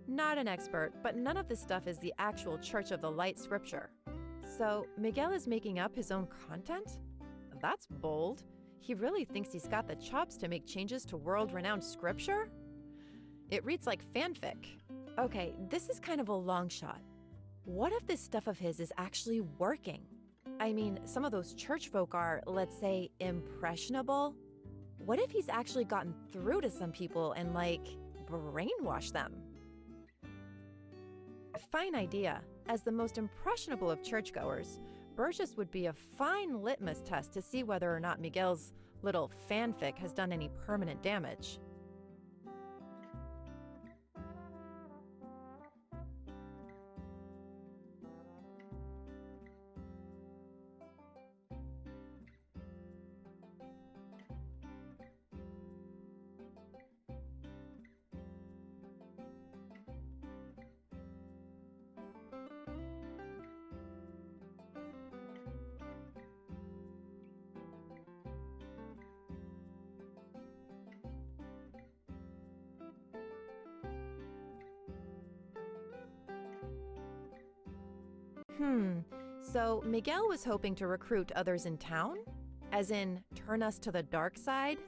Not an expert, but none of this stuff is the actual Church of the Light scripture. So, Miguel is making up his own content? That's bold. He really thinks he's got the chops to make changes to world-renowned scripture? It reads like fanfic. Okay, this is kind of a long shot. What if this stuff of his is actually working? I mean, some of those church folk are, let's say, impressionable. What if he's actually gotten through to some people and, like, brainwashed them? Fine idea. As the most impressionable of churchgoers, Burgess would be a fine litmus test to see whether or not Miguel's little fanfic has done any permanent damage. So Miguel was hoping to recruit others in town? As in, turn us to the dark side?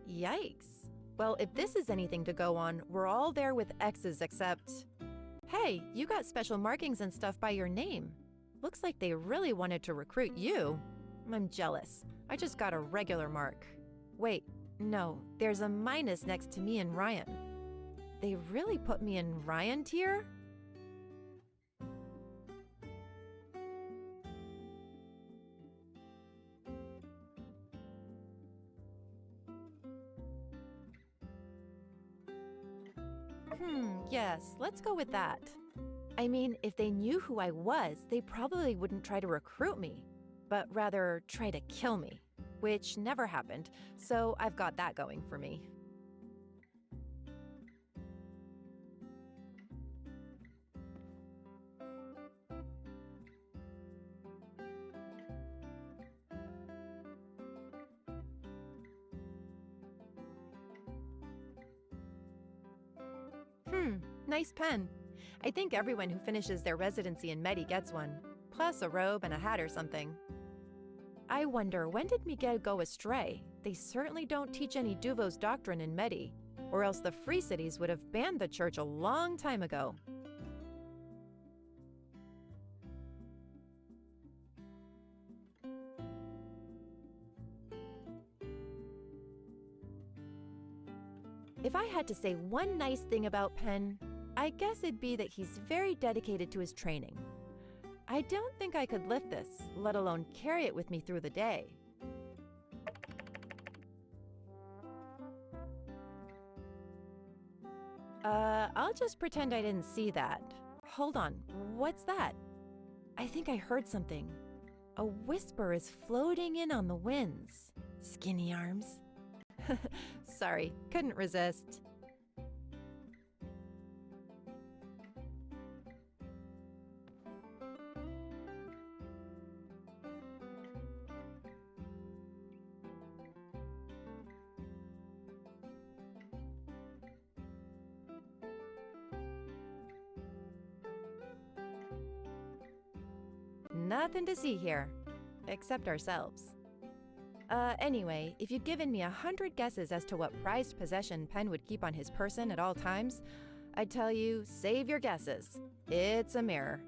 Yikes. Well, if this is anything to go on, we're all there with X's except... Hey, you got special markings and stuff by your name. Looks like they really wanted to recruit you. I'm jealous. I just got a regular mark. Wait, no, there's a minus next to me and Ryan. They really put me in Ryan tier? Yes, let's go with that. I mean, if they knew who I was, they probably wouldn't try to recruit me, but rather try to kill me, which never happened, so I've got that going for me. Nice pen. I think everyone who finishes their residency in Medi gets one, plus a robe and a hat or something. I wonder, when did Miguel go astray? They certainly don't teach any Duvos doctrine in Medi, or else the Free Cities would have banned the church a long time ago. If I had to say one nice thing about Penn, I guess it'd be that he's very dedicated to his training. I don't think I could lift this, let alone carry it with me through the day. I'll just pretend I didn't see that. Hold on, what's that? I think I heard something. A whisper is floating in on the winds. Skinny arms. Sorry, couldn't resist. Nothing to see here, except ourselves. Anyway, if you'd given me 100 guesses as to what prized possession Penn would keep on his person at all times, I'd tell you, save your guesses. It's a mirror.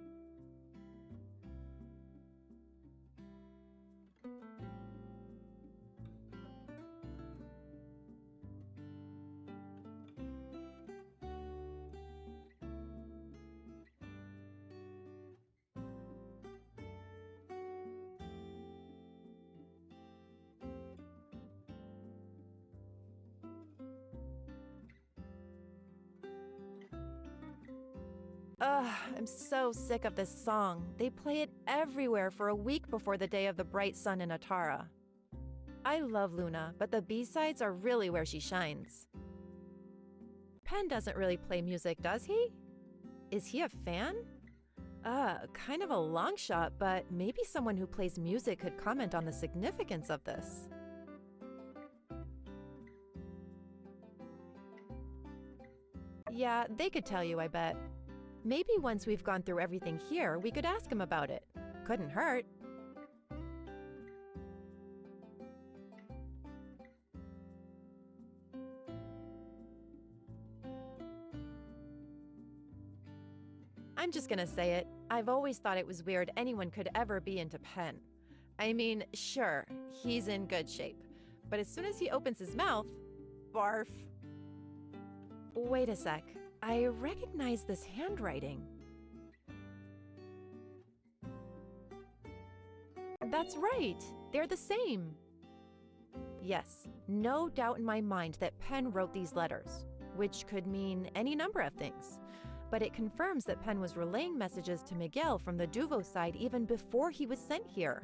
Ugh, I'm so sick of this song. They play it everywhere for a week before the day of the bright sun in Atara. I love Luna, but the B-sides are really where she shines. Penn doesn't really play music, does he? Is he a fan? Kind of a long shot, but maybe someone who plays music could comment on the significance of this. Yeah, they could tell you, I bet. Maybe once we've gone through everything here, we could ask him about it. Couldn't hurt. I'm just gonna say it. I've always thought it was weird anyone could ever be into Penn. I mean, sure, he's in good shape. But as soon as he opens his mouth, barf. Wait a sec. I recognize this handwriting. That's right. They're the same. Yes, no doubt in my mind that Penn wrote these letters, which could mean any number of things. But it confirms that Penn was relaying messages to Miguel from the Duvo side even before he was sent here.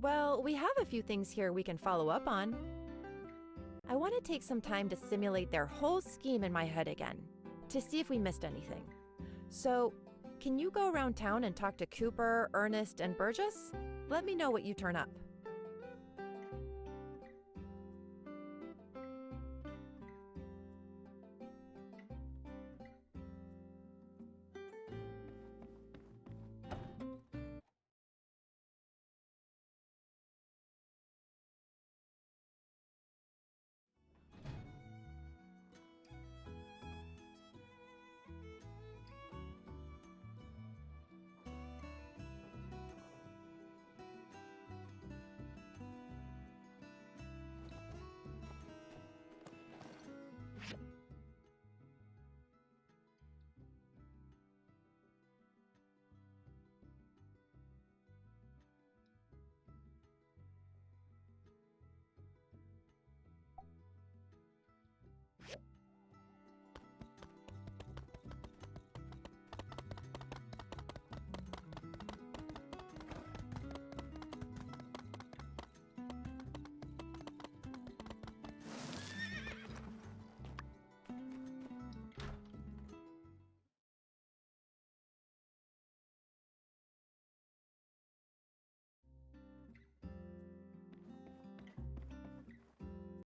Well, we have a few things here we can follow up on. I want to take some time to simulate their whole scheme in my head again, to see if we missed anything. So, can you go around town and talk to Cooper, Ernest, and Burgess? Let me know what you turn up.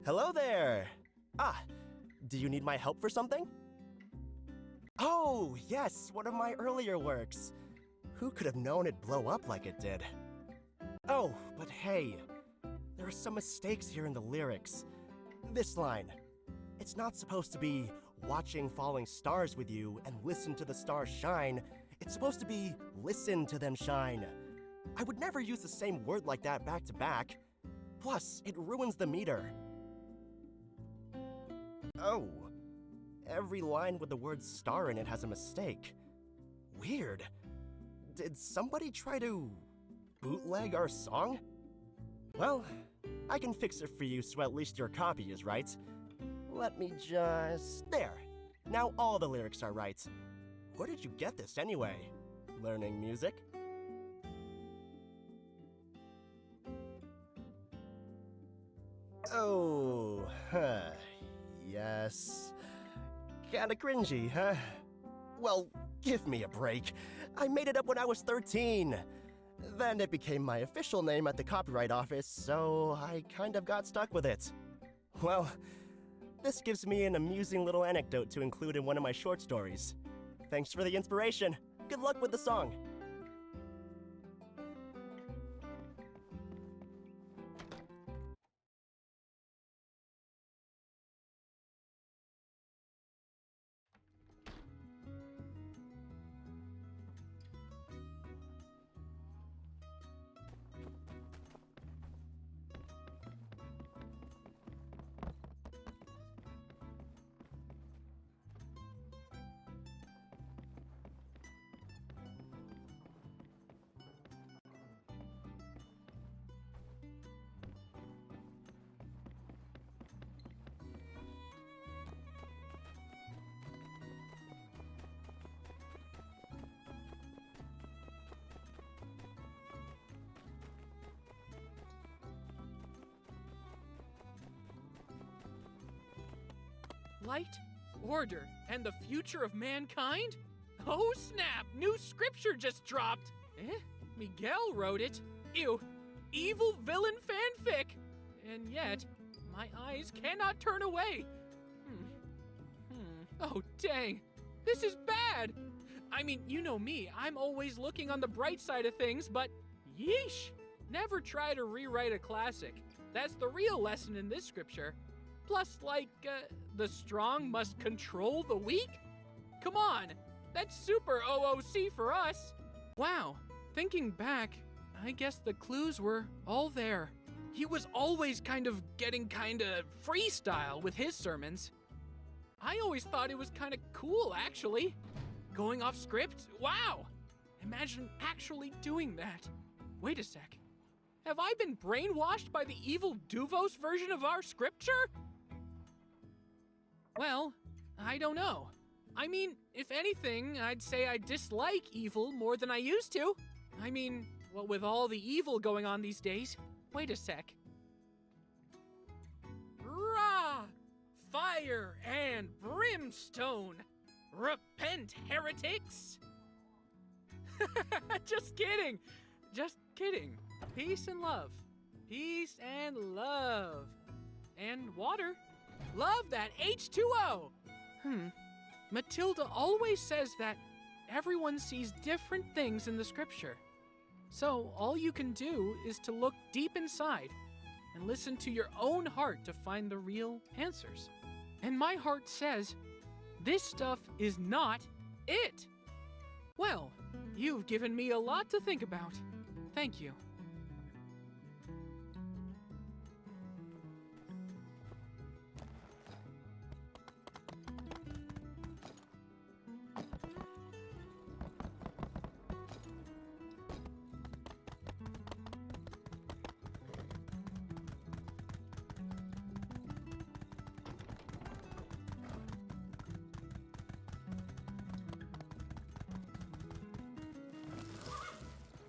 Hello there! Ah, do you need my help for something? Oh, yes, one of my earlier works. Who could have known it'd blow up like it did? Oh, but hey, there are some mistakes here in the lyrics. This line, it's not supposed to be watching falling stars with you and listen to the stars shine. It's supposed to be listen to them shine. I would never use the same word like that back to back. Plus, it ruins the meter. Oh, every line with the word star in it has a mistake. Weird. Did somebody try to bootleg our song? Well, I can fix it for you so at least your copy is right. Let me just... There. Now all the lyrics are right. Where did you get this anyway? Learning music? Oh, yes. Kinda cringy, huh? Well, give me a break. I made it up when I was 13. Then it became my official name at the copyright office, so I kind of got stuck with it. Well, this gives me an amusing little anecdote to include in one of my short stories. Thanks for the inspiration. Good luck with the song. Light, order, and the future of mankind? Oh snap! New scripture just dropped! Miguel wrote it? Ew, evil villain fanfic! And yet, my eyes cannot turn away. Oh, dang. This is bad. I mean, you know me, I'm always looking on the bright side of things, but yeesh. Never try to rewrite a classic. That's the real lesson in this scripture. Plus, the strong must control the weak? Come on, that's super OOC for us. Wow, thinking back, I guess the clues were all there. He was always getting freestyle with his sermons. I always thought it was cool, actually. Going off script? Wow! Imagine actually doing that. Wait a sec. Have I been brainwashed by the evil Duvos version of our scripture? Well, I don't know. I mean, if anything, I'd say I dislike evil more than I used to. I mean, what with all the evil going on these days. Wait a sec. Rah! Fire and brimstone! Repent, heretics! Just kidding! Just kidding. Peace and love. Peace and love. And water. Love that H2O! Matilda always says that everyone sees different things in the scripture. So all you can do is to look deep inside and listen to your own heart to find the real answers. And my heart says, this stuff is not it. Well, you've given me a lot to think about. Thank you.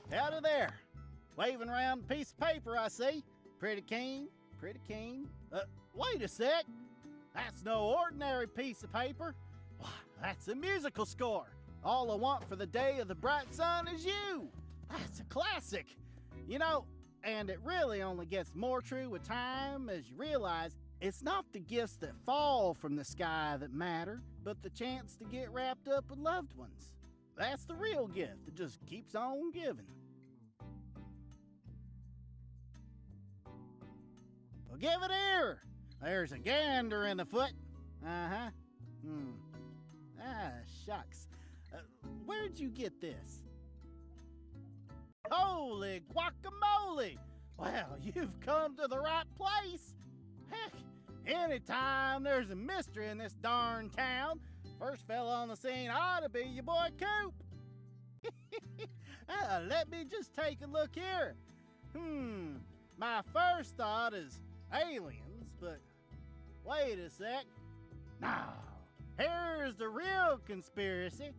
Howdy there. Waving around a piece of paper, I see. Pretty keen, pretty keen. Wait a sec. That's no ordinary piece of paper. Why, that's a musical score. All I want for the day of the bright sun is you. That's a classic. You know, and it really only gets more true with time as you realize it's not the gifts that fall from the sky that matter, but the chance to get wrapped up with loved ones. That's the real gift that just keeps on giving. Well, give it here. There's a gander in the foot. Ah, shucks. Where'd you get this? Holy guacamole! Well, you've come to the right place. Heck, anytime there's a mystery in this darn town, first fella on the scene ought to be your boy Coop. Let me just take a look here. My first thought is aliens, but wait a sec. No, here's the real conspiracy.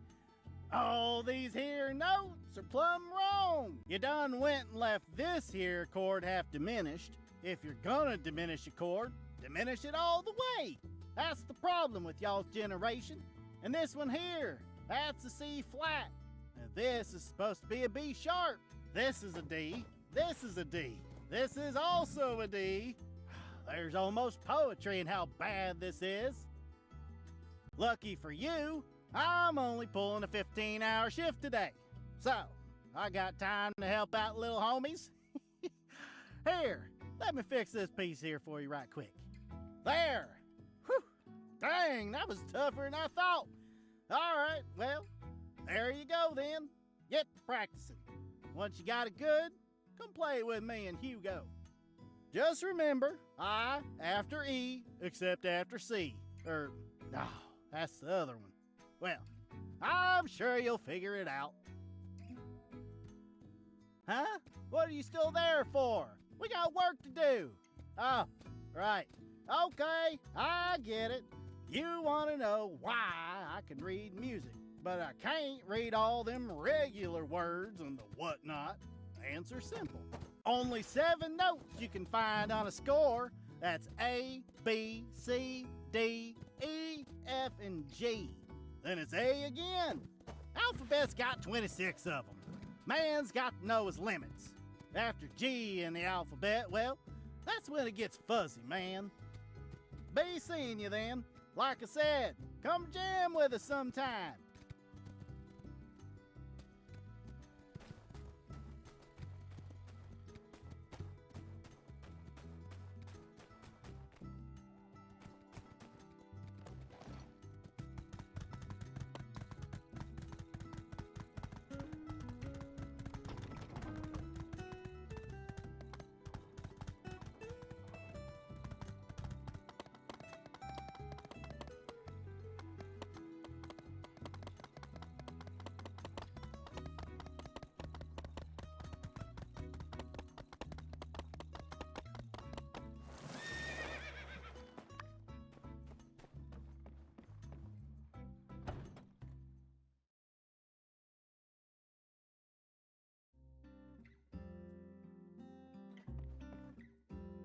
All these here notes are plumb wrong. You done went and left this here chord half diminished. If you're gonna diminish a chord, diminish it all the way. That's the problem with y'all's generation. And this one here, that's a C flat. And this is supposed to be a B sharp. This is a D. This is a D. This is also a D. There's almost poetry in how bad this is. Lucky for you, I'm only pulling a 15-hour shift today. So, I got time to help out little homies. Here, let me fix this piece here for you right quick. There. Whew. Dang, that was tougher than I thought. All right, well, there you go then. Get to practicing. Once you got it good, come play with me and Hugo. Just remember, I after E, except after C. No, that's the other one. Well, I'm sure you'll figure it out. Huh? What are you still there for? We got work to do. Oh, right. Okay, I get it. You want to know why I can read music, but I can't read all them regular words and the whatnot. Answer simple. Only 7 notes you can find on a score. That's A, B, C, D, E, F, and G. Then it's A again. Alphabet's got 26 of them. Man's got to know his limits. After G in the alphabet, well, that's when it gets fuzzy, man. Be seeing you then. Like I said, come jam with us sometime.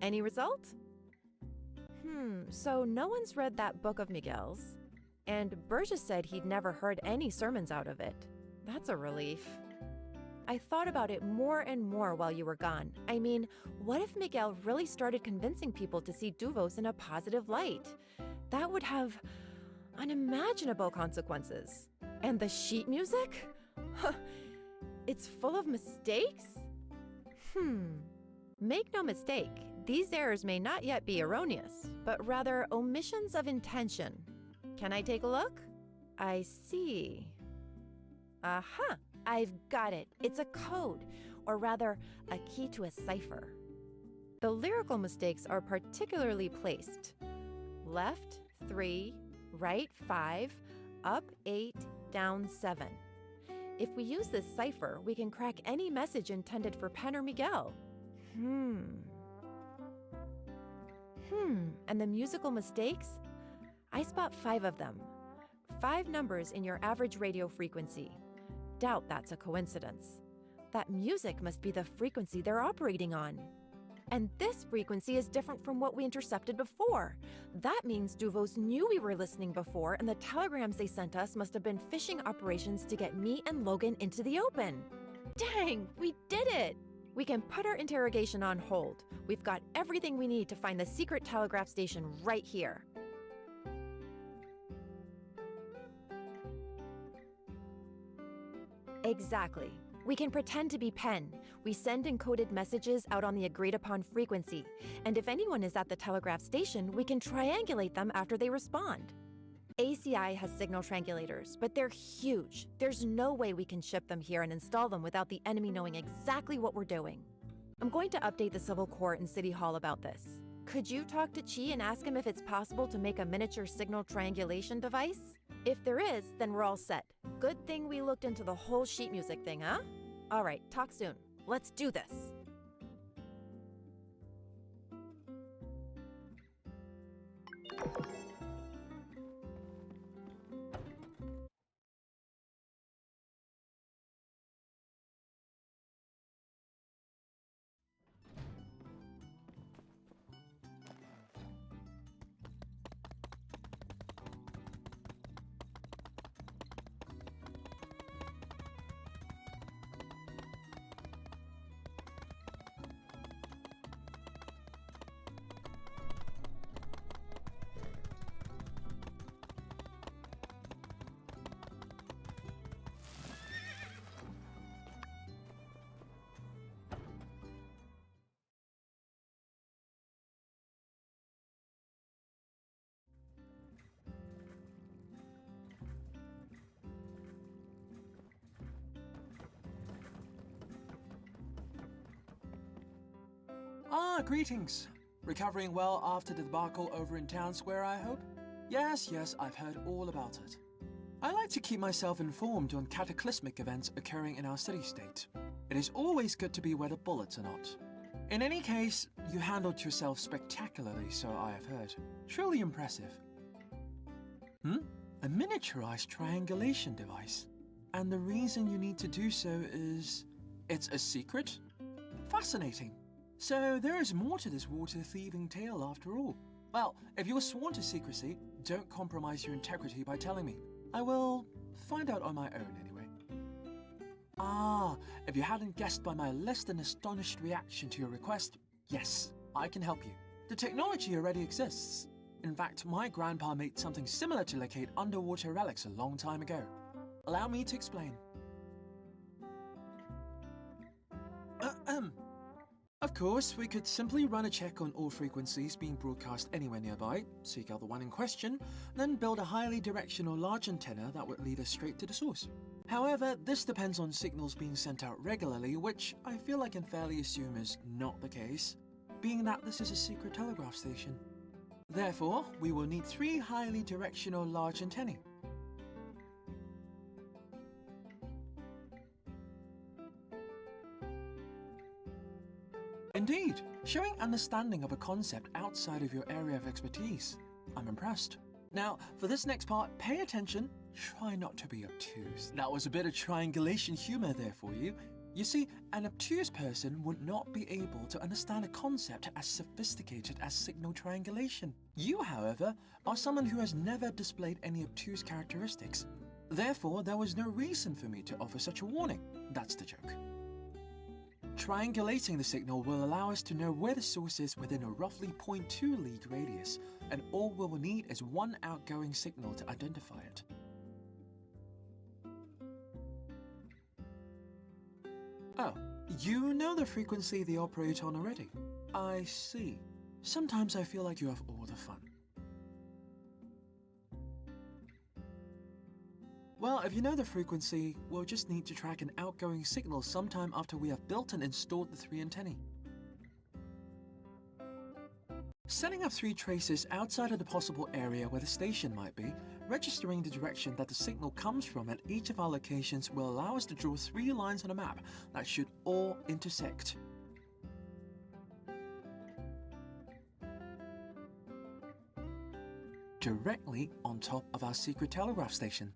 Any result? So no one's read that book of Miguel's. And Burgess said he'd never heard any sermons out of it. That's a relief. I thought about it more and more while you were gone. I mean, what if Miguel really started convincing people to see Duvos in a positive light? That would have unimaginable consequences. And the sheet music? It's full of mistakes? Make no mistake, these errors may not yet be erroneous, but rather omissions of intention. Can I take a look? I see. Aha! I've got it. It's a code, or rather, a key to a cipher. The lyrical mistakes are particularly placed. Left 3, right 5, up 8, down 7. If we use this cipher, we can crack any message intended for Pen or Miguel. And the musical mistakes? I spot 5 of them. 5 numbers in your average radio frequency. Doubt that's a coincidence. That music must be the frequency they're operating on. And this frequency is different from what we intercepted before. That means Duvos knew we were listening before, and the telegrams they sent us must have been phishing operations to get me and Logan into the open. Dang, we did it! We can put our interrogation on hold. We've got everything we need to find the secret telegraph station right here. Exactly. We can pretend to be Pen. We send encoded messages out on the agreed-upon frequency. And if anyone is at the telegraph station, we can triangulate them after they respond. ACI has signal triangulators, but they're huge. There's no way we can ship them here and install them without the enemy knowing exactly what we're doing. I'm going to update the Civil Court and City Hall about this. Could you talk to Chi and ask him if it's possible to make a miniature signal triangulation device? If there is, then we're all set. Good thing we looked into the whole sheet music thing, huh? All right, talk soon. Let's do this. Greetings. Recovering well after the debacle over in Town Square, I hope? Yes, I've heard all about it. I like to keep myself informed on cataclysmic events occurring in our city-state. It is always good to be where the bullets are not. In any case, you handled yourself spectacularly, so I have heard. Truly impressive. A miniaturized triangulation device. And the reason you need to do so is... it's a secret? Fascinating. So there is more to this water-thieving tale after all. Well, if you're sworn to secrecy, don't compromise your integrity by telling me. I will find out on my own anyway. Ah, if you hadn't guessed by my less than astonished reaction to your request, yes, I can help you. The technology already exists. In fact, my grandpa made something similar to locate underwater relics a long time ago. Allow me to explain. Of course, we could simply run a check on all frequencies being broadcast anywhere nearby, seek out the one in question, then build a highly directional large antenna that would lead us straight to the source. However, this depends on signals being sent out regularly, which I feel I can fairly assume is not the case, being that this is a secret telegraph station. Therefore, we will need 3 highly directional large antennae. Indeed, showing understanding of a concept outside of your area of expertise. I'm impressed. Now, for this next part, pay attention. Try not to be obtuse. That was a bit of triangulation humor there for you. You see, an obtuse person would not be able to understand a concept as sophisticated as signal triangulation. You, however, are someone who has never displayed any obtuse characteristics. Therefore, there was no reason for me to offer such a warning. That's the joke. Triangulating the signal will allow us to know where the source is within a roughly 0.2 league radius, and all we will need is one outgoing signal to identify it. Oh, you know the frequency they operate on already? I see. Sometimes I feel like you have all the fun. Well, if you know the frequency, we'll just need to track an outgoing signal sometime after we have built and installed the 3 antennae. Setting up 3 traces outside of the possible area where the station might be, registering the direction that the signal comes from at each of our locations will allow us to draw 3 lines on a map that should all intersect. Directly on top of our secret telegraph station.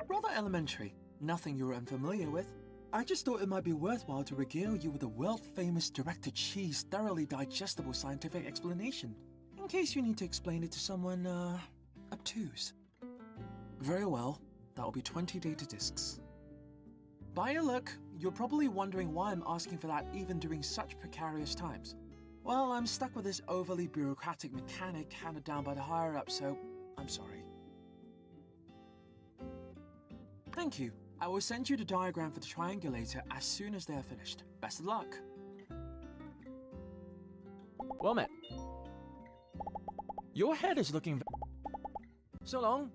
Rather elementary, nothing you were unfamiliar with. I just thought it might be worthwhile to regale you with a world-famous direct-to-cheese, thoroughly digestible scientific explanation, in case you need to explain it to someone, obtuse. Very well, that will be 20 data disks. By your look, you're probably wondering why I'm asking for that even during such precarious times. Well, I'm stuck with this overly bureaucratic mechanic handed down by the higher-ups, so I'm sorry. Thank you. I will send you the diagram for the triangulator as soon as they are finished. Best of luck. Well met. Your head is looking... So long.